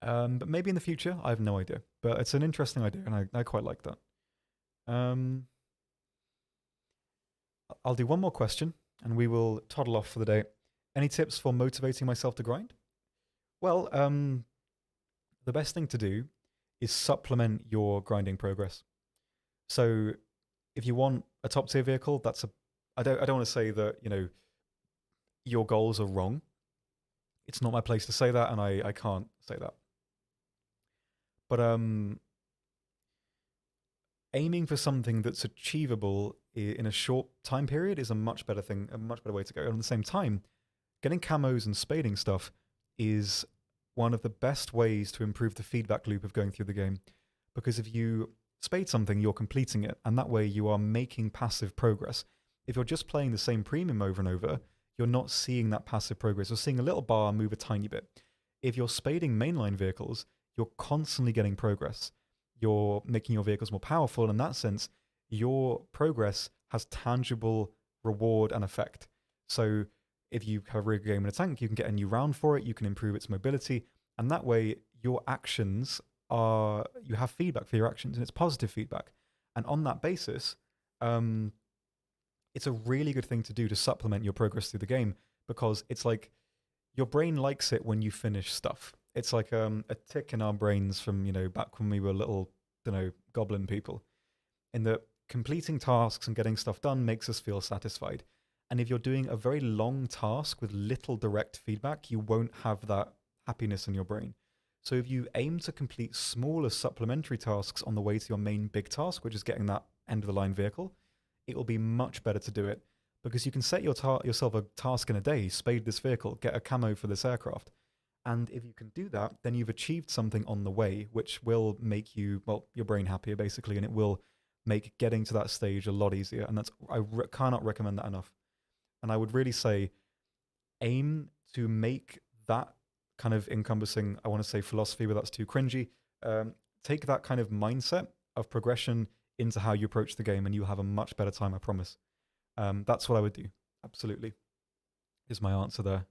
Speaker 1: But maybe in the future, I have no idea. But it's an interesting idea, and I quite like that. I'll do one more question, and we will toddle off for the day. Any tips for motivating myself to grind? Well, the best thing to do is supplement your grinding progress. So if you want a top tier vehicle, I don't want to say that, your goals are wrong. It's not my place to say that, and I can't say that. But aiming for something that's achievable in a short time period is a much better thing, a much better way to go. And at the same time, getting camos and spading stuff is one of the best ways to improve the feedback loop of going through the game. Because if you spade something, you're completing it, and that way you are making passive progress. If you're just playing the same premium over and over, you're not seeing that passive progress. You're seeing a little bar move a tiny bit. If you're spading mainline vehicles, you're constantly getting progress. You're making your vehicles more powerful, and in that sense, your progress has tangible reward and effect. So if you have a really good game in a tank, you can get a new round for it, you can improve its mobility, and that way your actions you have feedback for your actions, and it's positive feedback. And on that basis, it's a really good thing to do to supplement your progress through the game, because it's like your brain likes it when you finish stuff. It's like a tick in our brains from, back when we were little, goblin people, in that completing tasks and getting stuff done makes us feel satisfied. And if you're doing a very long task with little direct feedback, you won't have that happiness in your brain. So if you aim to complete smaller supplementary tasks on the way to your main big task, which is getting that end of the line vehicle, it will be much better to do it, because you can set yourself a task in a day: spade this vehicle, get a camo for this aircraft. And if you can do that, then you've achieved something on the way, which will make your brain happier, basically, and it will make getting to that stage a lot easier. And I cannot recommend that enough. And I would really say, aim to make that kind of encompassing, I want to say philosophy, but that's too cringy. Take that kind of mindset of progression into how you approach the game, and you'll have a much better time, I promise. That's what I would do. Absolutely. Is my answer there.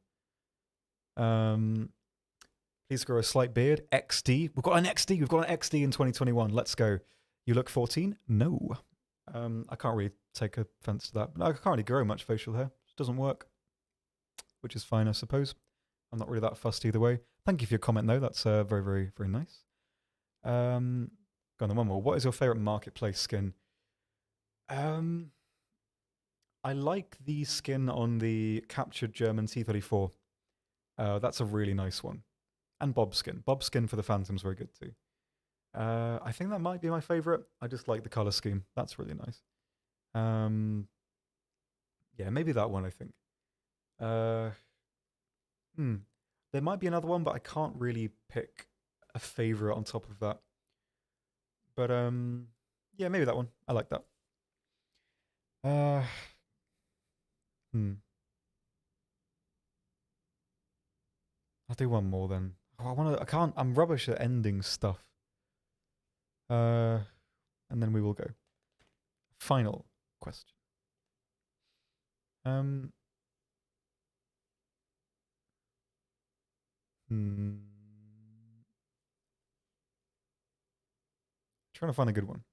Speaker 1: Please grow a slight beard. XD. We've got an XD. We've got an XD in 2021. Let's go. You look 14? No. I can't really take offense to that. I can't really grow much facial hair. It doesn't work, which is fine, I suppose. I'm not really that fussed either way. Thank you for your comment, though. That's very, very, very nice. Go on, then one more. What is your favorite marketplace skin? I like the skin on the captured German T-34. That's a really nice one. And Bob's skin. Bob's skin for the Phantom's very good too. I think that might be my favorite. I just like the color scheme. That's really nice. Um, yeah, maybe that one. I think. Uh, hmm. There might be another one, but I can't really pick a favorite on top of that. But yeah, maybe that one. I like that. Uh, hmm. I'll do one more then. Oh, I want to. I can't. I'm rubbish at ending stuff. Uh, and then we will go. Final question. Um, hmm. Trying to find a good one.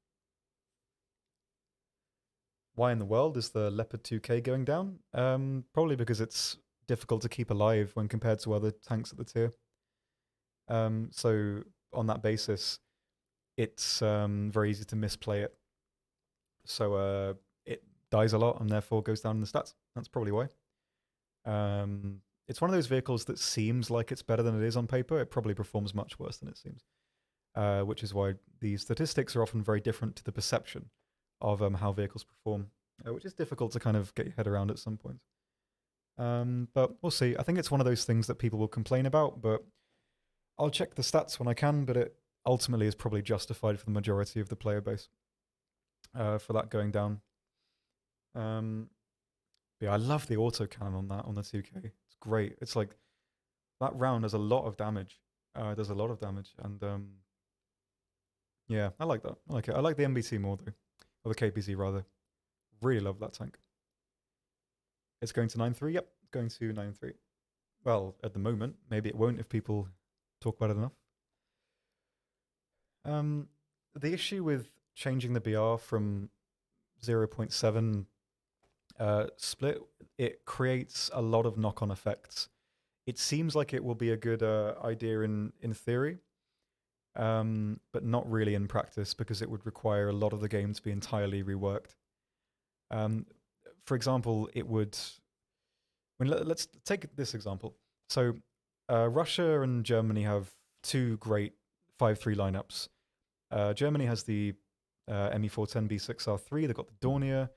Speaker 1: Why in the world is the Leopard 2K going down? Probably because it's difficult to keep alive when compared to other tanks at the tier. So on that basis, it's very easy to misplay it. So it dies a lot and therefore goes down in the stats. That's probably why. It's one of those vehicles that seems like it's better than it is on paper. It probably performs much worse than it seems, which is why the statistics are often very different to the perception of how vehicles perform, which is difficult to kind of get your head around at some point. But we'll see. I think it's one of those things that people will complain about, but I'll check the stats when I can, but it ultimately is probably justified for the majority of the player base for that going down. Yeah, I love the autocannon on that on the 2K. It's great. It's like that round does a lot of damage. It does a lot of damage, and yeah, I like that. I like it. I like the MBT more though, or the KPZ rather. Really love that tank. It's going to 9-3. Yep, going to 9-3. Well, at the moment, maybe it won't if people talk about it enough. Um, the issue with changing the BR from 0.7 split, it creates a lot of knock-on effects. It seems like it will be a good idea in theory, but not really in practice because it would require a lot of the game to be entirely reworked. Um, for example, it would. I mean, let's take this example. So, Russia and Germany have two great 5-3 lineups. Germany has the Me410B6R3. They've got the Dornier.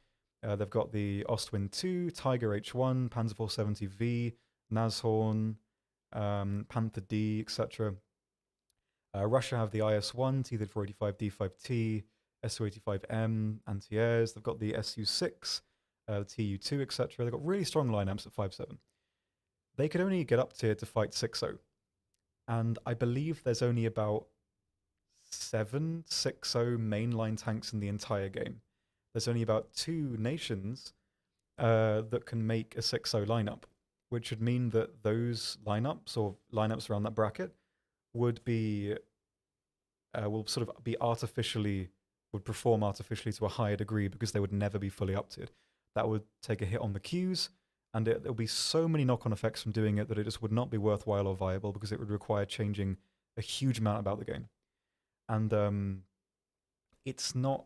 Speaker 1: They've got the Ostwind 2, Tiger H1, Panzer 470V, Nashorn, Panther D, etc. Russia have the IS-1, T-3485, D5T, Su-85M, anti-airs. They've got the Su-6, the Tu-2, etc. They've got really strong lineups at 5-7. They could only get up tier to fight 6-0. And I believe there's only about 7 6-0 mainline tanks in the entire game. There's only about 2 nations that can make a 6-0 lineup, which would mean that those lineups or lineups around that bracket would be will sort of be artificially would perform artificially to a higher degree because they would never be fully up tiered. That would take a hit on the queues, and there'll be so many knock-on effects from doing it that it just would not be worthwhile or viable because it would require changing a huge amount about the game. And it's not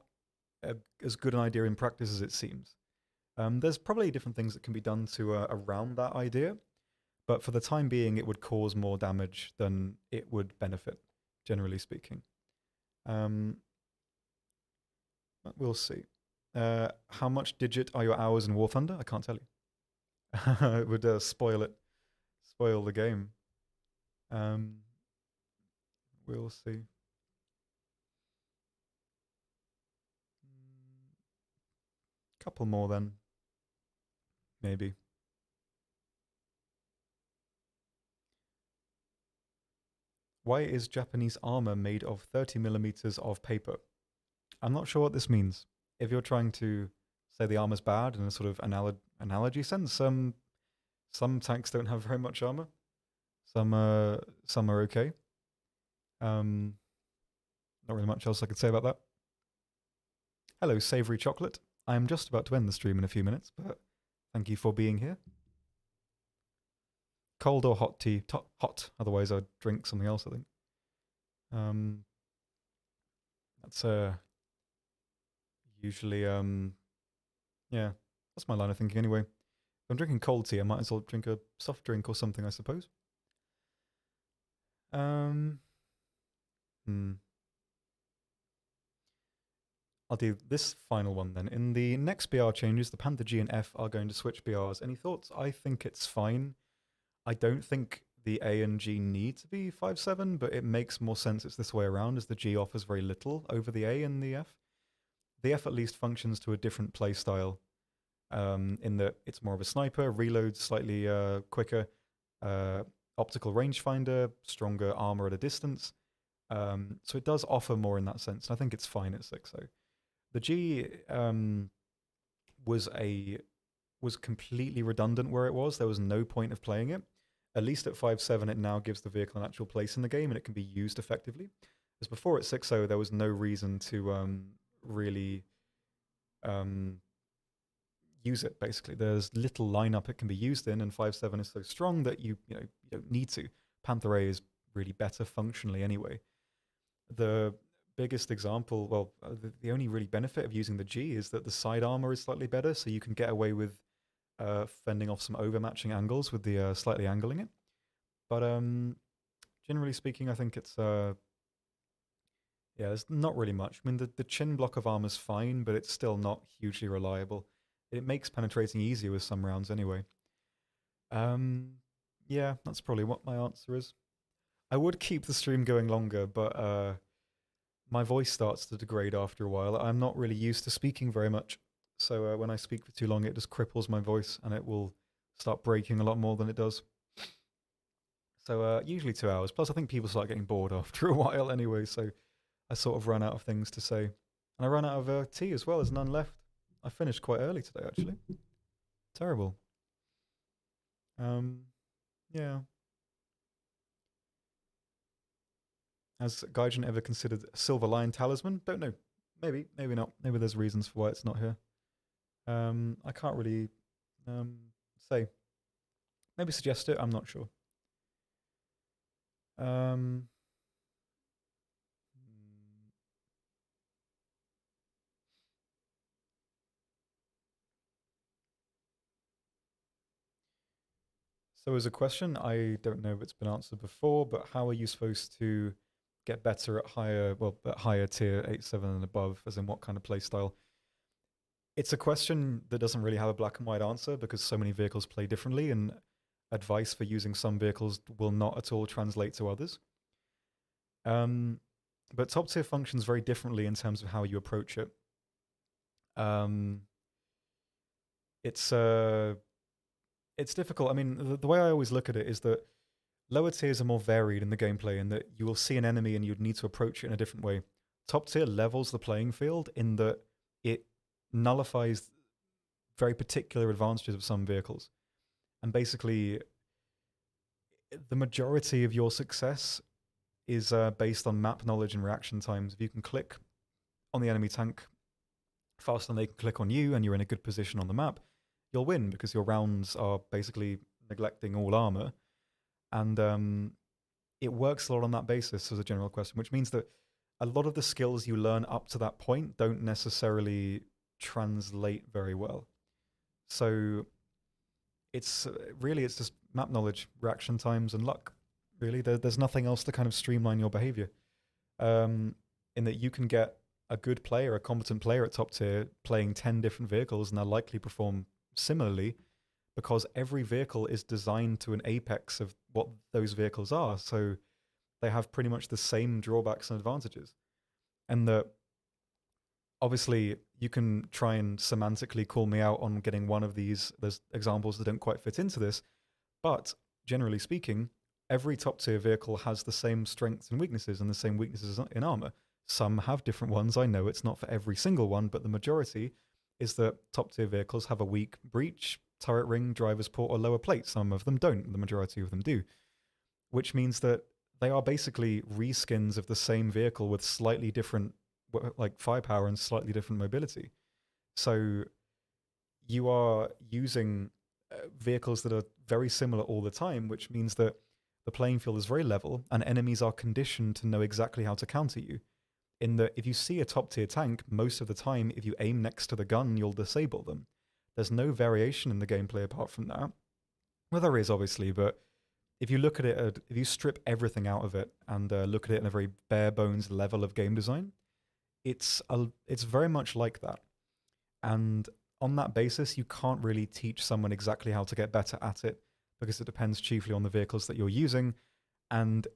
Speaker 1: as good an idea in practice as it seems. There's probably different things that can be done to around that idea, but for the time being, it would cause more damage than it would benefit, generally speaking. We'll see. How much digit are your hours in War Thunder? I can't tell you. It would spoil the game. Um, we'll see. Couple more then, maybe. Why is Japanese armor made of 30 millimeters of paper? I'm not sure what this means. If you're trying to say the armor's bad in a sort of analogy sense, some tanks don't have very much armor. Some are okay. Not really much else I could say about that. Hello, Savory Chocolate. I am just about to end the stream in a few minutes, but thank you for being here. Cold or hot tea? Hot. Otherwise, I'd drink something else, I think. That's usually yeah. That's my line of thinking anyway. If I'm drinking cold tea, I might as well drink a soft drink or something, I suppose. Um, hmm. I'll do this final one then. In the next BR changes, the Panther G and F are going to switch BRs. Any thoughts? I think it's fine. I don't think the A and G need to be 5/7, but it makes more sense it's this way around, as the G offers very little over the A and the F. The F at least functions to a different play style, in that it's more of a sniper, reloads slightly quicker, uh, optical rangefinder, stronger armor at a distance. So it does offer more in that sense, and I think it's fine at 6.0. The G was completely redundant where it was. There was no point of playing it. At least at 5.7, it now gives the vehicle an actual place in the game and it can be used effectively. As before at 6.0, there was no reason to really use it, basically. There's little lineup it can be used in, and 5.7 is so strong that you don't need to. Panther A is really better functionally anyway. The biggest example, well, the only really benefit of using the G is that the side armor is slightly better, so you can get away with fending off some overmatching angles with the slightly angling it. But generally speaking, I think it's there's not really much. I mean, the chin block of armor is fine, but it's still not hugely reliable. It makes penetrating easier with some rounds anyway. Yeah, that's probably what my answer is. I would keep the stream going longer, but my voice starts to degrade after a while. I'm not really used to speaking very much. So when I speak for too long, it just cripples my voice and it will start breaking a lot more than it does. So usually 2 hours. Plus, I think people start getting bored after a while anyway. So I sort of run out of things to say. And I ran out of tea as well. There's none left. I finished quite early today, actually. Terrible. Yeah. Has Gaijin ever considered Silver Lion Talisman? Don't know. Maybe, maybe not. Maybe there's reasons for why it's not here. I can't really say. Maybe suggest it. I'm not sure. So as a question, I don't know if it's been answered before, but how are you supposed to get better at higher tier 8.7 and above, as in what kind of playstyle? It's a question that doesn't really have a black and white answer because so many vehicles play differently, and advice for using some vehicles will not at all translate to others. But top tier functions very differently in terms of how you approach it. It's difficult. I mean, the way I always look at it is that lower tiers are more varied in the gameplay, in that you will see an enemy and you'd need to approach it in a different way. Top tier levels the playing field in that it nullifies very particular advantages of some vehicles. And basically, the majority of your success is based on map knowledge and reaction times. If you can click on the enemy tank faster than they can click on you and you're in a good position on the map, you'll win because your rounds are basically neglecting all armor. And it works a lot on that basis as a general question, which means that a lot of the skills you learn up to that point don't necessarily translate very well. So it's just map knowledge, reaction times, and luck. Really, there's nothing else to kind of streamline your behavior. In that you can get a good player, a competent player at top tier playing 10 different vehicles and they'll likely perform similarly because every vehicle is designed to an apex of what those vehicles are. So they have pretty much the same drawbacks and advantages. And that obviously you can try and semantically call me out on getting one of these. There's examples that don't quite fit into this, but generally speaking, every top tier vehicle has the same strengths and weaknesses and the same weaknesses in armor. Some have different ones. I know it's not for every single one, but the majority is that top tier vehicles have a weak breach, turret ring, driver's port, or lower plate. Some of them don't. The majority of them do, which means that they are basically reskins of the same vehicle with slightly different like firepower and slightly different mobility. So you are using vehicles that are very similar all the time, which means that the playing field is very level and enemies are conditioned to know exactly how to counter you. In that if you see a top tier tank, most of the time, if you aim next to the gun, you'll disable them. There's no variation in the gameplay apart from that. Well, there is obviously, but if you look at it, if you strip everything out of it and look at it in a very bare bones level of game design, it's very much like that. And on that basis, you can't really teach someone exactly how to get better at it because it depends chiefly on the vehicles that you're using, and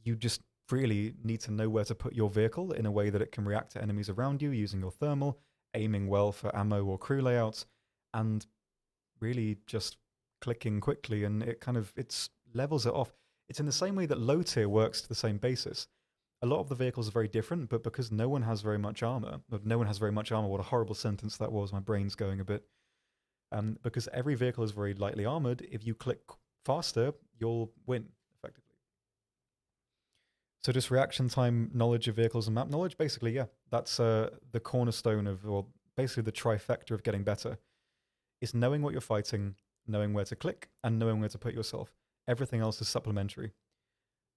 Speaker 1: you just really need to know where to put your vehicle in a way that it can react to enemies around you using your thermal, aiming well for ammo or crew layouts, and really just clicking quickly, and it's levels it off. It's in the same way that low tier works to the same basis. A lot of the vehicles are very different, but because no one has very much armor, no one has very much armor. What a horrible sentence that was. My brain's going a bit. Because every vehicle is very lightly armored. If you click faster, you'll win effectively. So just reaction time, knowledge of vehicles, and map knowledge. Basically, yeah, that's the cornerstone of, or basically the trifecta of getting better. Is knowing what you're fighting, knowing where to click, and knowing where to put yourself. Everything else is supplementary.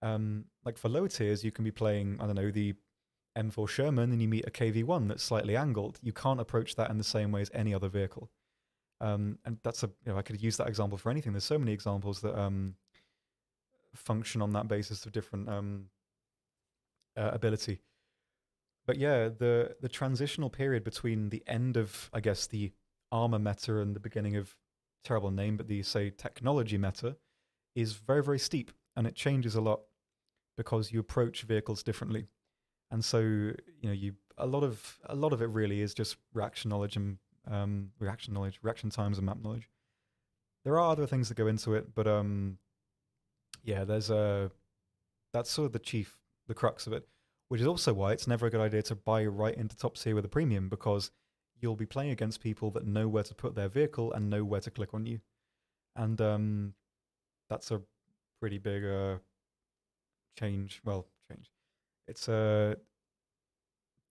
Speaker 1: Like for low tiers, you can be playing, I don't know, the M4 Sherman, and you meet a KV-1 that's slightly angled. You can't approach that in the same way as any other vehicle. And that's I could use that example for anything. There's so many examples that function on that basis of different ability. But yeah, the transitional period between the end of, I guess, the armor meta and the beginning of, terrible name, but the, say, technology meta is very, very steep, and it changes a lot because you approach vehicles differently. And so, a lot of it really is just reaction knowledge and reaction times and map knowledge. There are other things that go into it, but yeah, there's that's sort of the crux of it, which is also why it's never a good idea to buy right into top tier with a premium, because you'll be playing against people that know where to put their vehicle and know where to click on you. And that's a pretty big change. Well, change. It's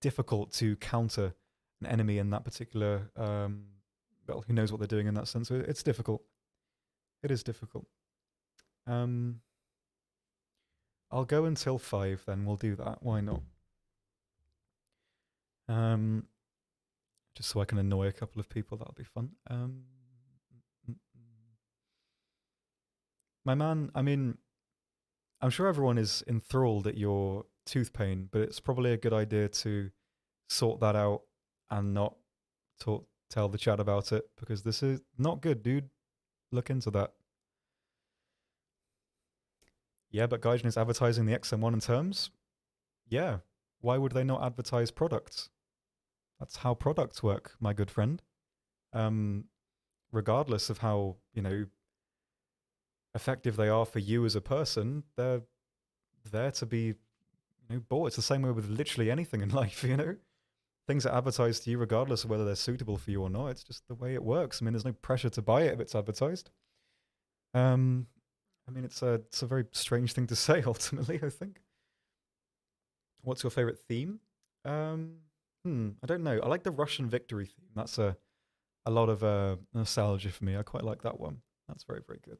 Speaker 1: difficult to counter an enemy in that particular, well, who knows what they're doing in that sense. So it's difficult. It is difficult. I'll go until 5 then. We'll do that. Why not? Just so I can annoy a couple of people. That'll be fun. My man, I mean, I'm sure everyone is enthralled at your tooth pain, but it's probably a good idea to sort that out and not tell the chat about it, because this is not good, dude. Look into that. Yeah, but Gaijin is advertising the XM1 in terms? Yeah. Why would they not advertise products? That's how products work, my good friend. Regardless of how, effective they are for you as a person, they're there to be bought. It's the same way with literally anything in life, Things are advertised to you regardless of whether they're suitable for you or not. It's just the way it works. I mean, there's no pressure to buy it if it's advertised. I mean, it's a very strange thing to say, ultimately, I think. What's your favorite theme? I don't know. I like the Russian victory theme. That's a lot of nostalgia for me. I quite like that one. That's very, very good.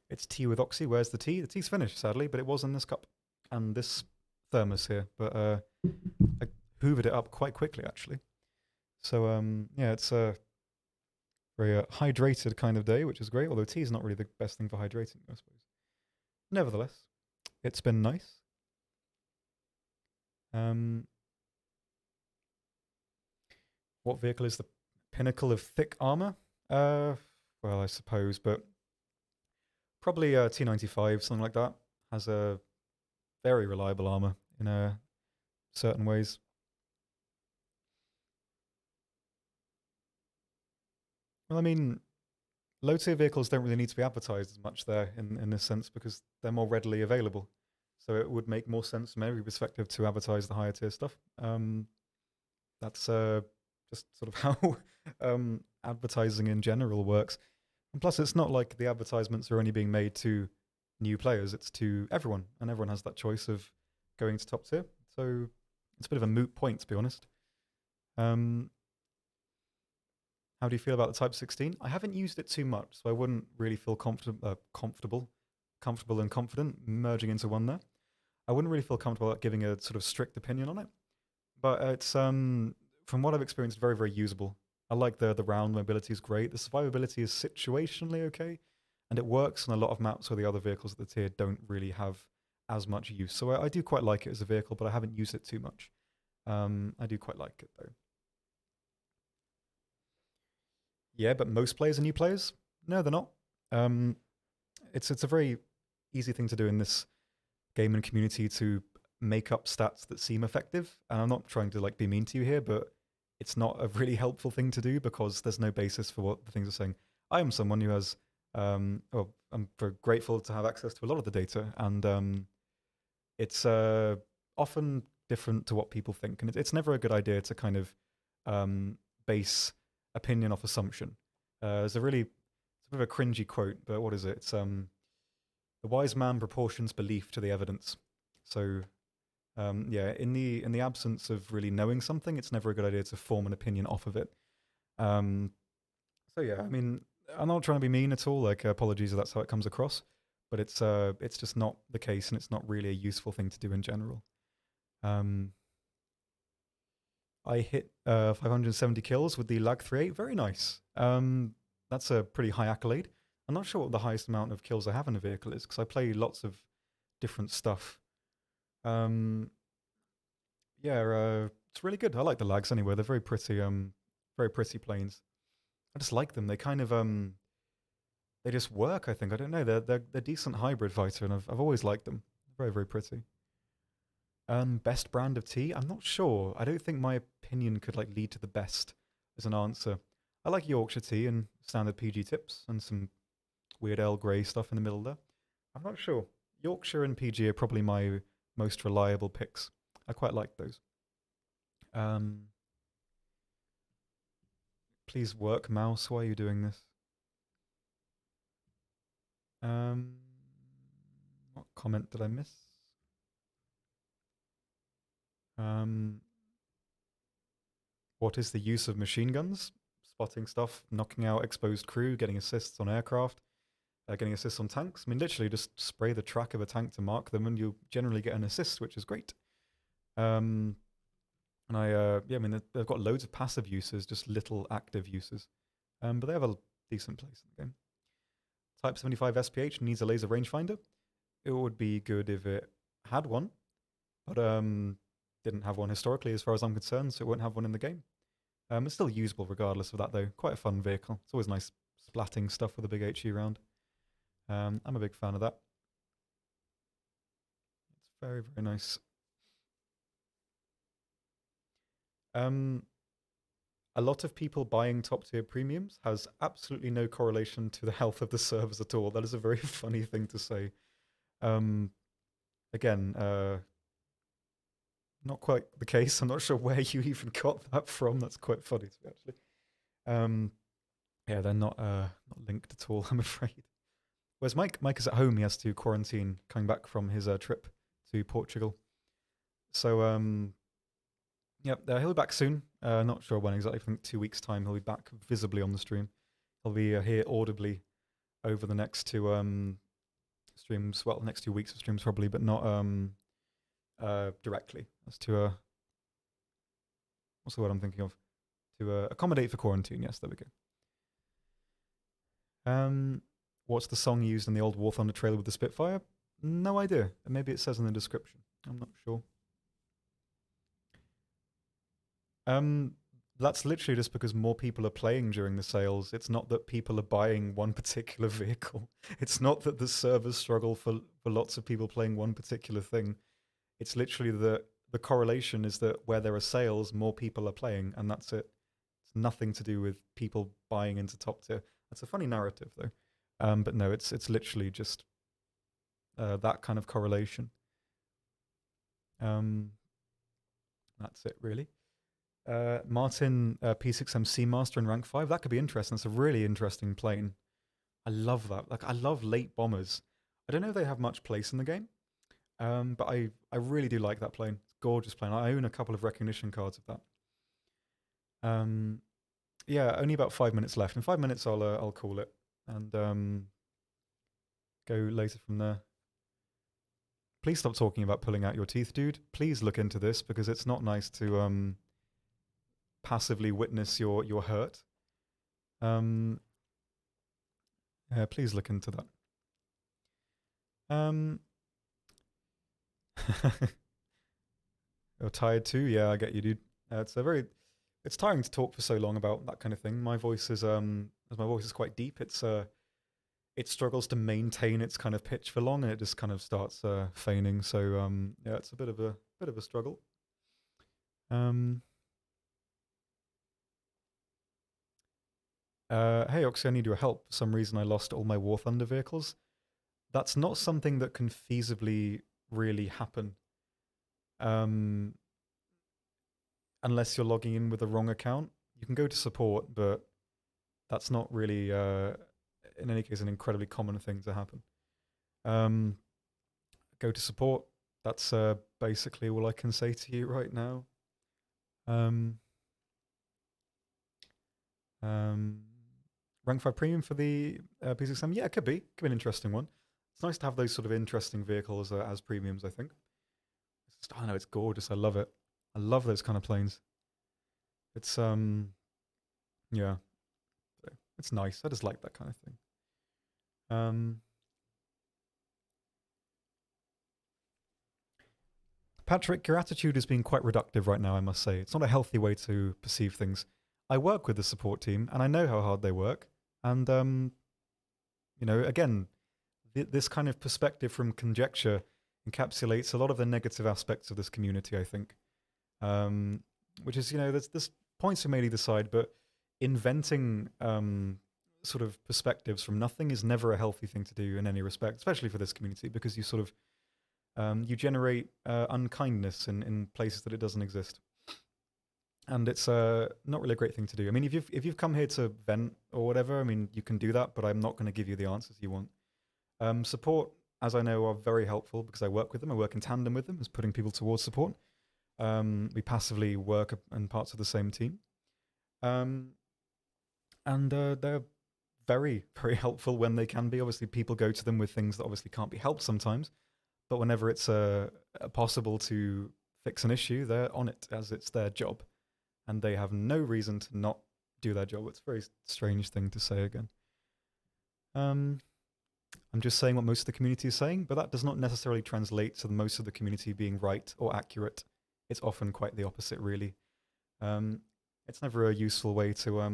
Speaker 1: It's tea with Oxy. Where's the tea? The tea's finished, sadly, but it was in this cup and this thermos here. But I hoovered it up quite quickly, actually. So yeah, it's a very hydrated kind of day, which is great. Although tea is not really the best thing for hydrating, I suppose. Nevertheless, it's been nice. What vehicle is the pinnacle of thick armor? Well, I suppose, but probably a T95, something like that. Has a very reliable armor in certain ways. Well, I mean, low tier vehicles don't really need to be advertised as much there in this sense, because they're more readily available. So it would make more sense from every perspective to advertise the higher tier stuff. That's just sort of how advertising in general works. And plus, it's not like the advertisements are only being made to new players, it's to everyone, and everyone has that choice of going to top tier. So it's a bit of a moot point, to be honest. How do you feel about the Type 16? I haven't used it too much, so I wouldn't really feel comfortable and confident merging into one there. I wouldn't really feel comfortable giving a sort of strict opinion on it. But it's from what I've experienced, very, very usable. I like the round mobility is great. The survivability is situationally okay, and it works on a lot of maps where the other vehicles at the tier don't really have as much use. So I do quite like it as a vehicle, but I haven't used it too much. I do quite like it though. Yeah, but most players are new players. No, they're not. Um, it's a very easy thing to do in this gaming community to make up stats that seem effective. And I'm not trying to like be mean to you here, but it's not a really helpful thing to do because there's no basis for what the things are saying. I am someone who has, well, I'm very grateful to have access to a lot of the data, and it's often different to what people think, and it's never a good idea to kind of base opinion off assumption. There's it's a bit of a cringy quote, but what is it? It's the wise man proportions belief to the evidence. So yeah, in the absence of really knowing something, it's never a good idea to form an opinion off of it. Um, so yeah, I mean, I'm not trying to be mean at all. Like, apologies if that's how it comes across, but it's just not the case, and it's not really a useful thing to do in general. Um, I hit 570 kills with the Lag 3.8. Very nice. That's a pretty high accolade. I'm not sure what the highest amount of kills I have in a vehicle is because I play lots of different stuff. Um, yeah, it's really good. I like the lags anyway. They're very pretty planes. I just like them. They kind of they just work. I think I don't know. They're decent hybrid fighter, and I've always liked them. Very, very pretty. Best brand of tea? I'm not sure. I don't think my opinion could like lead to the best as an answer. I like Yorkshire tea and standard PG tips and some weird Earl Grey stuff in the middle there. I'm not sure. Yorkshire and PG are probably my most reliable picks. I quite like those. Um, please work, mouse. Why are you doing this? What comment did I miss? Um, what is the use of machine guns? Spotting stuff, knocking out exposed crew, getting assists on aircraft, getting assists on tanks. I mean, literally just spray the track of a tank to mark them, and you generally get an assist, which is great. And yeah, I mean, they've got loads of passive uses, just little active uses. But they have a decent place in the game. Type 75 SPH needs a laser rangefinder. It would be good if it had one, but didn't have one historically, as far as I'm concerned, so it won't have one in the game. It's still usable regardless of that, though. Quite a fun vehicle. It's always nice splatting stuff with a big HE round. I'm a big fan of that. It's very, very nice. A lot of people buying top tier premiums has absolutely no correlation to the health of the servers at all. That is a very funny thing to say. Again, not quite the case. I'm not sure where you even got that from. That's quite funny to me, actually. Yeah, they're not linked at all, I'm afraid. Whereas Mike is at home. He has to quarantine coming back from his trip to Portugal. So, yep, he'll be back soon. Not sure when exactly. I think 2 weeks' time he'll be back visibly on the stream. He'll be here audibly over the next two streams. Well, next 2 weeks of streams probably, but not directly. As to what's the word I'm thinking of? To accommodate for quarantine. Yes, there we go. What's the song used in the old War Thunder trailer with the Spitfire? No idea. Maybe it says in the description. I'm not sure. That's literally just because more people are playing during the sales. It's not that people are buying one particular vehicle. It's not that the servers struggle for lots of people playing one particular thing. It's literally the correlation is that where there are sales, more people are playing, and that's it. It's nothing to do with people buying into top tier. That's a funny narrative, though. But no, it's literally just that kind of correlation. That's it, really. Martin P6MC Master in rank 5. That could be interesting. It's a really interesting plane. I love that. Like, I love late bombers. I don't know if they have much place in the game, but I really do like that plane. It's a gorgeous plane. I own a couple of recognition cards of that. Yeah, only about 5 minutes left. In 5 minutes, I'll call it and go later from there. Please stop talking about pulling out your teeth, dude. Please look into this because it's not nice to passively witness your hurt. Yeah, please look into that. You're tired too? Yeah, I get you, dude. It's tiring to talk for so long about that kind of thing. My voice is as my voice is quite deep. It struggles to maintain its kind of pitch for long, and it just kind of starts feigning. So yeah, it's a bit of a struggle. Hey Oxy, I need your help. For some reason, I lost all my War Thunder vehicles. That's not something that can feasibly really happen. Unless you're logging in with the wrong account. You can go to support, but that's not really, in any case, an incredibly common thing to happen. Go to support. That's basically all I can say to you right now. Rank 5 premium for the PC exam? Yeah, it could be. Could be an interesting one. It's nice to have those sort of interesting vehicles as premiums, I think. I don't know, it's gorgeous. I love it. I love those kind of planes. It's yeah, it's nice. I just like that kind of thing. Patrick, your attitude has been quite reductive right now, I must say. It's not a healthy way to perceive things. I work with the support team, and I know how hard they work. And, again, this kind of perspective from conjecture encapsulates a lot of the negative aspects of this community, I think. Which is, there's points to made either side, but inventing sort of perspectives from nothing is never a healthy thing to do in any respect, especially for this community, because you sort of you generate unkindness in places that it doesn't exist, and it's not really a great thing to do. I mean, if you've come here to vent or whatever, I mean, you can do that, but I'm not going to give you the answers you want. Support, as I know, are very helpful because I work with them. I work in tandem with them as putting people towards support. We passively work in parts of the same team, and they're very, very helpful when they can be. Obviously, people go to them with things that obviously can't be helped sometimes. But whenever it's possible to fix an issue, they're on it as it's their job. And they have no reason to not do their job. It's a very strange thing to say again. I'm just saying what most of the community is saying, but that does not necessarily translate to most of the community being right or accurate. It's often quite the opposite, really. It's never a useful way to a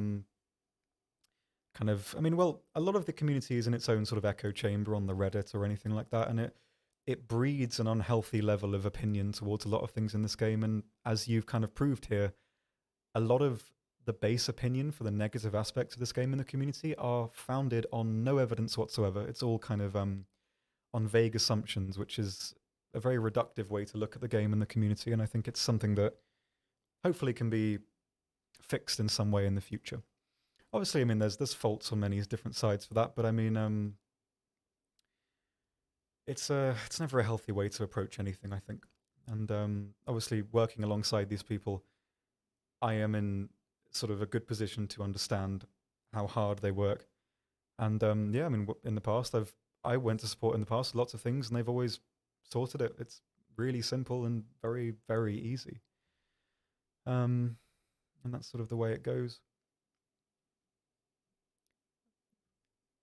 Speaker 1: lot of the community is in its own sort of echo chamber on the Reddit or anything like that, and it breeds an unhealthy level of opinion towards a lot of things in this game. And as you've kind of proved here, a lot of the base opinion for the negative aspects of this game in the community are founded on no evidence whatsoever. It's all kind of on vague assumptions, which is a very reductive way to look at the game and the community. And I think it's something that hopefully can be fixed in some way in the future. Obviously, I mean, there's faults on many different sides for that, but I mean, it's never a healthy way to approach anything, I think. And obviously, working alongside these people, I am in sort of a good position to understand how hard they work. And yeah, I mean, in the past, I went to support in the past lots of things, and they've always sorted it. It's really simple and very, very easy. And that's sort of the way it goes.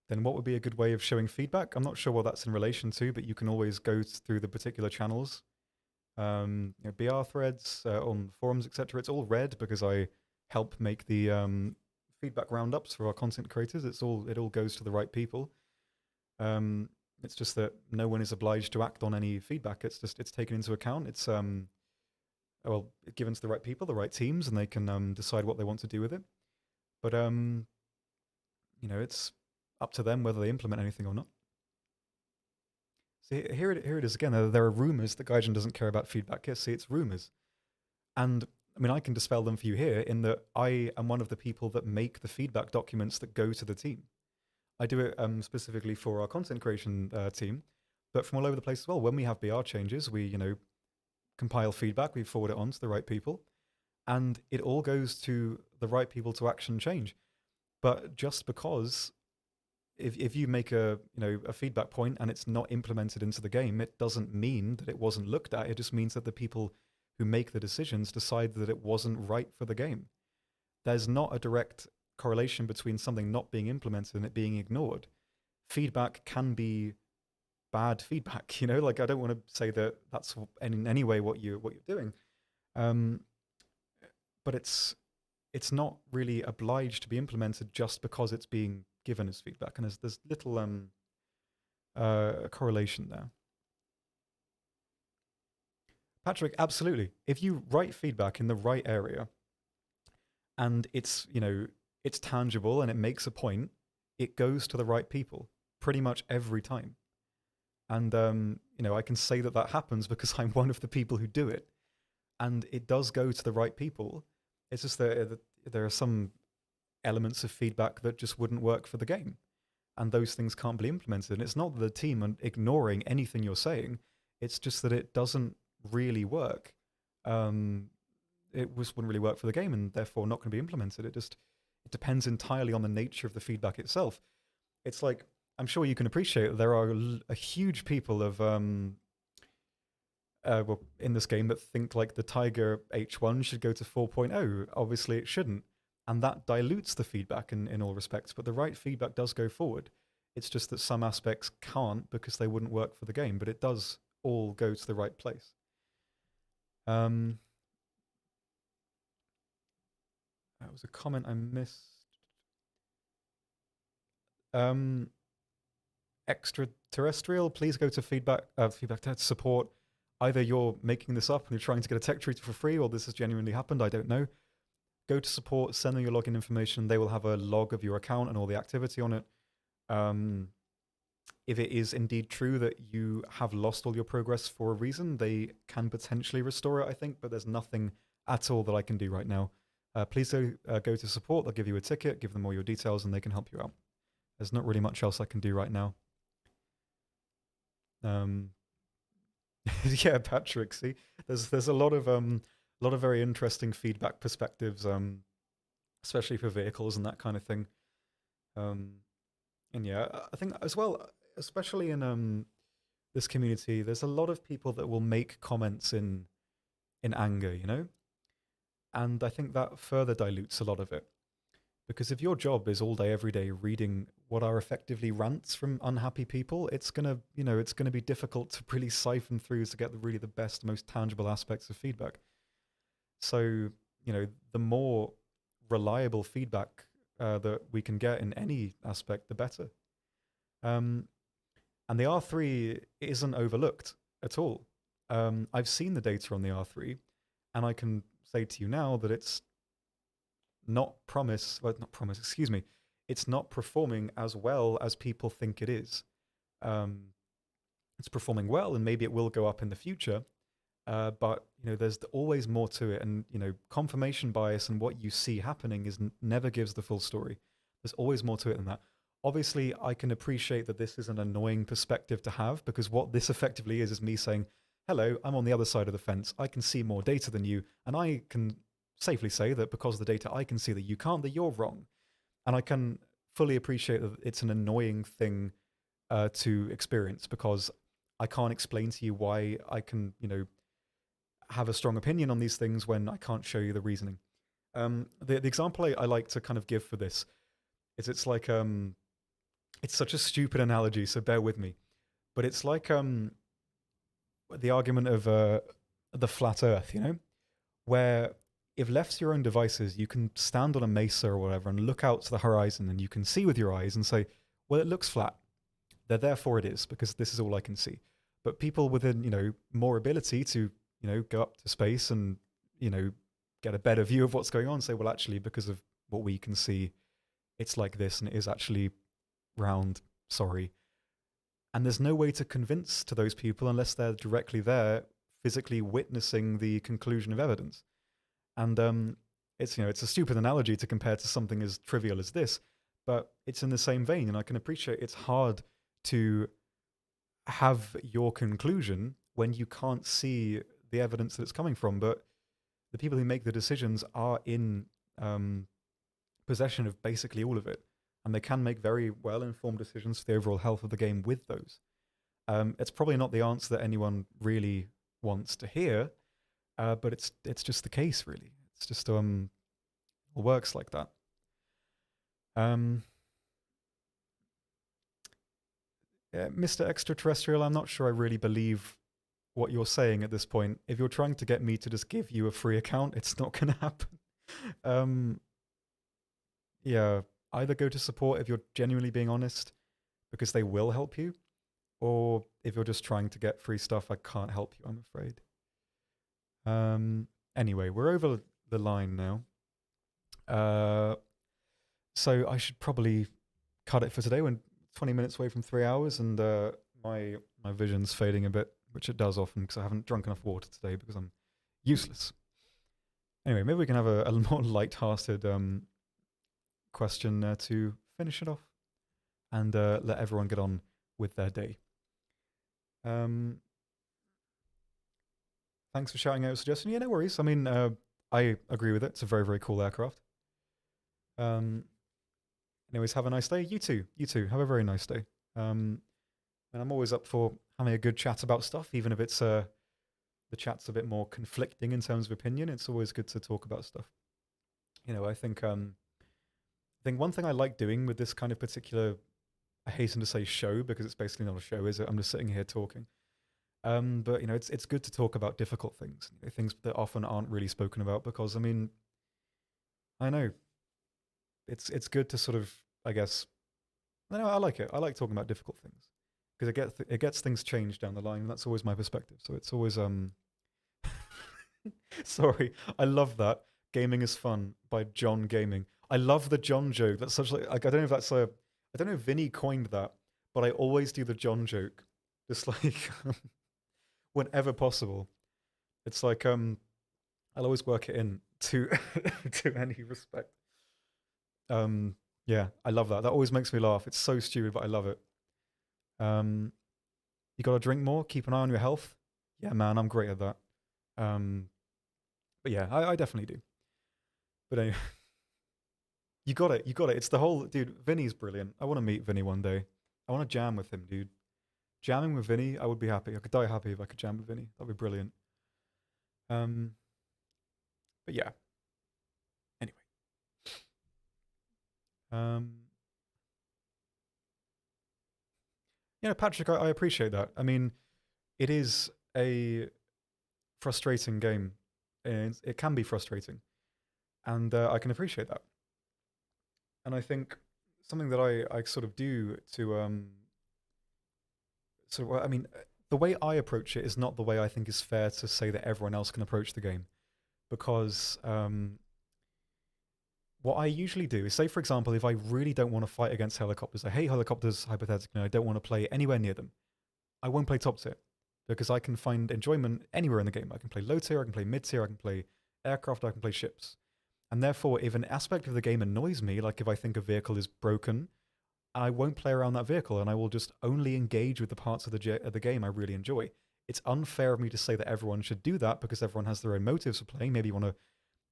Speaker 1: Then what would be a good way of showing feedback? I'm not sure what that's in relation to, but you can always go through the particular channels. BR threads on forums, etc. It's all read because I help make the feedback roundups for our content creators. It all goes to the right people. It's just that no one is obliged to act on any feedback. It's taken into account. It's given to the right people, the right teams, and they can decide what they want to do with it. But it's up to them whether they implement anything or not. See, here it is again. There are rumors that Gaijin doesn't care about feedback. Yes, see, it's rumors. And I mean, I can dispel them for you here in that I am one of the people that make the feedback documents that go to the team. I do it specifically for our content creation team, but from all over the place as well. When we have BR changes, we, compile feedback, we forward it on to the right people, and it all goes to the right people to action change. But just because if you make a feedback point and it's not implemented into the game, it doesn't mean that it wasn't looked at. It just means that the people who make the decisions decide that it wasn't right for the game. there's not a direct correlation between something not being implemented and it being ignored. Feedback can be bad feedback. Like I don't want to say that that's in any way what you're doing, um, but it's not really obliged to be implemented just because it's being given as feedback, and there's little correlation there. Patrick, absolutely. If you write feedback in the right area and it's tangible and it makes a point, it goes to the right people pretty much every time. And I can say that that happens because I'm one of the people who do it, and it does go to the right people. It's just that there are some elements of feedback that just wouldn't work for the game, and those things can't be implemented. And it's not that the team are ignoring anything you're saying; it's just that it doesn't really work. It just wouldn't really work for the game, and therefore not going to be implemented. It depends entirely on the nature of the feedback itself. It's like, I'm sure you can appreciate that there are a huge people of well, in this game that think like the Tiger H1 should go to 4.0. Obviously, it shouldn't, and that dilutes the feedback in all respects. But the right feedback does go forward. It's just that some aspects can't because they wouldn't work for the game, but it does all go to the right place. That was a comment I missed. Extraterrestrial, please go to feedback to support. Either you're making this up and you're trying to get a tech treaty for free, or this has genuinely happened. I don't know. Go to support, send them your login information. They will have a log of your account and all the activity on it. If it is indeed true that you have lost all your progress for a reason, they can potentially restore it, I think, but there's nothing at all that I can do right now. Please go to support. They'll give you a ticket, give them all your details, and they can help you out. There's not really much else I can do right now. Yeah, Patrick. See, there's a lot of very interesting feedback perspectives, especially for vehicles and that kind of thing. And yeah, I think as well, especially in this community, there's a lot of people that will make comments in anger, and I think that further dilutes a lot of it. Because if your job is all day, every day reading what are effectively rants from unhappy people, it's gonna be difficult to really siphon through to get the best, most tangible aspects of feedback. So, the more reliable feedback that we can get in any aspect, the better. And the R3 isn't overlooked at all. I've seen the data on the R3, and I can say to you now that it's not excuse me, it's not performing as well as people think it is. It's performing well, and maybe it will go up in the future, but there's always more to it, and confirmation bias and what you see happening never gives the full story. There's always more to it than that. Obviously, I can appreciate that this is an annoying perspective to have, because what this effectively is me saying, hello, I'm on the other side of the fence, I can see more data than you, and I can safely say that because of the data I can see that you can't, that you're wrong. And I can fully appreciate that it's an annoying thing to experience, because I can't explain to you why I can, have a strong opinion on these things when I can't show you the reasoning. The example I like to kind of give for this is, it's like, it's such a stupid analogy, so bear with me. But it's like the argument of the flat earth, where if left to your own devices, you can stand on a mesa or whatever and look out to the horizon, and you can see with your eyes and say, well, it looks flat. Therefore it is, because this is all I can see. But people within, more ability to, go up to space and, get a better view of what's going on, say, well, actually, because of what we can see, it's like this, and it is actually round, sorry. And there's no way to convince to those people unless they're directly there, physically witnessing the conclusion of evidence. And it's a stupid analogy to compare to something as trivial as this, but it's in the same vein, and I can appreciate it's hard to have your conclusion when you can't see the evidence that it's coming from. But the people who make the decisions are in possession of basically all of it, and they can make very well-informed decisions for the overall health of the game with those. It's probably not the answer that anyone really wants to hear, but it's just the case, really. It's just or works like that. Um, yeah, Mr. Extraterrestrial, I'm not sure I really believe what you're saying at this point. If you're trying to get me to just give you a free account, it's not going to happen. Um, yeah, either go to support if you're genuinely being honest, because they will help you, or if you're just trying to get free stuff, I can't help you, I'm afraid. Um, anyway, we're over the line now. So I should probably cut it for today. We're 20 minutes away from 3 hours, and my vision's fading a bit, which it does often because I haven't drunk enough water today because I'm useless. Anyway, maybe we can have a more light-hearted question to finish it off and let everyone get on with their day. Thanks for shouting out a suggestion. Yeah, no worries. I mean, I agree with it. It's a very, very cool aircraft. Anyways, have a nice day. You too. You too. Have a very nice day. And I'm always up for having a good chat about stuff, even if it's the chat's a bit more conflicting in terms of opinion. It's always good to talk about stuff. I think one thing I like doing with this kind of particular, I hasten to say show because it's basically not a show, is it? I'm just sitting here talking. But it's good to talk about difficult things, things that often aren't really spoken about because I mean, I know it's good to sort of, I guess, I like it. I like talking about difficult things because it gets things changed down the line. And that's always my perspective. So it's always Sorry, I love that. Gaming is fun by John Gaming. I love the John joke. That's such like I don't know if that's a I don't know if Vinny coined that, but I always do the John joke, just like whenever possible. It's like I'll always work it in to to any respect. Um, yeah, I love that. That always makes me laugh. It's so stupid, but I love it. Um, you got to drink more. Keep an eye on your health. Yeah, man, I'm great at that. Um, but yeah, I definitely do. But anyway, you got it. You got it. It's the whole dude. Vinny's brilliant. I want to meet Vinny one day. I want to jam with him, dude. Jamming with Vinny, I would be happy. I could die happy if I could jam with Vinny. That'd be brilliant. Um, but yeah. Anyway, um, Patrick, I appreciate that. I mean, it is a frustrating game. And it can be frustrating, and I can appreciate that. And I think something that I sort of do to I mean, the way I approach it is not the way I think is fair to say that everyone else can approach the game, because what I usually do is say, for example, if I really don't want to fight against helicopters, I hate helicopters hypothetically, and I don't want to play anywhere near them, I won't play top tier because I can find enjoyment anywhere in the game. I can play low tier, I can play mid tier, I can play aircraft, I can play ships. And therefore, if an aspect of the game annoys me, like if I think a vehicle is broken, I won't play around that vehicle and I will just only engage with the parts of the game I really enjoy. It's unfair of me to say that everyone should do that because everyone has their own motives for playing. Maybe you want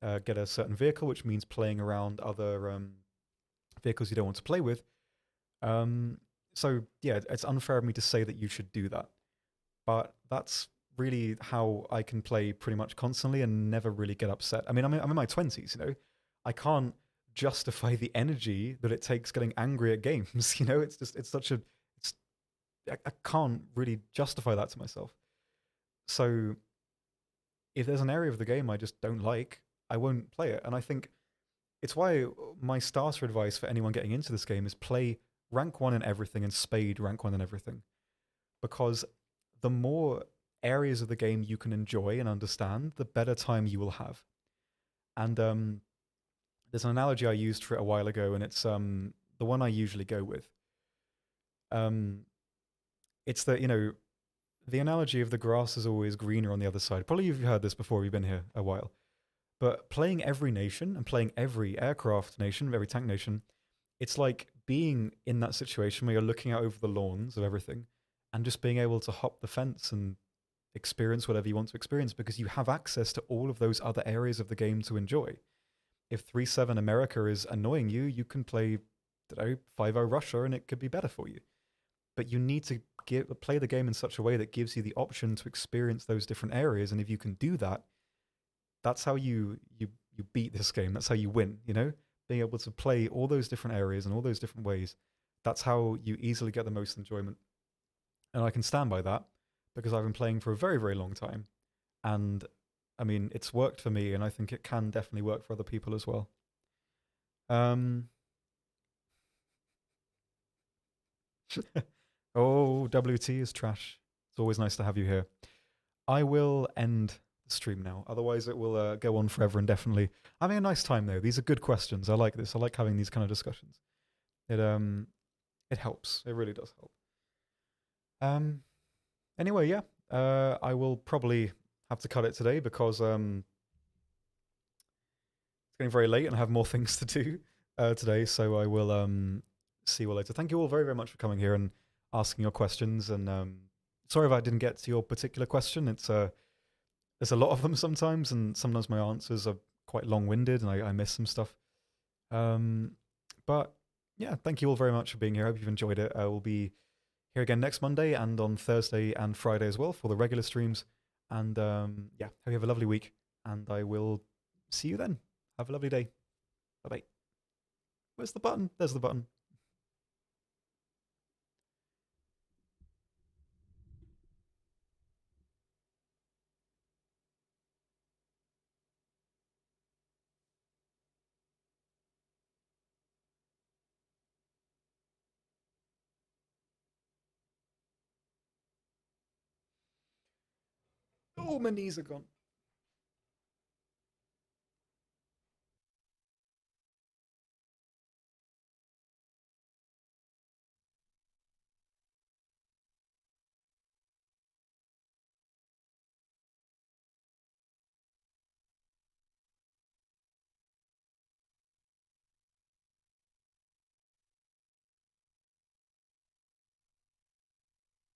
Speaker 1: to get a certain vehicle, which means playing around other vehicles you don't want to play with. So, yeah, it's unfair of me to say that you should do that. But that's really how I can play pretty much constantly and never really get upset. I mean, I'm in my 20s, I can't justify the energy that it takes getting angry at games. It's such a, it's, I can't really justify that to myself. So if there's an area of the game I just don't like, I won't play it. And I think it's why my starter advice for anyone getting into this game is play rank 1 in everything and spade rank 1 in everything. Because the more areas of the game you can enjoy and understand, the better time you will have. And there's an analogy I used for it a while ago, and it's the one I usually go with. It's that, the analogy of the grass is always greener on the other side. Probably you've heard this before, you've been here a while. But playing every nation and playing every aircraft nation, every tank nation, it's like being in that situation where you're looking out over the lawns of everything and just being able to hop the fence and experience whatever you want to experience because you have access to all of those other areas of the game to enjoy. If 3-7 America is annoying you, you can play 5-0 Russia and it could be better for you. But you need to play the game in such a way that gives you the option to experience those different areas. And if you can do that, that's how you you beat this game. That's how you win. You know, being able to play all those different areas and all those different ways. That's how you easily get the most enjoyment. And I can stand by that because I've been playing for a very, very long time. And I mean, it's worked for me, and I think it can definitely work for other people as well. Um, oh, WT is trash. It's always nice to have you here. I will end the stream now. Otherwise, it will go on forever indefinitely. Having a nice time though. These are good questions. I like this. I like having these kind of discussions. It helps. It really does help. Um, anyway, yeah. I will probably have to cut it today because it's getting very late and I have more things to do today. So I will see you all later. Thank you all very, very much for coming here and asking your questions. And sorry if I didn't get to your particular question. It's there's a lot of them sometimes, and sometimes my answers are quite long-winded, and I miss some stuff. Um, but yeah, thank you all very much for being here. I hope you've enjoyed it. I will be here again next Monday and on Thursday and Friday as well for the regular streams. And yeah, hope you have a lovely week, and I will see you then. Have a lovely day. Bye bye. Where's the button? There's the button. Oh, my knees are gone.